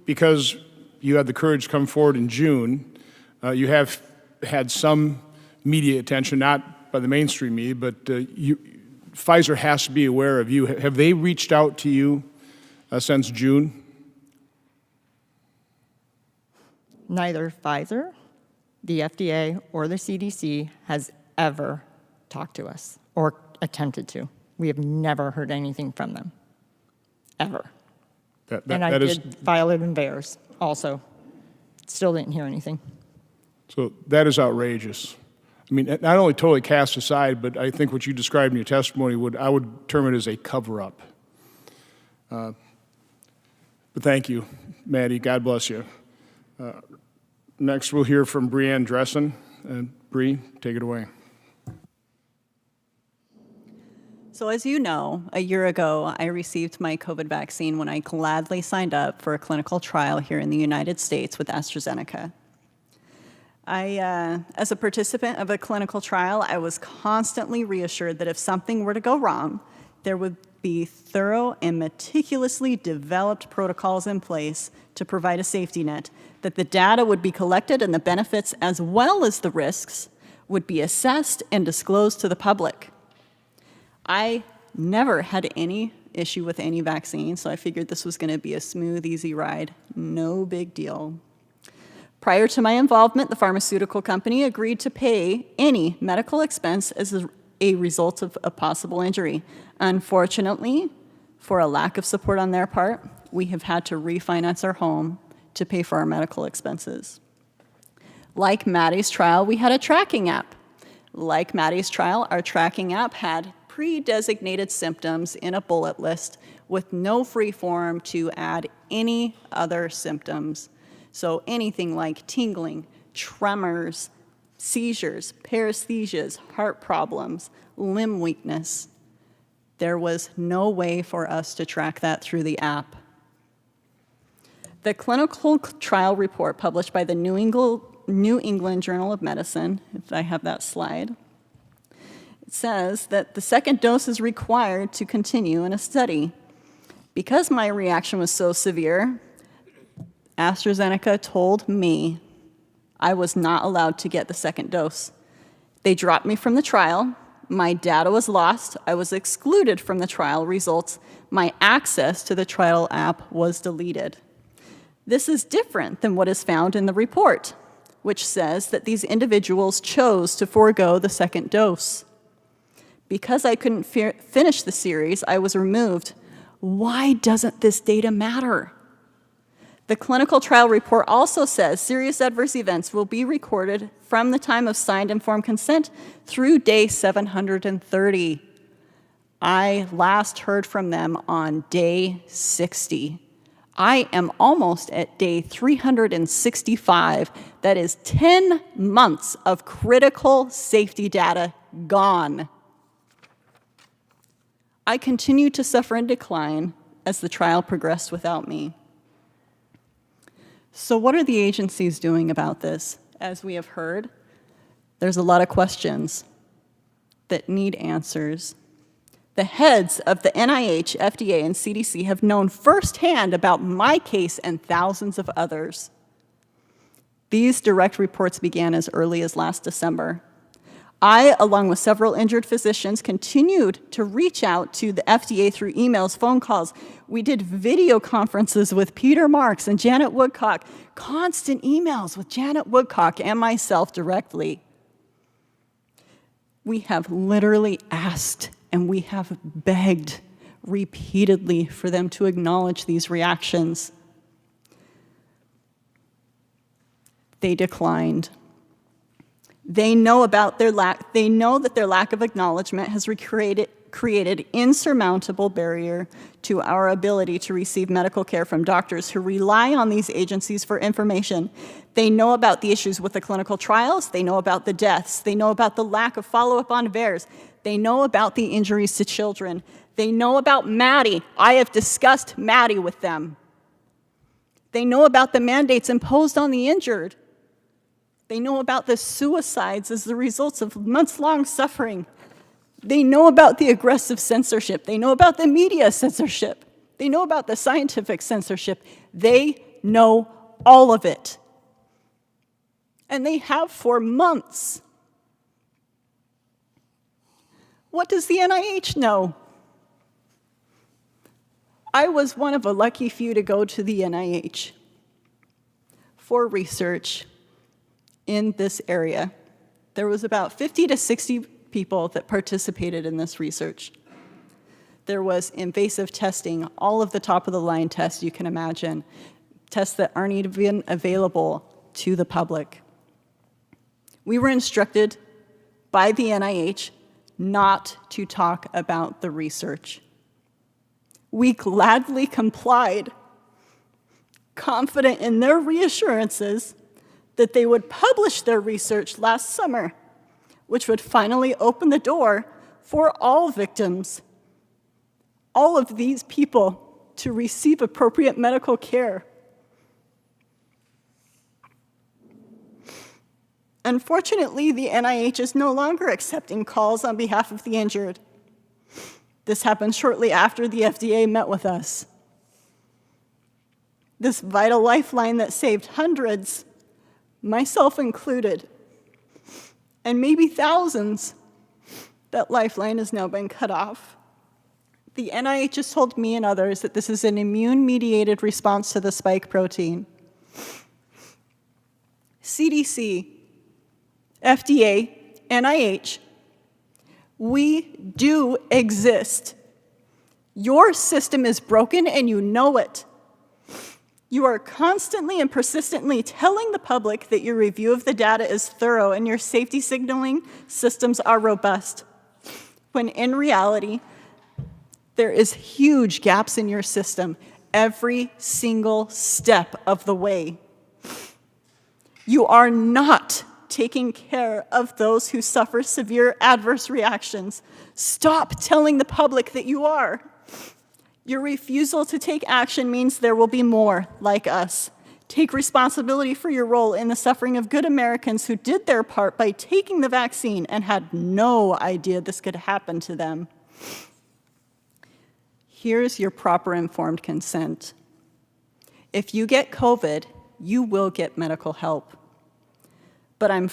Because you had the courage to come forward in June, you have had some media attention, not by the mainstream media, but Pfizer has to be aware of you. Have they reached out to you since June? Neither Pfizer, the FDA, or the CDC has ever talked to us or attempted to. We have never heard anything from them, ever. And I did file it in VAERS also. Still didn't hear anything. So that is outrageous. I mean, not only totally cast aside, but I think what you described in your testimony, I would term it as a cover-up. But thank you, Maddie. God bless you. Next, we'll hear from Breanne Dressen. Bree, take it away. So as you know, a year ago, I received my COVID vaccine when I gladly signed up for a clinical trial here in the United States with AstraZeneca. As a participant of a clinical trial, I was constantly reassured that if something were to go wrong, there would be thorough and meticulously developed protocols in place to provide a safety net, that the data would be collected and the benefits as well as the risks would be assessed and disclosed to the public. I never had any issue with any vaccine, so I figured this was going to be a smooth, easy ride. No big deal. Prior to my involvement, the pharmaceutical company agreed to pay any medical expense as a result of a possible injury. Unfortunately, for a lack of support on their part, we have had to refinance our home to pay for our medical expenses. Like Maddie's trial, we had a tracking app. Like Maddie's trial, our tracking app had pre-designated symptoms in a bullet list with no free form to add any other symptoms. So anything like tingling, tremors, seizures, paresthesias, heart problems, limb weakness. There was no way for us to track that through the app. The clinical trial report published by the New England Journal of Medicine, if I have that slide, it says that the second dose is required to continue in a study. Because my reaction was so severe, AstraZeneca told me I was not allowed to get the second dose. They dropped me from the trial. My data was lost. I was excluded from the trial results. My access to the trial app was deleted. This is different than what is found in the report, which says that these individuals chose to forego the second dose. Because I couldn't finish the series, I was removed. Why doesn't this data matter? The clinical trial report also says serious adverse events will be recorded from the time of signed informed consent through day 730. I last heard from them on day 60. I am almost at day 365. That is 10 months of critical safety data gone. I continued to suffer and decline as the trial progressed without me. So what are the agencies doing about this? As we have heard, there's a lot of questions that need answers. The heads of the NIH, FDA, and CDC have known firsthand about my case and thousands of others. These direct reports began as early as last December. I, along with several injured physicians, continued to reach out to the FDA through emails, phone calls. We did video conferences with Peter Marks and Janet Woodcock, constant emails with Janet Woodcock and myself directly. We have literally asked and we have begged repeatedly for them to acknowledge these reactions. They declined. They know that their lack of acknowledgement has created insurmountable barrier to our ability to receive medical care from doctors who rely on these agencies for information. They know about the issues with the clinical trials, they know about the deaths, they know about the lack of follow-up on VAERS, they know about the injuries to children, they know about Maddie. I have discussed Maddie with them. They know about the mandates imposed on the injured. They know about the suicides as the results of months-long suffering. They know about the aggressive censorship. They know about the media censorship. They know about the scientific censorship. They know all of it. And they have for months. What does the NIH know? I was one of a lucky few to go to the NIH for research in this area. There was about 50 to 60 people that participated in this research. There was invasive testing, all of the top-of-the-line tests you can imagine, tests that aren't even available to the public. We were instructed by the NIH not to talk about the research. We gladly complied, confident in their reassurances that they would publish their research last summer, which would finally open the door for all victims, all of these people, to receive appropriate medical care. Unfortunately, the NIH is no longer accepting calls on behalf of the injured. This happened shortly after the FDA met with us. This vital lifeline that saved hundreds, myself included, and maybe thousands, that lifeline has now been cut off. The NIH has told me and others that this is an immune-mediated response to the spike protein. CDC, FDA, NIH, we do exist. Your system is broken and you know it. You are constantly and persistently telling the public that your review of the data is thorough and your safety signaling systems are robust, when in reality, there is huge gaps in your system every single step of the way. You are not taking care of those who suffer severe adverse reactions. Stop telling the public that you are. Your refusal to take action means there will be more like us. Take responsibility for your role in the suffering of good Americans who did their part by taking the vaccine and had no idea this could happen to them. Here's your proper informed consent. If you get COVID, you will get medical help. But I'm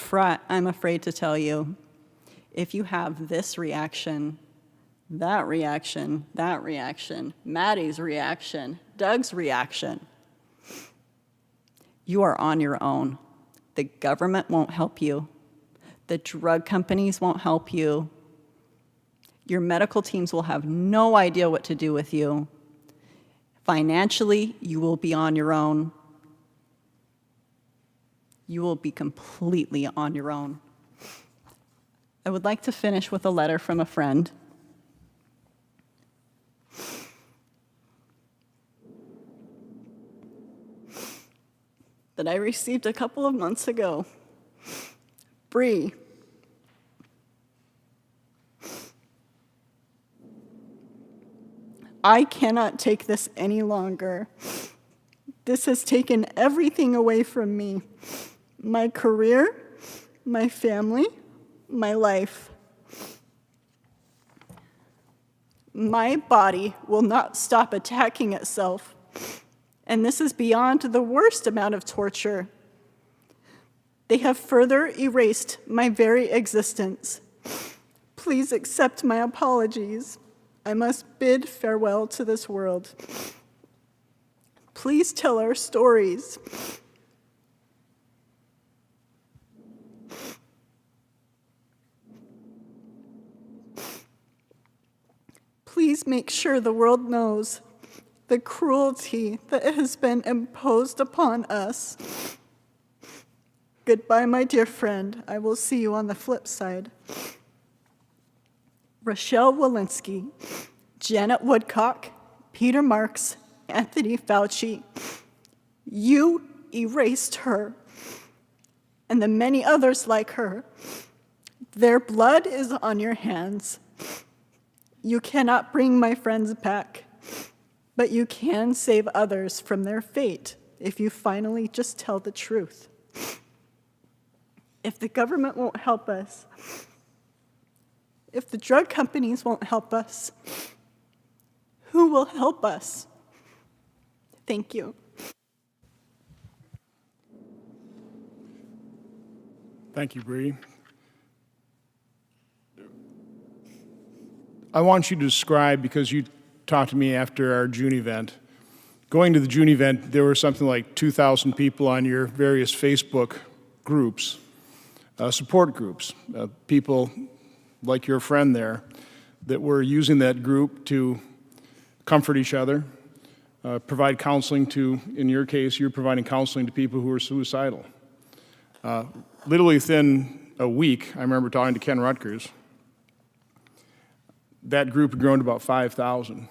afraid to tell you, if you have this reaction, that reaction, that reaction, Maddie's reaction, Doug's reaction, you are on your own. The government won't help you. The drug companies won't help you. Your medical teams will have no idea what to do with you. Financially, you will be on your own. You will be completely on your own. I would like to finish with a letter from a friend. That I received a couple of months ago. Bree. I cannot take this any longer. This has taken everything away from me. My career, my family, my life. My body will not stop attacking itself. And this is beyond the worst amount of torture. They have further erased my very existence. Please accept my apologies. I must bid farewell to this world. Please tell our stories. Please make sure the world knows the cruelty that has been imposed upon us. Goodbye, my dear friend. I will see you on the flip side. Rochelle Walensky, Janet Woodcock, Peter Marks, Anthony Fauci. You erased her, and the many others like her. Their blood is on your hands. You cannot bring my friends back. But you can save others from their fate if you finally just tell the truth. If the government won't help us, if the drug companies won't help us, who will help us? Thank you. Thank you, Bree. I want you to describe, because you talked to me after our June event. Going to the June event, there were something like 2,000 people on your various Facebook groups, support groups, people like your friend there that were using that group to comfort each other, provide counseling to, in your case, you're providing counseling to people who are suicidal. Literally within a week, I remember talking to Ken Rutgers, that group had grown to about 5,000.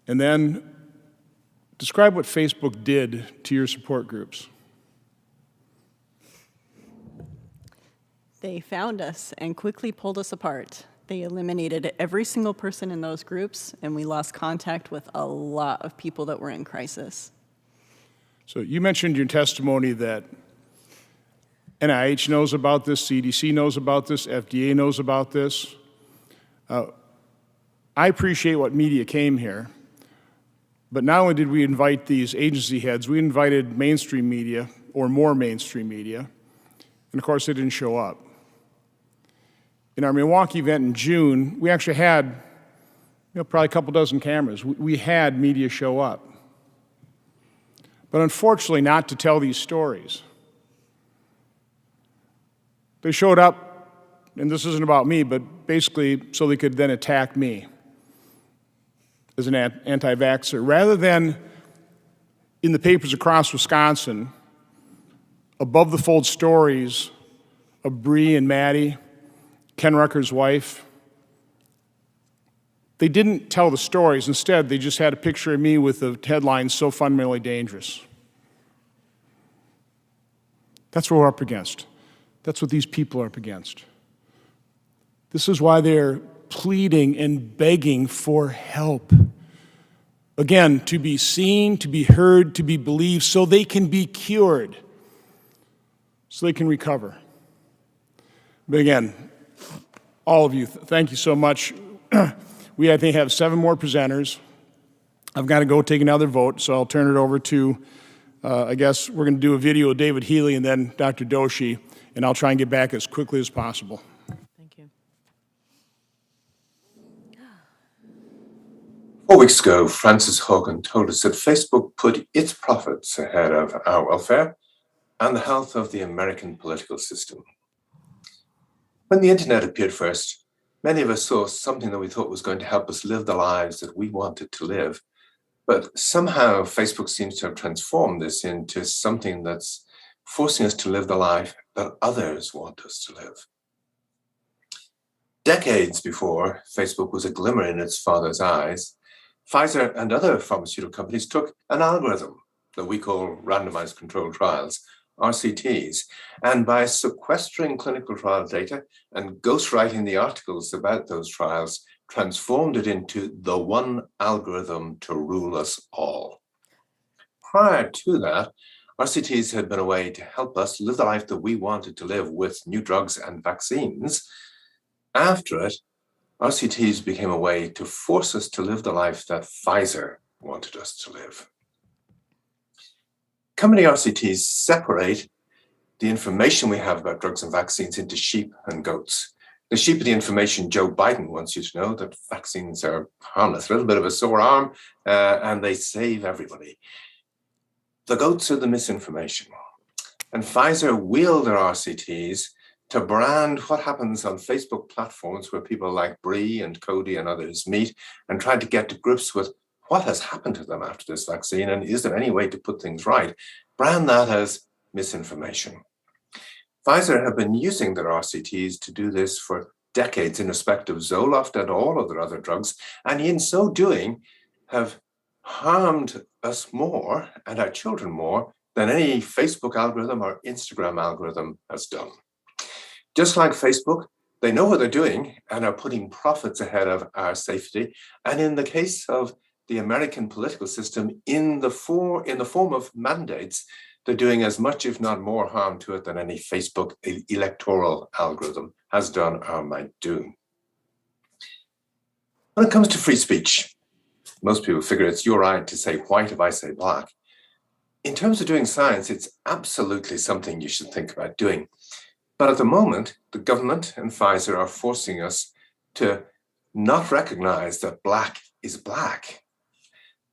And then describe what Facebook did to your support groups. They found us and quickly pulled us apart. They eliminated every single person in those groups, and we lost contact with a lot of people that were in crisis. So you mentioned in your testimony that NIH knows about this, CDC knows about this, FDA knows about this. I appreciate what media came here, but not only did we invite these agency heads, we invited mainstream media, or more mainstream media, and of course they didn't show up. In our Milwaukee event in June, we actually had probably a couple dozen cameras. We had media show up. But unfortunately, not to tell these stories. They showed up, and this isn't about me, but basically so they could then attack me as an anti-vaxxer. Rather than in the papers across Wisconsin, above the fold stories of Bree and Maddie, Ken Rucker's wife, they didn't tell the stories. Instead, they just had a picture of me with the headline, "So Fundamentally Dangerous." That's what we're up against. That's what these people are up against. This is why they're pleading and begging for help. Again, to be seen, to be heard, to be believed, so they can be cured, so they can recover. But again, all of you, thank you so much. We, I think, have 7 more presenters. I've got to go take another vote, so I'll turn it over to, I guess we're going to do a video of David Healy and then Dr. Doshi, and I'll try and get back as quickly as possible. Thank you. 4 weeks ago, Frances Hogan told us that Facebook put its profits ahead of our welfare and the health of the American political system. When the internet appeared first, many of us saw something that we thought was going to help us live the lives that we wanted to live. But somehow Facebook seems to have transformed this into something that's forcing us to live the life that others want us to live. Decades before Facebook was a glimmer in its father's eyes, Pfizer and other pharmaceutical companies took an algorithm that we call randomized controlled trials, RCTs, and by sequestering clinical trial data and ghostwriting the articles about those trials, transformed it into the one algorithm to rule us all. Prior to that, RCTs had been a way to help us live the life that we wanted to live with new drugs and vaccines. After it, RCTs became a way to force us to live the life that Pfizer wanted us to live. Company RCTs separate the information we have about drugs and vaccines into sheep and goats. The sheep are the information Joe Biden wants you to know, that vaccines are harmless, a little bit of a sore arm, and they save everybody. The goats are the misinformation. And Pfizer wheeled their RCTs to brand what happens on Facebook platforms where people like Bree and Cody and others meet and try to get to grips with what has happened to them after this vaccine, and is there any way to put things right? Brand that as misinformation. Pfizer have been using their RCTs to do this for decades in respect of Zoloft and all of their other drugs, and in so doing have harmed us more and our children more than any Facebook algorithm or Instagram algorithm has done. Just like Facebook, they know what they're doing and are putting profits ahead of our safety. And in the case of the American political system, in the form of mandates, they're doing as much, if not more, harm to it than any Facebook electoral algorithm has done or might do. When it comes to free speech, most people figure it's your right to say white if I say black. In terms of doing science, it's absolutely something you should think about doing. But at the moment, the government and Pfizer are forcing us to not recognize that black is black.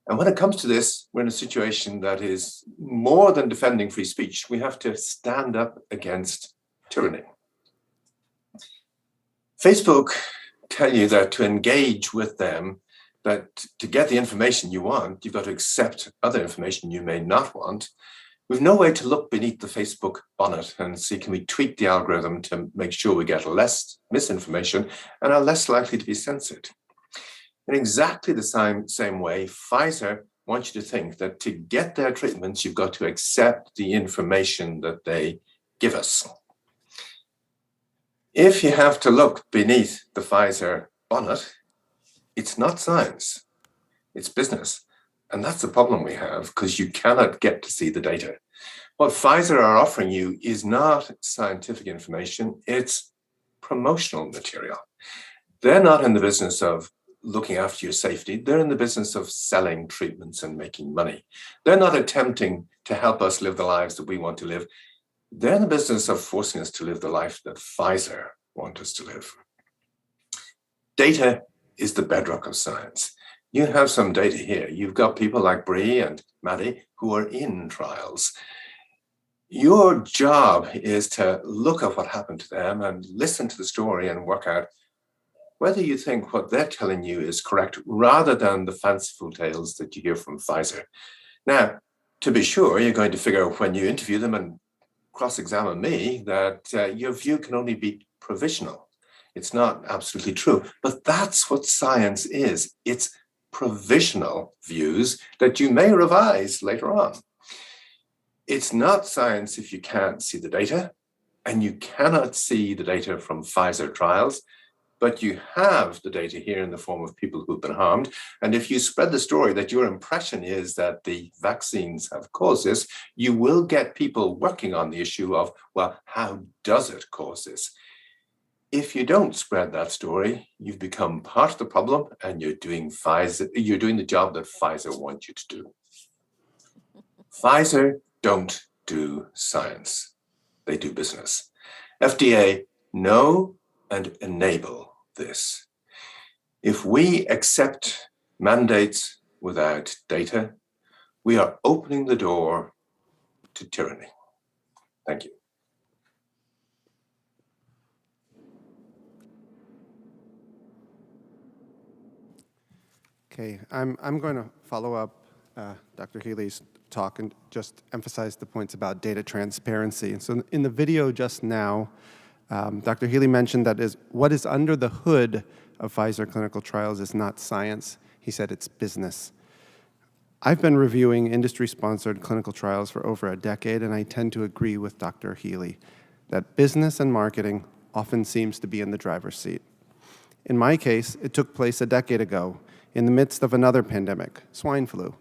And when it comes to this, we're in a situation that is more than defending free speech. We have to stand up against tyranny. Facebook tell you that to engage with them, that to get the information you want, you've got to accept other information you may not want. We've no way to look beneath the Facebook bonnet and see, can we tweak the algorithm to make sure we get less misinformation and are less likely to be censored. In exactly the same way, Pfizer wants you to think that to get their treatments, you've got to accept the information that they give us. If you have to look beneath the Pfizer bonnet, it's not science, it's business. And that's the problem we have, because you cannot get to see the data. What Pfizer are offering you is not scientific information, it's promotional material. They're not in the business of looking after your safety. They're in the business of selling treatments and making money. They're not attempting to help us live the lives that we want to live. They're in the business of forcing us to live the life that Pfizer want us to live. Data is the bedrock of science. You have some data here. You've got people like Bree and Maddie who are in trials. Your job is to look at what happened to them and listen to the story and work out whether you think what they're telling you is correct, rather than the fanciful tales that you hear from Pfizer. Now, to be sure, you're going to figure out when you interview them and cross-examine me that your view can only be provisional. It's not absolutely true, but that's what science is. It's provisional views that you may revise later on. It's not science if you can't see the data, and you cannot see the data from Pfizer trials, but you have the data here in the form of people who've been harmed. And if you spread the story that your impression is that the vaccines have caused this, you will get people working on the issue of, well, how does it cause this? If you don't spread that story, you've become part of the problem, and you're doing the job that Pfizer wants you to do. Pfizer don't do science. They do business. FDA know and enable this. If we accept mandates without data, we are opening the door to tyranny. Thank you. Okay, I'm going to follow up Dr. Healy's talk and just emphasize the points about data transparency. And so in the video just now, Dr. Healy mentioned that what is under the hood of Pfizer clinical trials is not science. He said it's business. I've been reviewing industry-sponsored clinical trials for over a decade, and I tend to agree with Dr. Healy that business and marketing often seems to be in the driver's seat. In my case, it took place a decade ago in the midst of another pandemic, swine flu.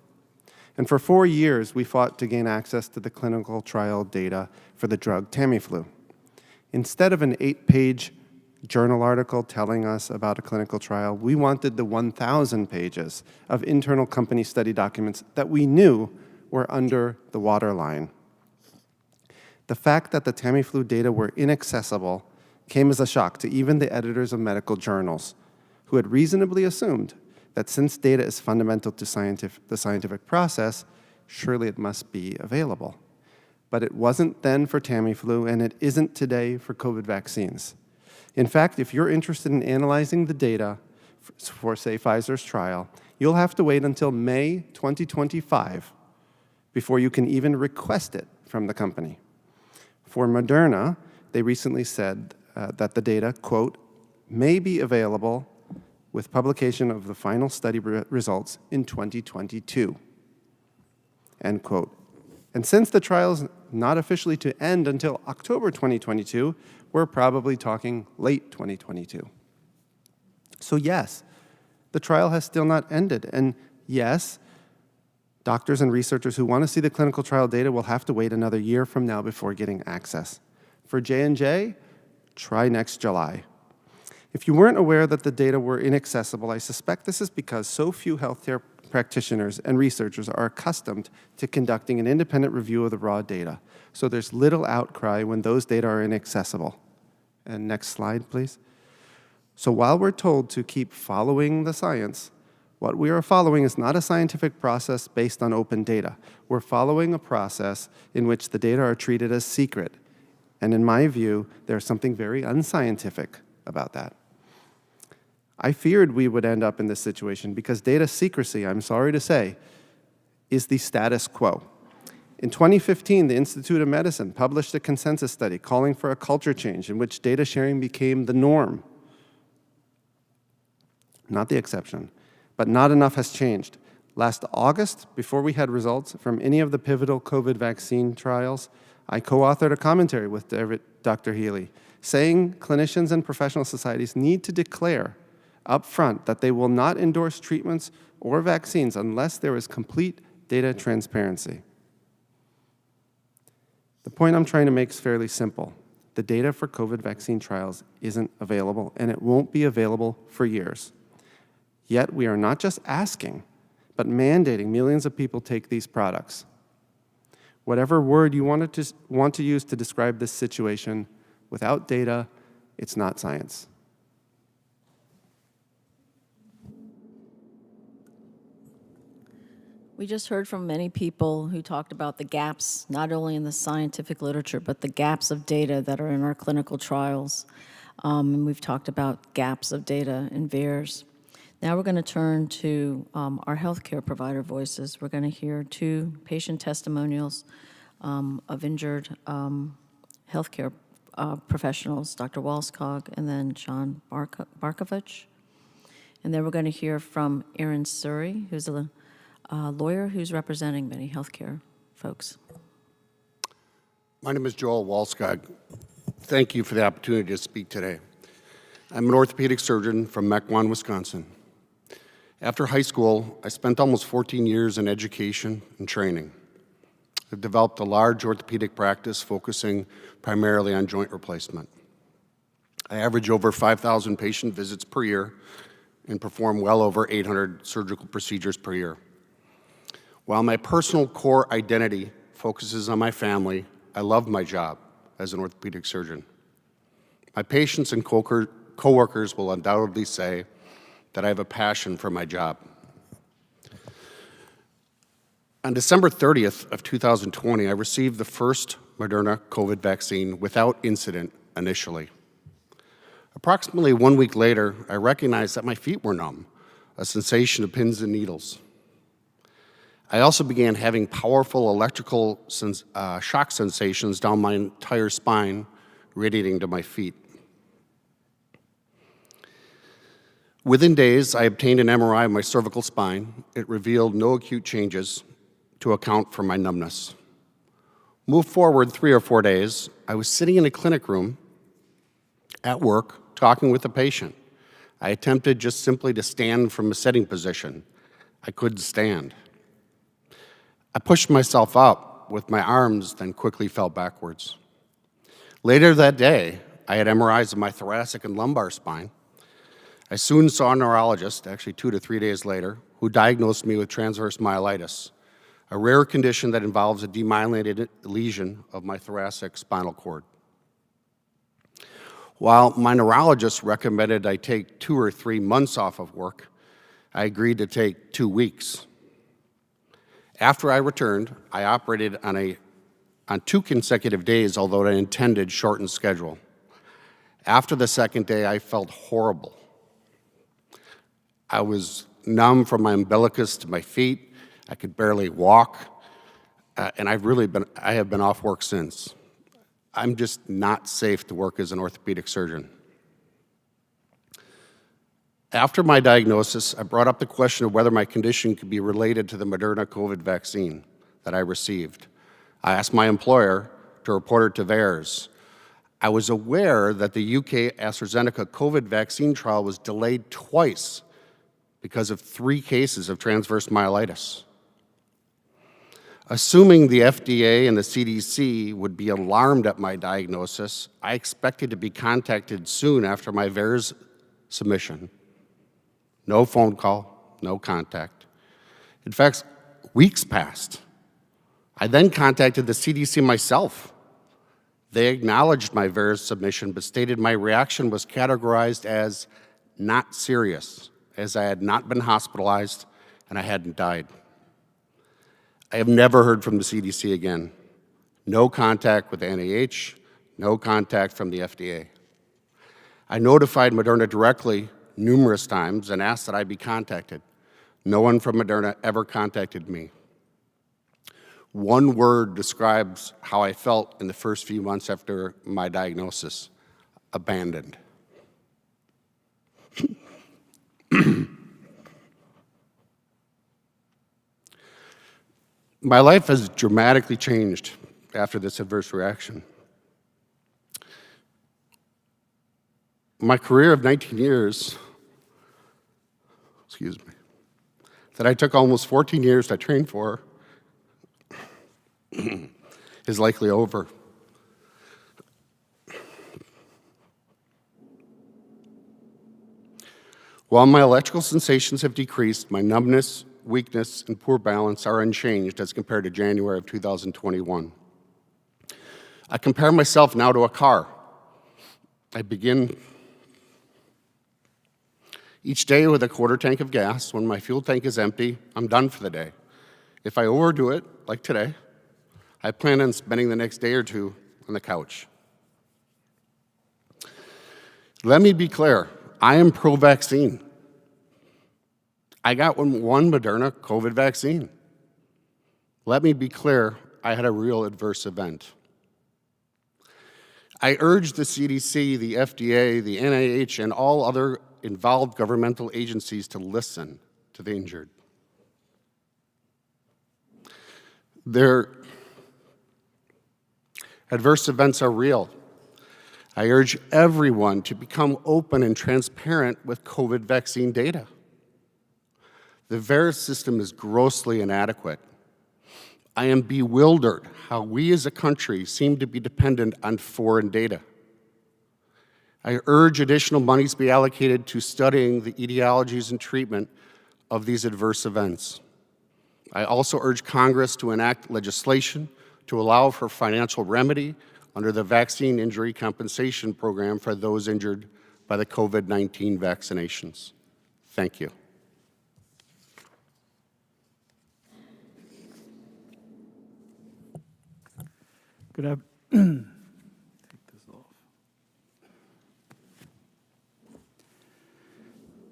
And for 4 years, we fought to gain access to the clinical trial data for the drug Tamiflu. Instead of an 8-page journal article telling us about a clinical trial, we wanted the 1,000 pages of internal company study documents that we knew were under the waterline. The fact that the Tamiflu data were inaccessible came as a shock to even the editors of medical journals, who had reasonably assumed that since data is fundamental to the scientific process, surely it must be available. But it wasn't then for Tamiflu, and it isn't today for COVID vaccines. In fact, if you're interested in analyzing the data for, say, Pfizer's trial, you'll have to wait until May 2025 before you can even request it from the company. For Moderna, they recently said that the data, quote, may be available with publication of the final study results in 2022, end quote. And since the trial is not officially to end until October 2022, we're probably talking late 2022. So yes, the trial has still not ended. And yes, doctors and researchers who want to see the clinical trial data will have to wait another year from now before getting access. For J&J, try next July. If you weren't aware that the data were inaccessible, I suspect this is because so few healthcare practitioners and researchers are accustomed to conducting an independent review of the raw data. So there's little outcry when those data are inaccessible. And next slide, please. So while we're told to keep following the science, what we are following is not a scientific process based on open data. We're following a process in which the data are treated as secret. And in my view, there's something very unscientific about that. I feared we would end up in this situation because data secrecy, I'm sorry to say, is the status quo. In 2015, the Institute of Medicine published a consensus study calling for a culture change in which data sharing became the norm, not the exception. But not enough has changed. Last August, before we had results from any of the pivotal COVID vaccine trials, I co-authored a commentary with Dr. Healy saying clinicians and professional societies need to declare up front that they will not endorse treatments or vaccines unless there is complete data transparency. The point I'm trying to make is fairly simple. The data for COVID vaccine trials isn't available, and it won't be available for years. Yet we are not just asking, but mandating millions of people take these products. Whatever word you want to use to describe this situation, without data, it's not science. We just heard from many people who talked about the gaps, not only in the scientific literature, but the gaps of data that are in our clinical trials. And we've talked about gaps of data in VAERS. Now we're going to turn to our healthcare provider voices. We're going to hear 2 patient testimonials of injured healthcare professionals, Dr. Walskog and then John Barkovich. And then we're going to hear from Erin Suri, who's a lawyer who's representing many healthcare folks. My name is Joel Walskog. Thank you for the opportunity to speak today. I'm an orthopedic surgeon from Mequon, Wisconsin. After high school, I spent almost 14 years in education and training. I've developed a large orthopedic practice focusing primarily on joint replacement. I average over 5,000 patient visits per year and perform well over 800 surgical procedures per year. While my personal core identity focuses on my family, I love my job as an orthopedic surgeon. My patients and coworkers will undoubtedly say that I have a passion for my job. On December 30th of 2020, I received the first Moderna COVID vaccine without incident initially. Approximately 1 week later, I recognized that my feet were numb, a sensation of pins and needles. I also began having powerful electrical shock sensations down my entire spine, radiating to my feet. Within days, I obtained an MRI of my cervical spine. It revealed no acute changes to account for my numbness. Moved forward 3 or 4 days, I was sitting in a clinic room at work talking with a patient. I attempted just simply to stand from a sitting position. I couldn't stand. I pushed myself up with my arms, then quickly fell backwards. Later that day, I had MRIs of my thoracic and lumbar spine. I soon saw a neurologist, actually 2 to 3 days later, who diagnosed me with transverse myelitis, a rare condition that involves a demyelinated lesion of my thoracic spinal cord. While my neurologist recommended I take 2 or 3 months off of work, I agreed to take 2 weeks. After I returned, I operated on 2 consecutive days, although I intended shortened schedule. After the second day, I felt horrible. I was numb from my umbilicus to my feet. I could barely walk, and I have been off work since. I'm just not safe to work as an orthopedic surgeon. After my diagnosis, I brought up the question of whether my condition could be related to the Moderna COVID vaccine that I received. I asked my employer to report it to VAERS. I was aware that the UK AstraZeneca COVID vaccine trial was delayed twice because of 3 cases of transverse myelitis. Assuming the FDA and the CDC would be alarmed at my diagnosis, I expected to be contacted soon after my VAERS submission. No phone call, no contact. In fact, weeks passed. I then contacted the CDC myself. They acknowledged my VAERS submission, but stated my reaction was categorized as not serious, as I had not been hospitalized and I hadn't died. I have never heard from the CDC again. No contact with the NIH, no contact from the FDA. I notified Moderna directly numerous times and asked that I be contacted. No one from Moderna ever contacted me. One word describes how I felt in the first few months after my diagnosis: abandoned. My life has dramatically changed after this adverse reaction. My career of 19 years that I took almost 14 years to train for is likely over. While my electrical sensations have decreased, my numbness, weakness, and poor balance are unchanged as compared to January of 2021. I compare myself now to a car. I begin each day with a quarter tank of gas. When my fuel tank is empty, I'm done for the day. If I overdo it, like today, I plan on spending the next day or two on the couch. Let me be clear, I am pro-vaccine. I got one Moderna COVID vaccine. Let me be clear, I had a real adverse event. I urge the CDC, the FDA, the NIH, and all other involved governmental agencies to listen to the injured. Their adverse events are real. I urge everyone to become open and transparent with COVID vaccine data. The VAERS system is grossly inadequate. I am bewildered how we as a country seem to be dependent on foreign data. I urge additional monies be allocated to studying the etiologies and treatment of these adverse events. I also urge Congress to enact legislation to allow for financial remedy under the Vaccine Injury Compensation Program for those injured by the COVID-19 vaccinations. Thank you.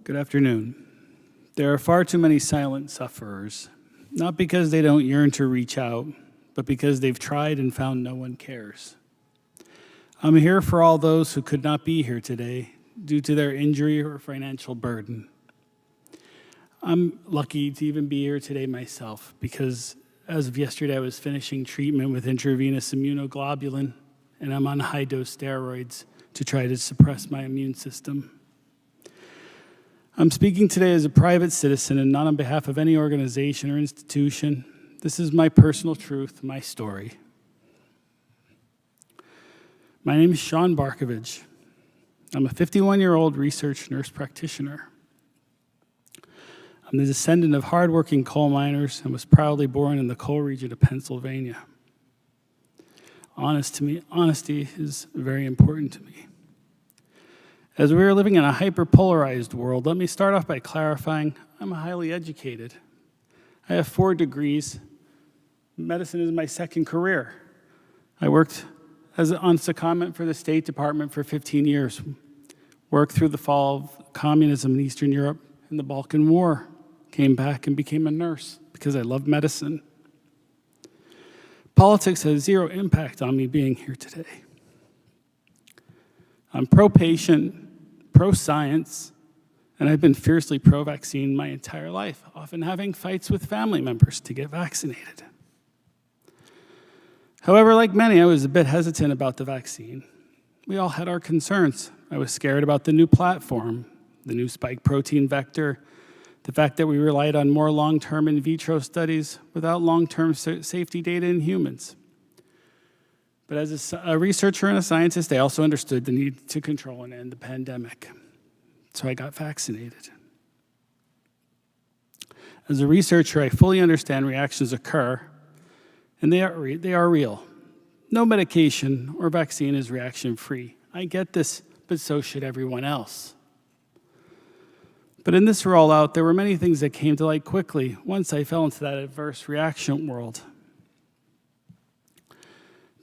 Good afternoon. There are far too many silent sufferers, not because they don't yearn to reach out, but because they've tried and found no one cares. I'm here for all those who could not be here today due to their injury or financial burden. I'm lucky to even be here today myself because as of yesterday, I was finishing treatment with intravenous immunoglobulin, and I'm on high-dose steroids to try to suppress my immune system. I'm speaking today as a private citizen and not on behalf of any organization or institution. This is my personal truth, my story. My name is Sean Barkovich. I'm a 51-year-old research nurse practitioner. I'm the descendant of hardworking coal miners and was proudly born in the coal region of Pennsylvania. Honesty is very important to me. As we are living in a hyper-polarized world, let me start off by clarifying I'm highly educated. I have 4 degrees. Medicine is my second career. I worked on secondment for the State Department for 15 years, worked through the fall of communism in Eastern Europe and the Balkan War, came back and became a nurse because I love medicine. Politics has zero impact on me being here today. I'm pro-patient, pro-science, and I've been fiercely pro-vaccine my entire life, often having fights with family members to get vaccinated. However, like many, I was a bit hesitant about the vaccine. We all had our concerns. I was scared about the new platform, the new spike protein vector, the fact that we relied on more long-term in vitro studies without long-term safety data in humans. But as a researcher and a scientist, I also understood the need to control and end the pandemic. So I got vaccinated. As a researcher, I fully understand reactions occur, and they are real. No medication or vaccine is reaction-free. I get this, but so should everyone else. But in this rollout, there were many things that came to light quickly once I fell into that adverse reaction world.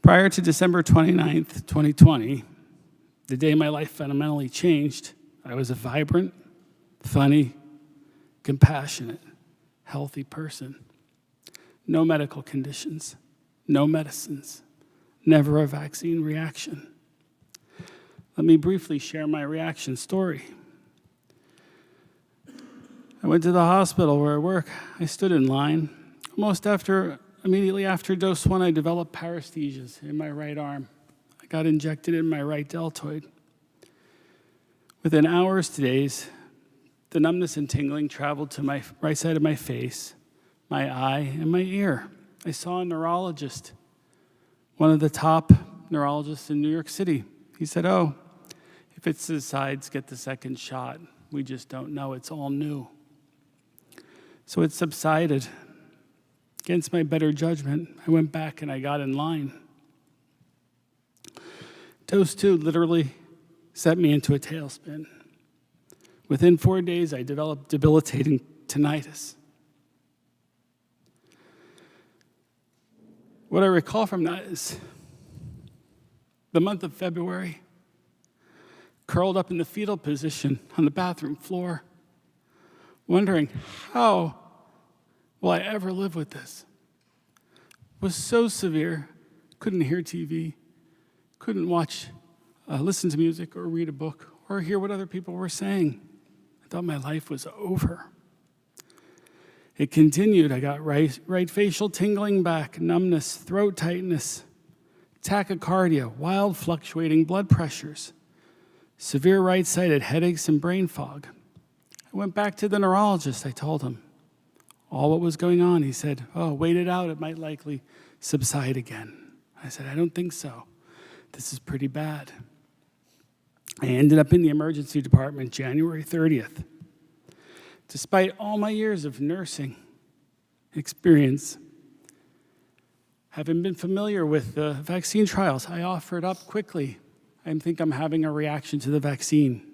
Prior to December 29th, 2020, the day my life fundamentally changed, I was a vibrant, funny, compassionate, healthy person. No medical conditions, no medicines, never a vaccine reaction. Let me briefly share my reaction story. I went to the hospital where I work. I stood in line. Immediately after dose 1, I developed paresthesias in my right arm. I got injected in my right deltoid. Within hours to days, The numbness and tingling traveled to my right side of my face, my eye, and my ear. I saw a neurologist, one of the top neurologists in New York City. He said, "Oh, if it subsides, get the second shot. We just don't know. It's all new." So it subsided. Against my better judgment, I went back and I got in line. Dose 2 literally set me into a tailspin. Within 4 days, I developed debilitating tinnitus. What I recall from that is the month of February, curled up in the fetal position on the bathroom floor, wondering, how will I ever live with this? It was so severe, couldn't hear TV, couldn't listen to music or read a book or hear what other people were saying. I thought my life was over. It continued. I got right facial tingling back, numbness, throat tightness, tachycardia, wild fluctuating blood pressures, severe right-sided headaches and brain fog. I went back to the neurologist. I told him all what was going on. He said, "Oh, wait it out. It might likely subside again." I said, "I don't think so. This is pretty bad." I ended up in the emergency department January 30th. Despite all my years of nursing experience, having been familiar with the vaccine trials, I offered up quickly. I think I'm having a reaction to the vaccine.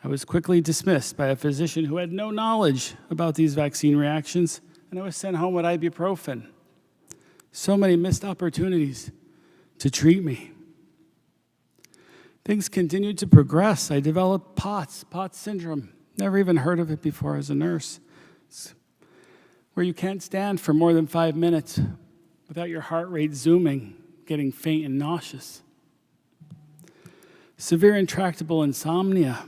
I was quickly dismissed by a physician who had no knowledge about these vaccine reactions, and I was sent home with ibuprofen. So many missed opportunities to treat me. Things continued to progress. I developed POTS syndrome. Never even heard of it before as a nurse. It's where you can't stand for more than 5 minutes without your heart rate zooming, getting faint and nauseous. Severe intractable insomnia.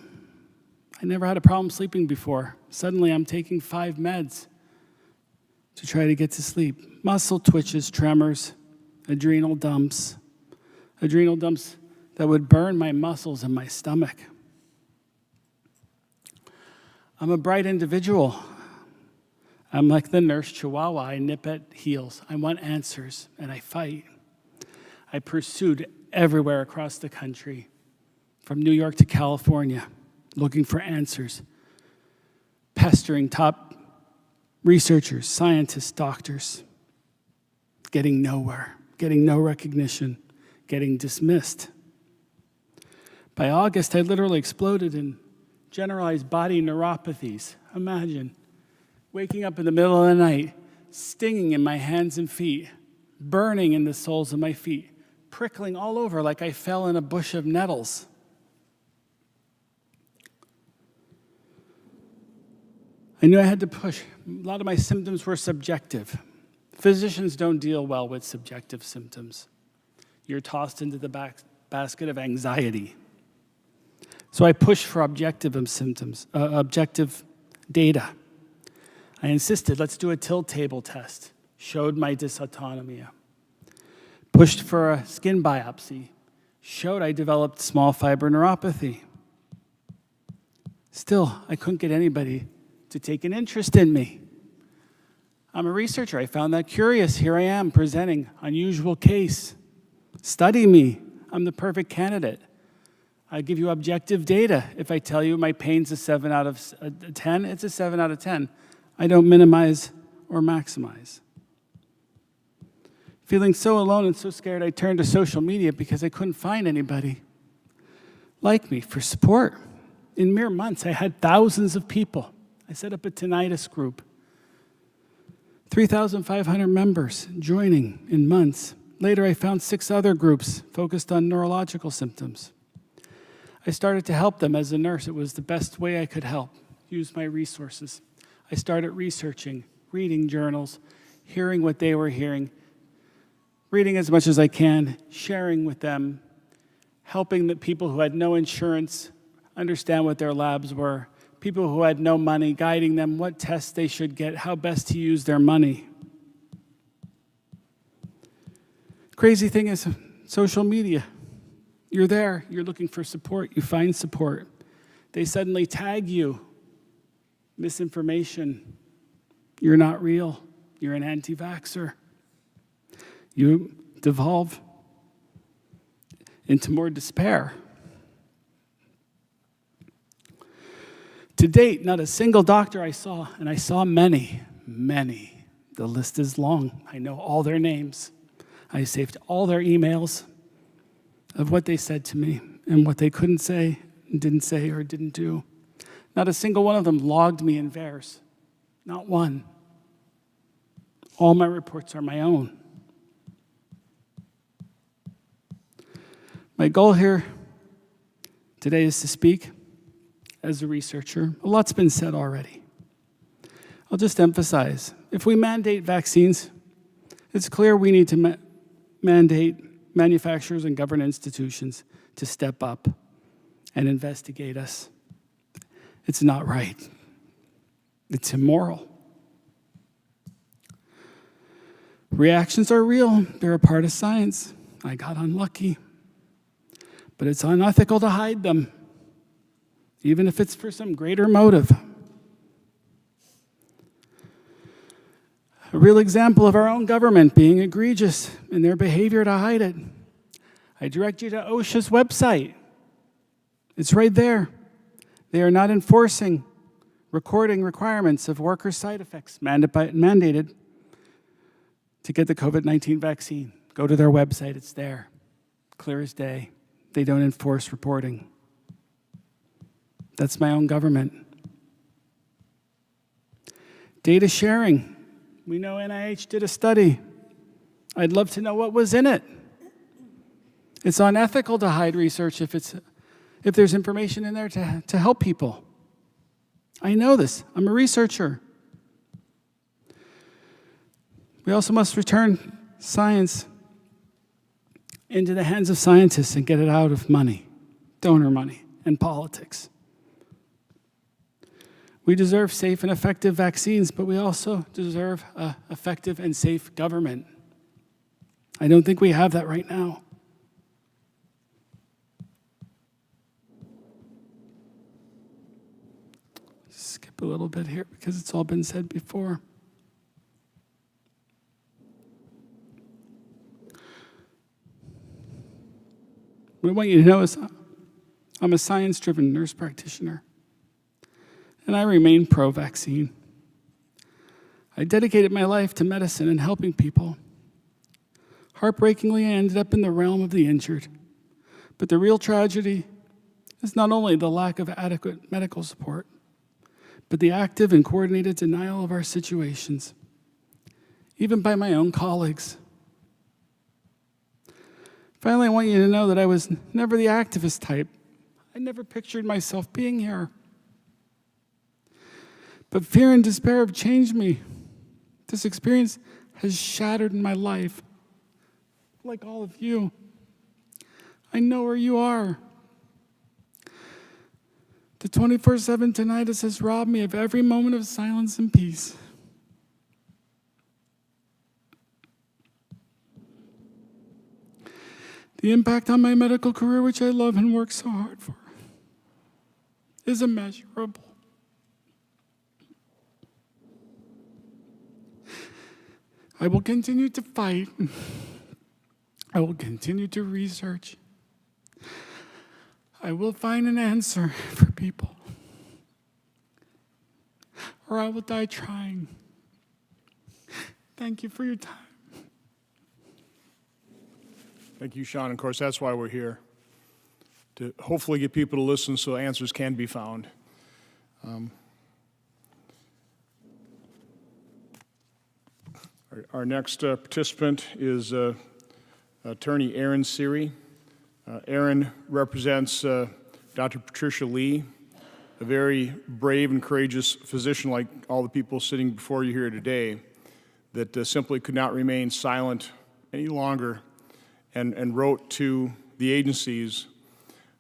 I never had a problem sleeping before. Suddenly I'm taking 5 meds to try to get to sleep. Muscle twitches, tremors, adrenal dumps that would burn my muscles and my stomach. I'm a bright individual. I'm like the nurse chihuahua. I nip at heels. I want answers, and I fight. I pursued everywhere across the country, from New York to California, looking for answers, pestering top researchers, scientists, doctors, getting nowhere, getting no recognition, getting dismissed. By August, I literally exploded in generalized body neuropathies. Imagine waking up in the middle of the night, stinging in my hands and feet, burning in the soles of my feet, prickling all over like I fell in a bush of nettles. I knew I had to push. A lot of my symptoms were subjective. Physicians don't deal well with subjective symptoms. You're tossed into the basket of anxiety. So I pushed for objective data. I insisted, let's do a tilt table test. Showed my dysautonomia. Pushed for a skin biopsy. Showed I developed small fiber neuropathy. Still, I couldn't get anybody to take an interest in me. I'm a researcher. I found that curious. Here I am presenting unusual case. Study me. I'm the perfect candidate. I give you objective data. If I tell you my pain's a 7 out of 10, it's a 7 out of 10. I don't minimize or maximize. Feeling so alone and so scared, I turned to social media because I couldn't find anybody like me for support. In mere months, I had thousands of people. I set up a tinnitus group. 3,500 members joining in months. Later, I found 6 other groups focused on neurological symptoms. I started to help them as a nurse. It was the best way I could help, use my resources. I started researching, reading journals, hearing what they were hearing, reading as much as I can, sharing with them, helping the people who had no insurance understand what their labs were, people who had no money, guiding them what tests they should get, how best to use their money. Crazy thing is social media. You're there, you're looking for support, you find support. They suddenly tag you misinformation. You're not real. You're an anti-vaxxer. You devolve into more despair. To date, not a single doctor I saw, and I saw many, the list is long. I know all their names. I saved all their emails of what they said to me and what they couldn't say, didn't say, or didn't do. Not a single one of them logged me in VAERS. Not one. All my reports are my own. My goal here today is to speak as a researcher. A lot's been said already. I'll just emphasize, if we mandate vaccines, it's clear we need to mandate manufacturers and government institutions to step up and investigate us. It's not right. It's immoral. Reactions are real. They're a part of science. I got unlucky. But it's unethical to hide them, even if it's for some greater motive. A real example of our own government being egregious in their behavior to hide it. I direct you to OSHA's website. It's right there. They are not enforcing recording requirements of worker side effects mandated to get the COVID-19 vaccine. Go to their website, it's there. Clear as day. They don't enforce reporting. That's my own government. Data sharing. We know NIH did a study. I'd love to know what was in it. It's unethical to hide research if there's information in there to help people. I know this. I'm a researcher. We also must return science into the hands of scientists and get it out of money, donor money, and politics. We deserve safe and effective vaccines, but we also deserve an effective and safe government. I don't think we have that right now. Skip a little bit here because it's all been said before. What I want you to know is I'm a science-driven nurse practitioner, and I remain pro-vaccine. I dedicated my life to medicine and helping people. Heartbreakingly, I ended up in the realm of the injured. But the real tragedy is not only the lack of adequate medical support, but the active and coordinated denial of our situations, even by my own colleagues. Finally, I want you to know that I was never the activist type. I never pictured myself being here. But fear and despair have changed me. This experience has shattered my life. Like all of you, I know where you are. The 24/7 tinnitus has robbed me of every moment of silence and peace. The impact on my medical career, which I love and work so hard for, is immeasurable. I will continue to fight. I will continue to research. I will find an answer for people. Or I will die trying. Thank you for your time. Thank you, Sean. Of course, that's why we're here, to hopefully get people to listen so answers can be found. Our next participant is Attorney Aaron Seary. Aaron represents Dr. Patricia Lee, a very brave and courageous physician like all the people sitting before you here today that simply could not remain silent any longer and wrote to the agencies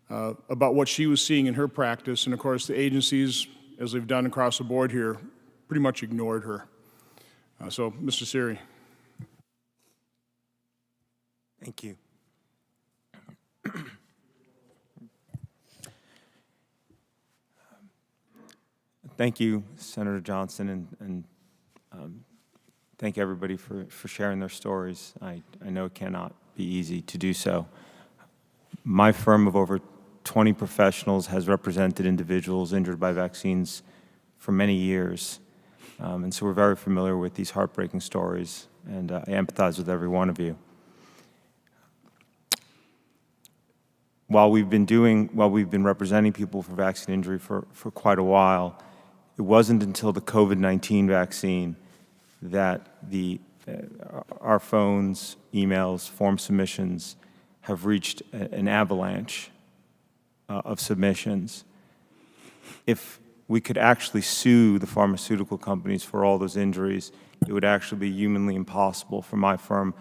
about what she was seeing in her practice. And of course, the agencies, as they've done across the board here, pretty much ignored her. So, Mr. Seary. Thank you. Thank you, Senator Johnson, and thank everybody for sharing their stories. I know it cannot be easy to do so. My firm of over 20 professionals has represented individuals injured by vaccines for many years. And so we're very familiar with these heartbreaking stories, and I empathize with every one of you. While we've been representing people for vaccine injury for quite a while, it wasn't until the COVID-19 vaccine that our phones, emails, form submissions have reached an avalanche of submissions. If we could actually sue the pharmaceutical companies for all those injuries, it would actually be humanly impossible for my firm,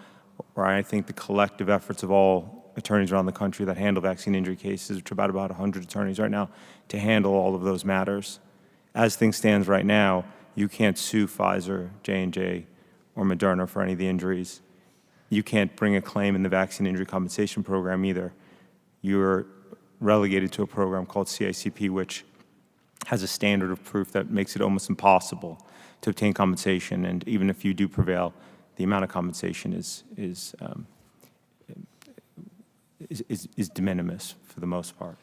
or I think the collective efforts of all attorneys around the country that handle vaccine injury cases, which are about 100 attorneys right now, to handle all of those matters. As things stand right now, you can't sue Pfizer, J&J, or Moderna for any of the injuries. You can't bring a claim in the Vaccine Injury Compensation Program either. You're relegated to a program called CICP, which has a standard of proof that makes it almost impossible to obtain compensation, and even if you do prevail, the amount of compensation is de minimis for the most part.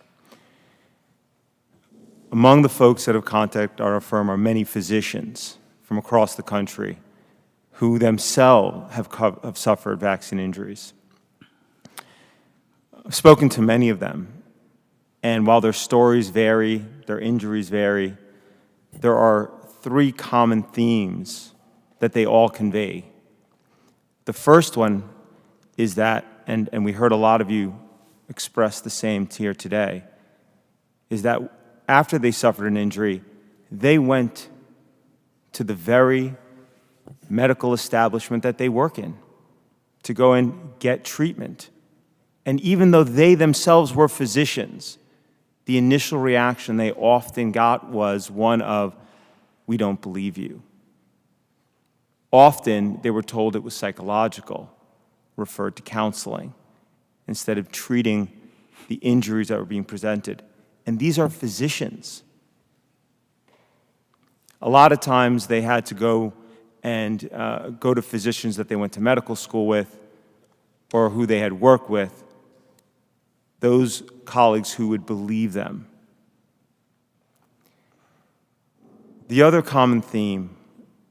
Among the folks that have contacted our firm are many physicians from across the country who themselves have suffered vaccine injuries. I've spoken to many of them, and while their stories vary, their injuries vary, there are three common themes that they all convey. The first one is that, and we heard a lot of you express the same here today, is that after they suffered an injury, they went to the very medical establishment that they work in to go and get treatment. And even though they themselves were physicians, the initial reaction they often got was one of, "We don't believe you." Often they were told it was psychological, referred to counseling, instead of treating the injuries that were being presented. And these are physicians. A lot of times they had to go to physicians that they went to medical school with or who they had worked with, those colleagues who would believe them. The other common theme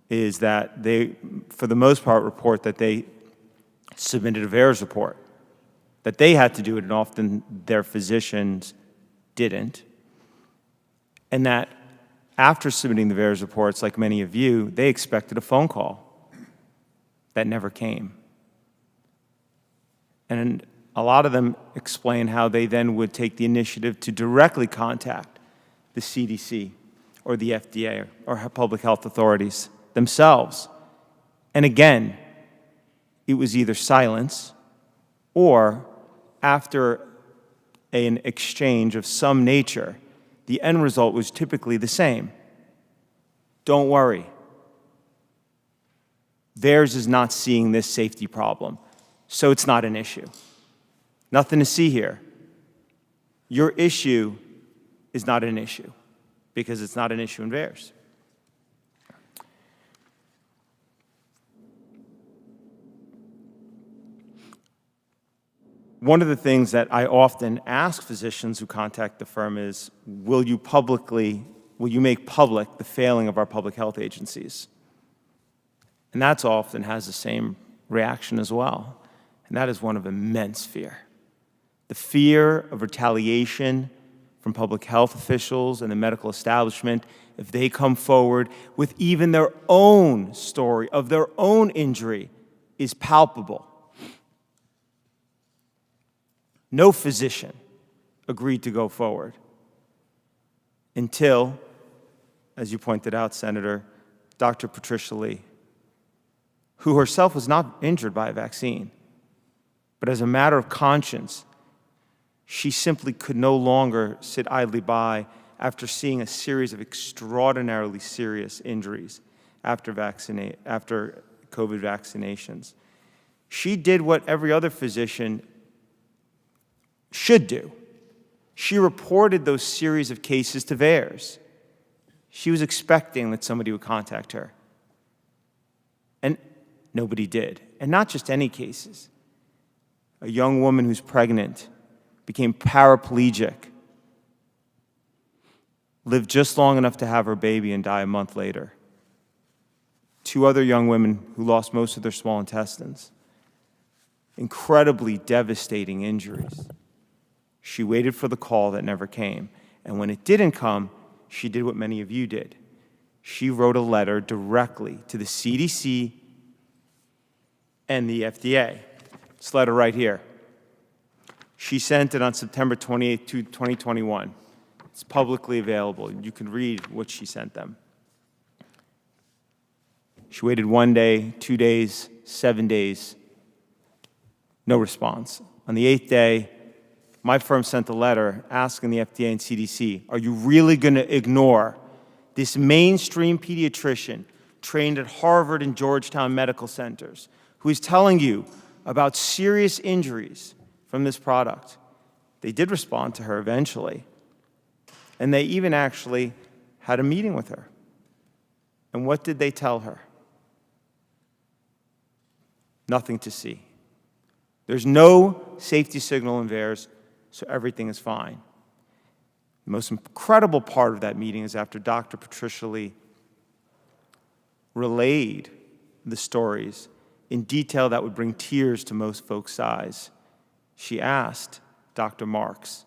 is that they, for the most part, report that they submitted a VAERS report, that they had to do it, and often their physicians didn't, and that after submitting the VAERS reports, like many of you, they expected a phone call that never came. And a lot of them explain how they then would take the initiative to directly contact the CDC or the FDA or public health authorities themselves. And again, it was either silence or after an exchange of some nature, the end result was typically the same. Don't worry. VAERS is not seeing this safety problem, so it's not an issue. Nothing to see here. Your issue is not an issue because it's not an issue in VAERS. One of the things that I often ask physicians who contact the firm is, will you make public the failing of our public health agencies? And that's often has the same reaction as well. And that is one of immense fear. The fear of retaliation from public health officials and the medical establishment if they come forward with even their own story of their own injury is palpable. No physician agreed to go forward until, as you pointed out, Senator, Dr. Patricia Lee, who herself was not injured by a vaccine, but as a matter of conscience, she simply could no longer sit idly by after seeing a series of extraordinarily serious injuries after COVID vaccinations. She did what every other physician should do. She reported those series of cases to VAERS. She was expecting that somebody would contact her. And nobody did. And not just any cases. A young woman who's pregnant became paraplegic, lived just long enough to have her baby and die a month later. 2 other young women who lost most of their small intestines. Incredibly devastating injuries. She waited for the call that never came. And when it didn't come, she did what many of you did. She wrote a letter directly to the CDC and the FDA. This letter right here. She sent it on September 28, 2021. It's publicly available. You can read what she sent them. She waited 1 day, 2 days, 7 days. No response. On the 8th day, my firm sent a letter asking the FDA and CDC, are you really going to ignore this mainstream pediatrician trained at Harvard and Georgetown medical centers who is telling you about serious injuries from this product? They did respond to her eventually. And they even actually had a meeting with her. And what did they tell her? Nothing to see. There's no safety signal in VAERS, so everything is fine. The most incredible part of that meeting is after Dr. Patricia Lee relayed the stories in detail that would bring tears to most folks' eyes. She asked Dr. Marks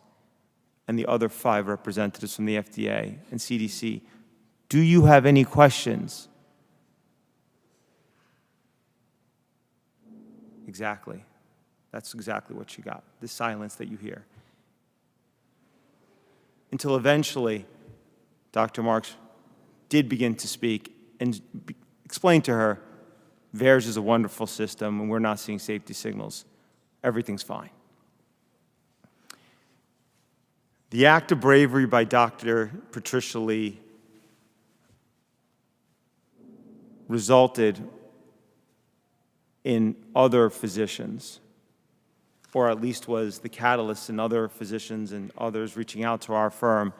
and the other 5 representatives from the FDA and CDC, do you have any questions? Exactly. That's exactly what she got, the silence that you hear. Until eventually, Dr. Marks did begin to speak and explain to her, VAERS is a wonderful system and we're not seeing safety signals. Everything's fine. The act of bravery by Dr. Patricia Lee resulted in other physicians, or at least was the catalyst in other physicians and others reaching out to our firm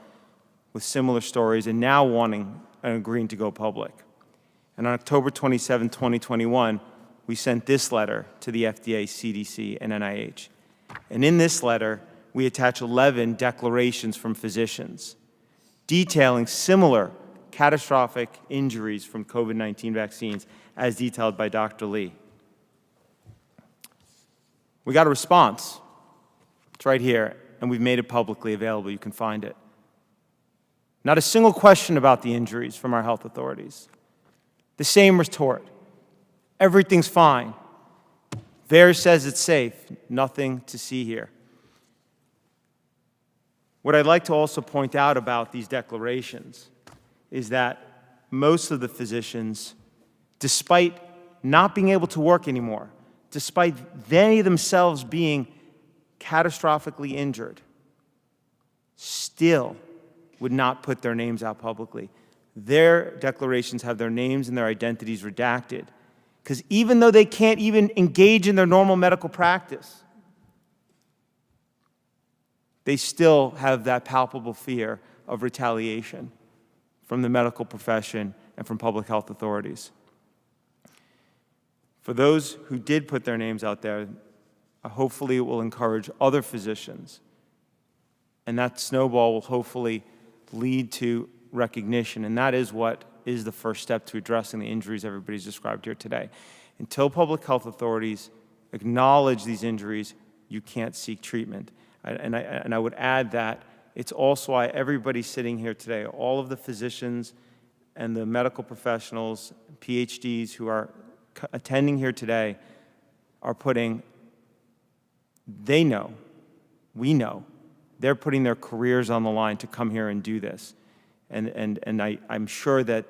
with similar stories and now wanting and agreeing to go public. And on October 27, 2021, we sent this letter to the FDA, CDC, and NIH. And in this letter, we attach 11 declarations from physicians detailing similar catastrophic injuries from COVID-19 vaccines as detailed by Dr. Lee. We got a response. It's right here, and we've made it publicly available. You can find it. Not a single question about the injuries from our health authorities. The same retort. Everything's fine. VAERS says it's safe. Nothing to see here. What I'd like to also point out about these declarations is that most of the physicians, despite not being able to work anymore, despite they themselves being catastrophically injured, still would not put their names out publicly. Their declarations have their names and their identities redacted, because even though they can't even engage in their normal medical practice, they still have that palpable fear of retaliation from the medical profession and from public health authorities. For those who did put their names out there, hopefully it will encourage other physicians, and that snowball will hopefully lead to recognition, and that is what is the first step to addressing the injuries everybody's described here today. Until public health authorities acknowledge these injuries, you can't seek treatment. And I would add that it's also why everybody sitting here today, all of the physicians and the medical professionals, PhDs who are attending here today are putting, they know, we know, they're putting their careers on the line to come here and do this. And I'm sure that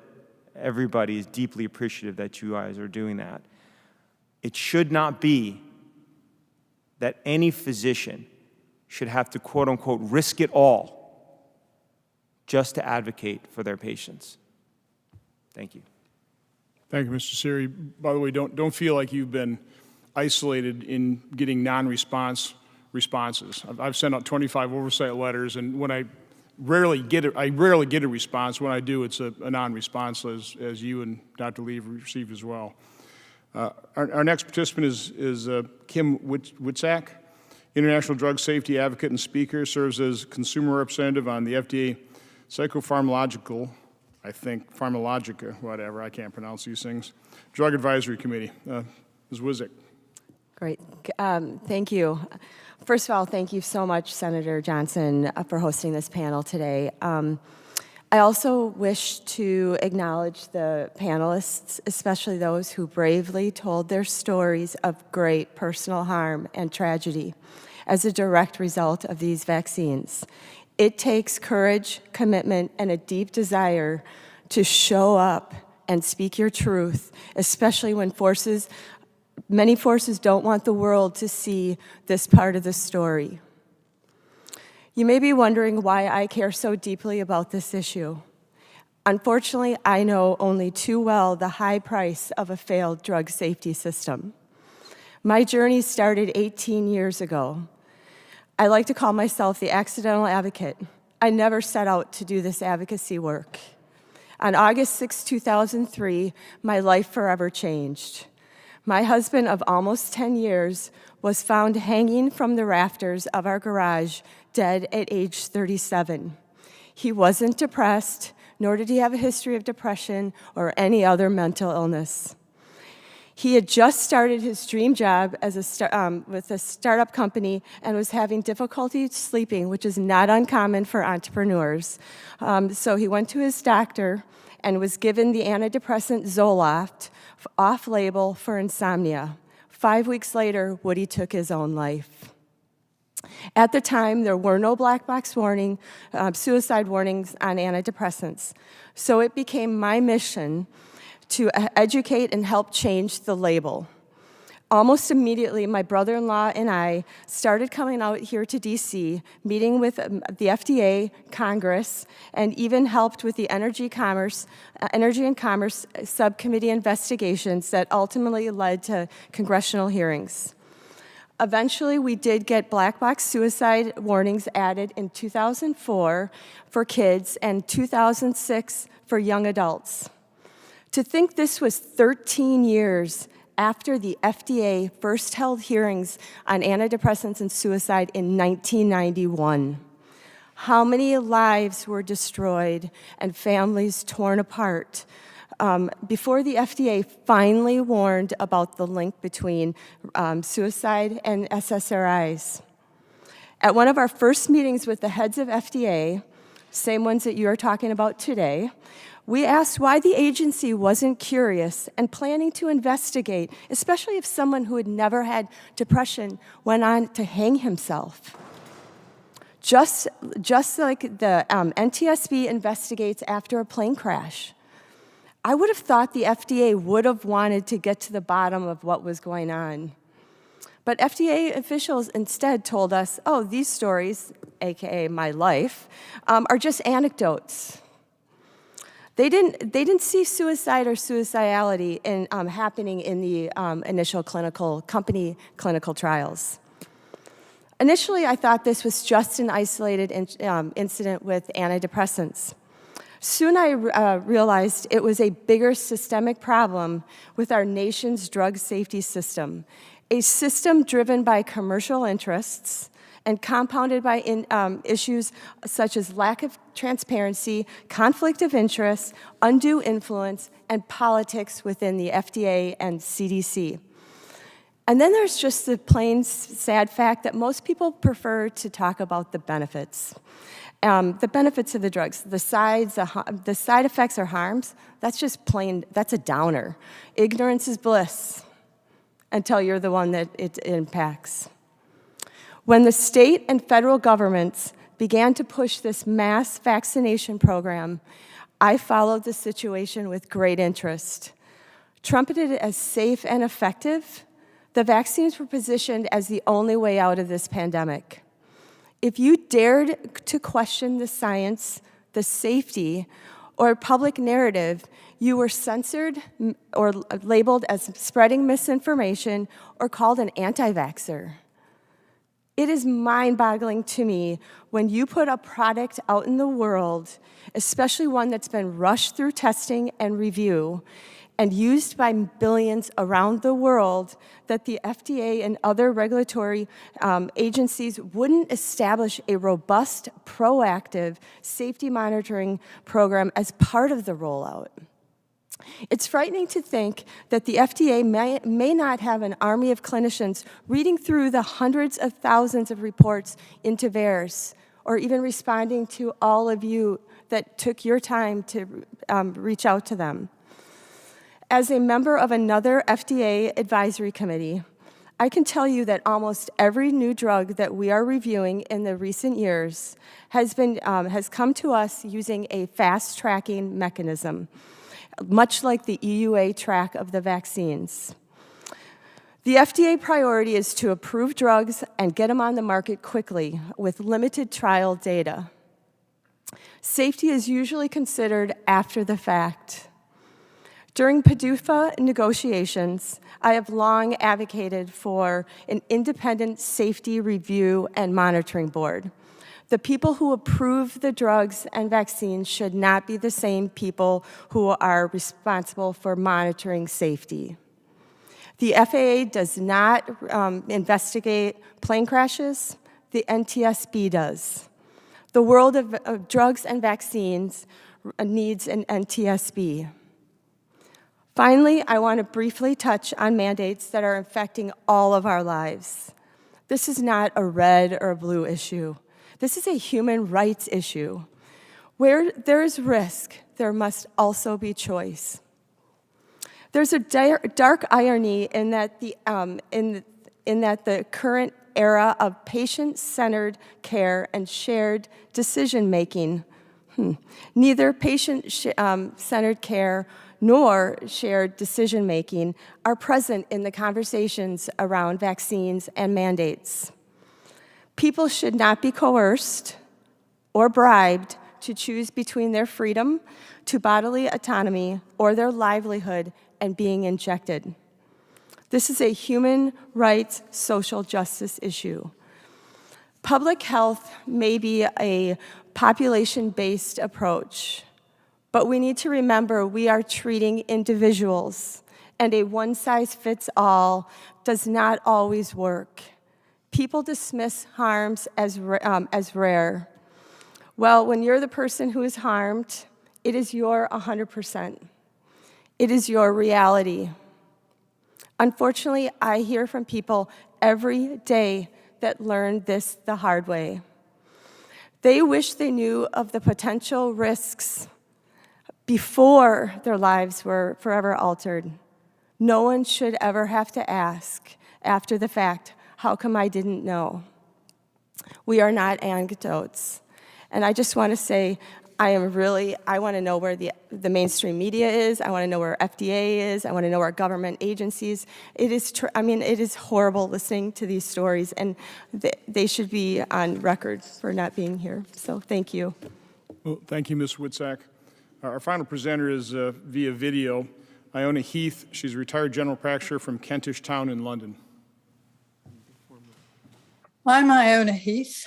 everybody is deeply appreciative that you guys are doing that. It should not be that any physician should have to, quote unquote, risk it all just to advocate for their patients. Thank you. Thank you, Mr. Siri. By the way, don't feel like you've been isolated in getting non-response responses. I've sent out 25 oversight letters, and when I rarely get a response. When I do, it's a non-response, as you and Dr. Lee have received as well. Our next participant is Kim Witzak, International Drug Safety Advocate and speaker, serves as consumer representative on the FDA Psychopharmacological, Pharmacologica, whatever, I can't pronounce these things, Drug Advisory Committee. Ms. Witzak. Great. Thank you. First of all, thank you so much, Senator Johnson, for hosting this panel today. I also wish to acknowledge the panelists, especially those who bravely told their stories of great personal harm and tragedy as a direct result of these vaccines. It takes courage, commitment, and a deep desire to show up and speak your truth, especially when many forces don't want the world to see this part of the story. You may be wondering why I care so deeply about this issue. Unfortunately, I know only too well the high price of a failed drug safety system. My journey started 18 years ago. I like to call myself the accidental advocate. I never set out to do this advocacy work. On August 6, 2003, my life forever changed. My husband of almost 10 years was found hanging from the rafters of our garage, dead at age 37. He wasn't depressed, nor did he have a history of depression or any other mental illness. He had just started his dream job as with a startup company and was having difficulty sleeping, which is not uncommon for entrepreneurs. So he went to his doctor and was given the antidepressant Zoloft, off-label for insomnia. 5 weeks later, Woody took his own life. At the time, there were no black box suicide warnings on antidepressants. So it became my mission to educate and help change the label. Almost immediately, my brother-in-law and I started coming out here to DC, meeting with the FDA, Congress, and even helped with the Energy and Commerce subcommittee investigations that ultimately led to congressional hearings. Eventually, we did get black box suicide warnings added in 2004 for kids and 2006 for young adults. To think this was 13 years after the FDA first held hearings on antidepressants and suicide in 1991. How many lives were destroyed and families torn apart before the FDA finally warned about the link between suicide and SSRIs. At one of our first meetings with the heads of FDA, same ones that you are talking about today, we asked why the agency wasn't curious and planning to investigate, especially if someone who had never had depression went on to hang himself. Just like the NTSB investigates after a plane crash. I would have thought the FDA would have wanted to get to the bottom of what was going on. But FDA officials instead told us, oh, these stories, AKA my life, are just anecdotes. They didn't see suicide or suicidality happening in the initial company clinical trials. Initially, I thought this was just an isolated incident with antidepressants. Soon I realized it was a bigger systemic problem with our nation's drug safety system, a system driven by commercial interests and compounded by issues such as lack of transparency, conflict of interest, undue influence, and politics within the FDA and CDC. And then there's just the plain sad fact that most people prefer to talk about the benefits. The benefits of the drugs, the side effects or harms, that's just plain, that's a downer. Ignorance is bliss until you're the one that it impacts. When the state and federal governments began to push this mass vaccination program, I followed the situation with great interest. Trumpeted as safe and effective, the vaccines were positioned as the only way out of this pandemic. If you dared to question the science, the safety, or public narrative, you were censored or labeled as spreading misinformation or called an anti-vaxxer. It is mind-boggling to me when you put a product out in the world, especially one that's been rushed through testing and review and used by billions around the world, that the FDA and other regulatory agencies wouldn't establish a robust, proactive safety monitoring program as part of the rollout. It's frightening to think that the FDA may not have an army of clinicians reading through the hundreds of thousands of reports into VAERS, or even responding to all of you that took your time to reach out to them. As a member of another FDA advisory committee, I can tell you that almost every new drug that we are reviewing in the recent years has come to us using a fast tracking mechanism, much like the EUA track of the vaccines. The FDA priority is to approve drugs and get them on the market quickly with limited trial data. Safety is usually considered after the fact. During PDUFA negotiations, I have long advocated for an independent safety review and monitoring board. The people who approve the drugs and vaccines should not be the same people who are responsible for monitoring safety. The FAA does not investigate plane crashes, the NTSB does. The world of drugs and vaccines needs an NTSB. Finally, I want to briefly touch on mandates that are affecting all of our lives. This is not a red or a blue issue. This is a human rights issue. Where there is risk, there must also be choice. There's a dark irony in that the current era of patient-centered care and shared decision-making, neither patient-centered care nor shared decision-making are present in the conversations around vaccines and mandates. People should not be coerced or bribed to choose between their freedom to bodily autonomy or their livelihood and being injected. This is a human rights, social justice issue. Public health may be a population-based approach, but we need to remember we are treating individuals, and a one-size-fits-all does not always work. People dismiss harms as rare. Well, when you're the person who is harmed, it is your 100%. It is your reality. Unfortunately, I hear from people every day that learned this the hard way. They wish they knew of the potential risks before their lives were forever altered. No one should ever have to ask after the fact, how come I didn't know? We are not anecdotes. And I just want to say, I want to know where the mainstream media is. I want to know where FDA is. I want to know where government agencies. It is horrible listening to these stories, and they should be on record for not being here. So thank you. Well, thank you, Ms. Witzak. Our final presenter is via video, Iona Heath. She's a retired general practitioner from Kentish Town in London. I'm Iona Heath.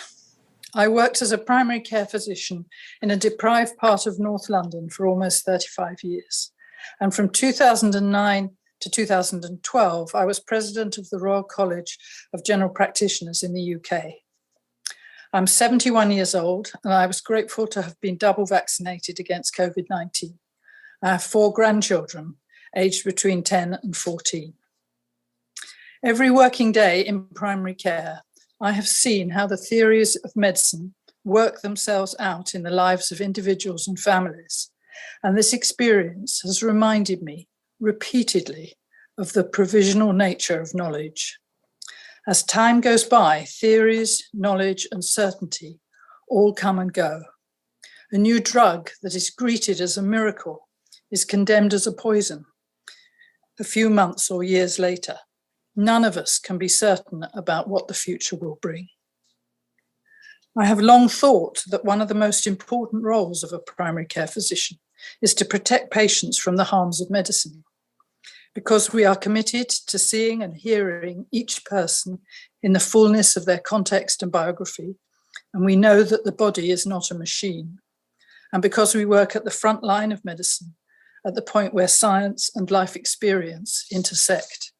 I worked as a primary care physician in a deprived part of North London for almost 35 years. And from 2009 to 2012, I was president of the Royal College of General Practitioners in the UK. I'm 71 years old, and I was grateful to have been double vaccinated against COVID-19. I have 4 grandchildren, aged between 10 and 14. Every working day in primary care, I have seen how the theories of medicine work themselves out in the lives of individuals and families. And this experience has reminded me repeatedly of the provisional nature of knowledge. As time goes by, theories, knowledge, and certainty all come and go. A new drug that is greeted as a miracle is condemned as a poison a few months or years later. None of us can be certain about what the future will bring. I have long thought that one of the most important roles of a primary care physician is to protect patients from the harms of medicine. because we are committed to seeing and hearing each person in the fullness of their context and biography, and we know that the body is not a machine, and because we work at the front line of medicine, at the point where science and life experience intersect.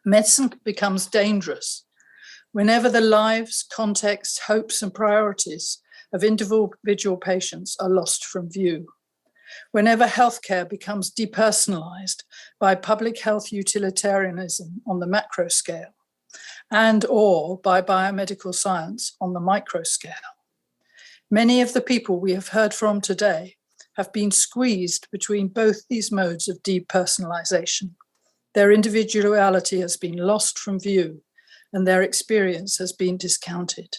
Medicine becomes dangerous whenever the lives, contexts, hopes, and priorities of individual patients are lost from view. Whenever healthcare becomes depersonalized by public health utilitarianism on the macro scale and/or by biomedical science on the micro scale. Many of the people we have heard from today have been squeezed between both these modes of depersonalization. Their individuality has been lost from view and their experience has been discounted.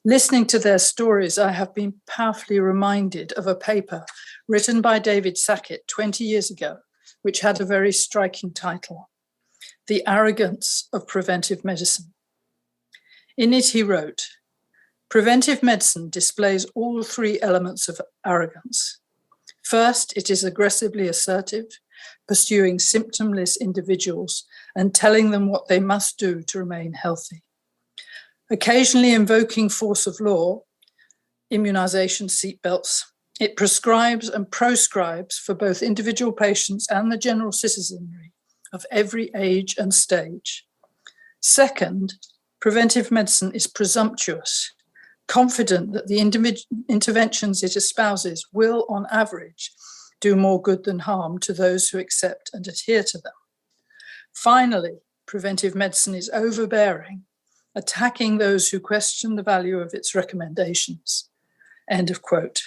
Listening to their stories, I have been powerfully reminded of a paper written by David Sackett 20 years ago, which had a very striking title, The Arrogance of Preventive Medicine. In it, he wrote, "Preventive medicine displays all three elements of arrogance. First, it is aggressively assertive, pursuing symptomless individuals and telling them what they must do to remain healthy. Occasionally invoking force of law, immunization, seatbelts, it prescribes and proscribes for both individual patients and the general citizenry of every age and stage. Second, preventive medicine is presumptuous, confident that the interventions it espouses will, on average, do more good than harm to those who accept and adhere to them. Finally, preventive medicine is overbearing, attacking those who question the value of its recommendations." End of quote.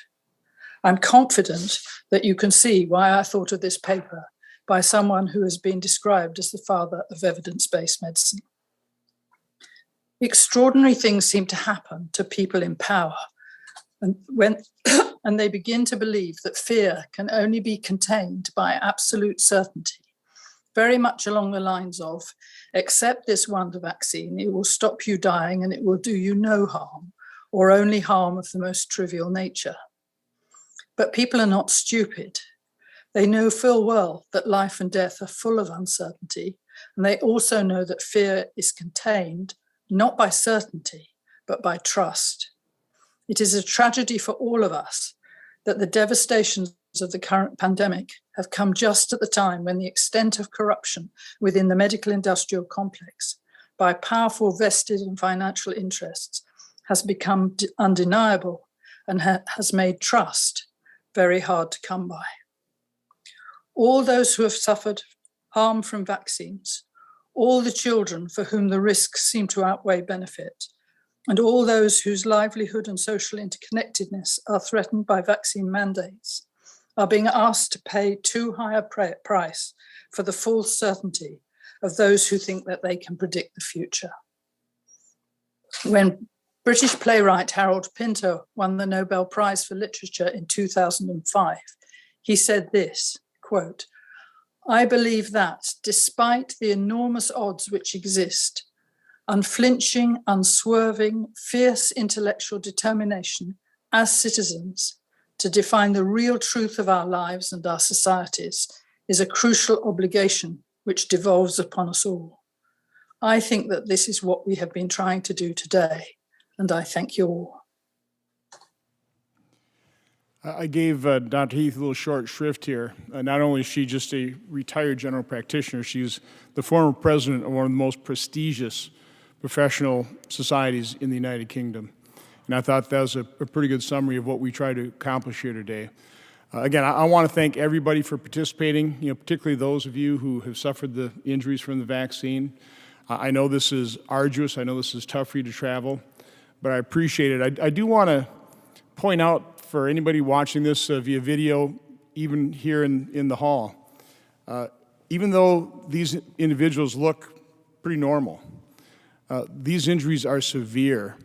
I'm confident that you can see why I thought of this paper by someone who has been described as the father of evidence-based medicine. Extraordinary things seem to happen to people in power, and they begin to believe that fear can only be contained by absolute certainty, very much along the lines of, accept this wonder vaccine, it will stop you dying and it will do you no harm, or only harm of the most trivial nature. But people are not stupid. They know full well that life and death are full of uncertainty, and they also know that fear is contained not by certainty, but by trust. It is a tragedy for all of us that the devastations of the current pandemic have come just at the time when the extent of corruption within the medical industrial complex by powerful vested and financial interests has become undeniable and has made trust very hard to come by. All those who have suffered harm from vaccines, all the children for whom the risks seem to outweigh benefit, and all those whose livelihood and social interconnectedness are threatened by vaccine mandates are being asked to pay too high a price for the false certainty of those who think that they can predict the future. When British playwright Harold Pinter won the Nobel Prize for Literature in 2005, he said this, quote, "I believe that despite the enormous odds which exist, unflinching, unswerving, fierce intellectual determination as citizens to define the real truth of our lives and our societies is a crucial obligation which devolves upon us all. I think that this is what we have been trying to do today, and I thank you all." I gave Dr. Heath a little short shrift here. Not only is she just a retired general practitioner, she's the former president of one of the most prestigious professional societies in the United Kingdom. And I thought that was a pretty good summary of what we try to accomplish here today. Again, I want to thank everybody for participating, particularly those of you who have suffered the injuries from the vaccine. I know this is arduous. I know this is tough for you to travel, but I appreciate it. I do want to point out for anybody watching this via video, even here in the hall, even though these individuals look pretty normal, these injuries are severe.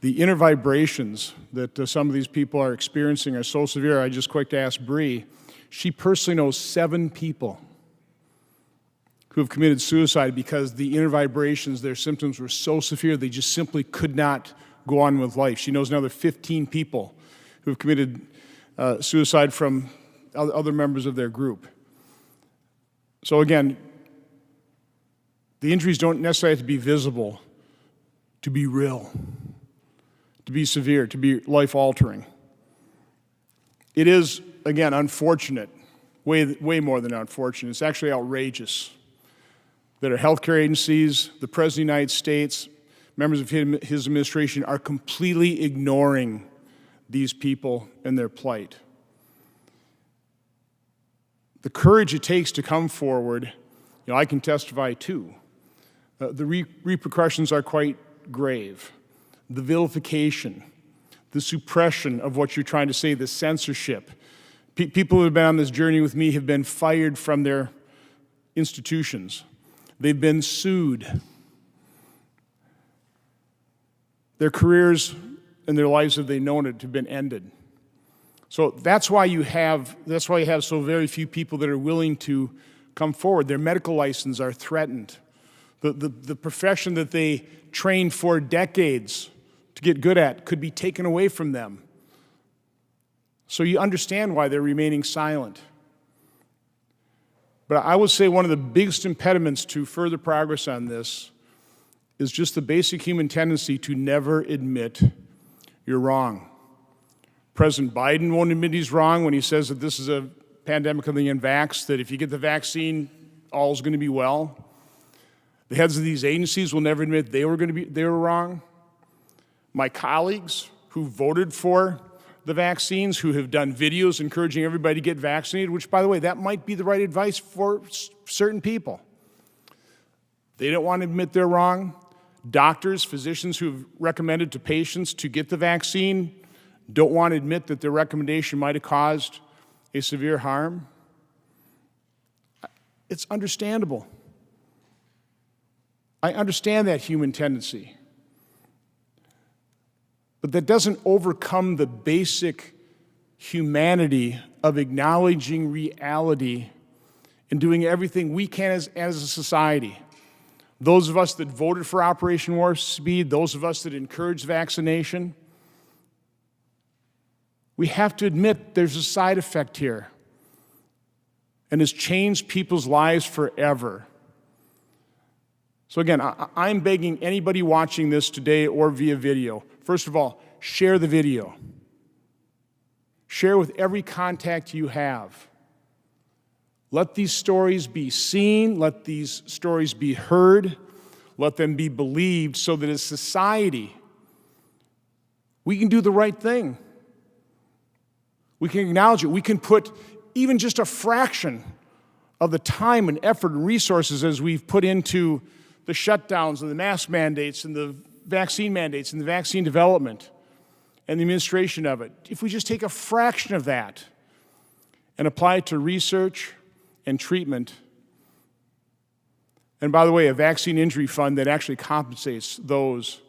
The inner vibrations that some of these people are experiencing are so severe. I just quick to ask Bree. She personally knows 7 people who have committed suicide because the inner vibrations, their symptoms were so severe they just simply could not go on with life. She knows another 15 people who have committed suicide from other members of their group. So again, the injuries don't necessarily have to be visible to be real, to be severe, to be life-altering. It is, again, unfortunate, way more than unfortunate. It's actually outrageous that our healthcare agencies, the President of the United States, members of his administration are completely ignoring these people and their plight. The courage it takes to come forward, I can testify too. The repercussions are quite grave. The vilification, the suppression of what you're trying to say, the censorship. People who have been on this journey with me have been fired from their institutions. They've been sued. Their careers and their lives, if they've known it, have been ended. So that's why you have so very few people that are willing to come forward. Their medical licenses are threatened. The profession that they trained for decades to get good at could be taken away from them. So you understand why they're remaining silent. But I would say one of the biggest impediments to further progress on this is just the basic human tendency to never admit you're wrong. President Biden won't admit he's wrong when he says that this is a pandemic of the unvaxxed, that if you get the vaccine, all's going to be well. The heads of these agencies will never admit they were wrong. My colleagues who voted for the vaccines, who have done videos encouraging everybody to get vaccinated, which, by the way, that might be the right advice for certain people. They don't want to admit they're wrong. Doctors, physicians who have recommended to patients to get the vaccine don't want to admit that their recommendation might have caused a severe harm. It's understandable. I understand that human tendency. But that doesn't overcome the basic humanity of acknowledging reality and doing everything we can as a society. Those of us that voted for Operation Warp Speed, those of us that encourage vaccination, we have to admit there's a side effect here, and it's changed people's lives forever. So again, I'm begging anybody watching this today or via video, first of all, share the video. Share with every contact you have. Let these stories be seen, let these stories be heard, let them be believed so that as society, we can do the right thing. We can acknowledge it. We can put even just a fraction of the time and effort and resources as we've put into the shutdowns and the mask mandates and the vaccine mandates and the vaccine development and the administration of it. If we just take a fraction of that and apply it to research and treatment, and by the way, a vaccine injury fund that actually compensates those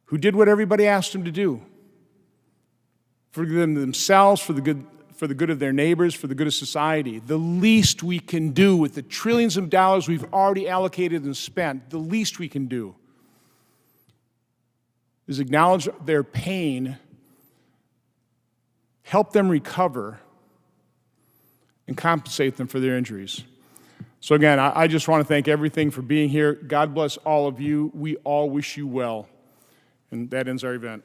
who did what everybody asked them to do, for them themselves, for the good of their neighbors, for the good of society. The least we can do with the trillions of dollars we've already allocated and spent, the least we can do is acknowledge their pain, help them recover, and compensate them for their injuries. So again, I just want to thank everything for being here. God bless all of you. We all wish you well. And that ends our event.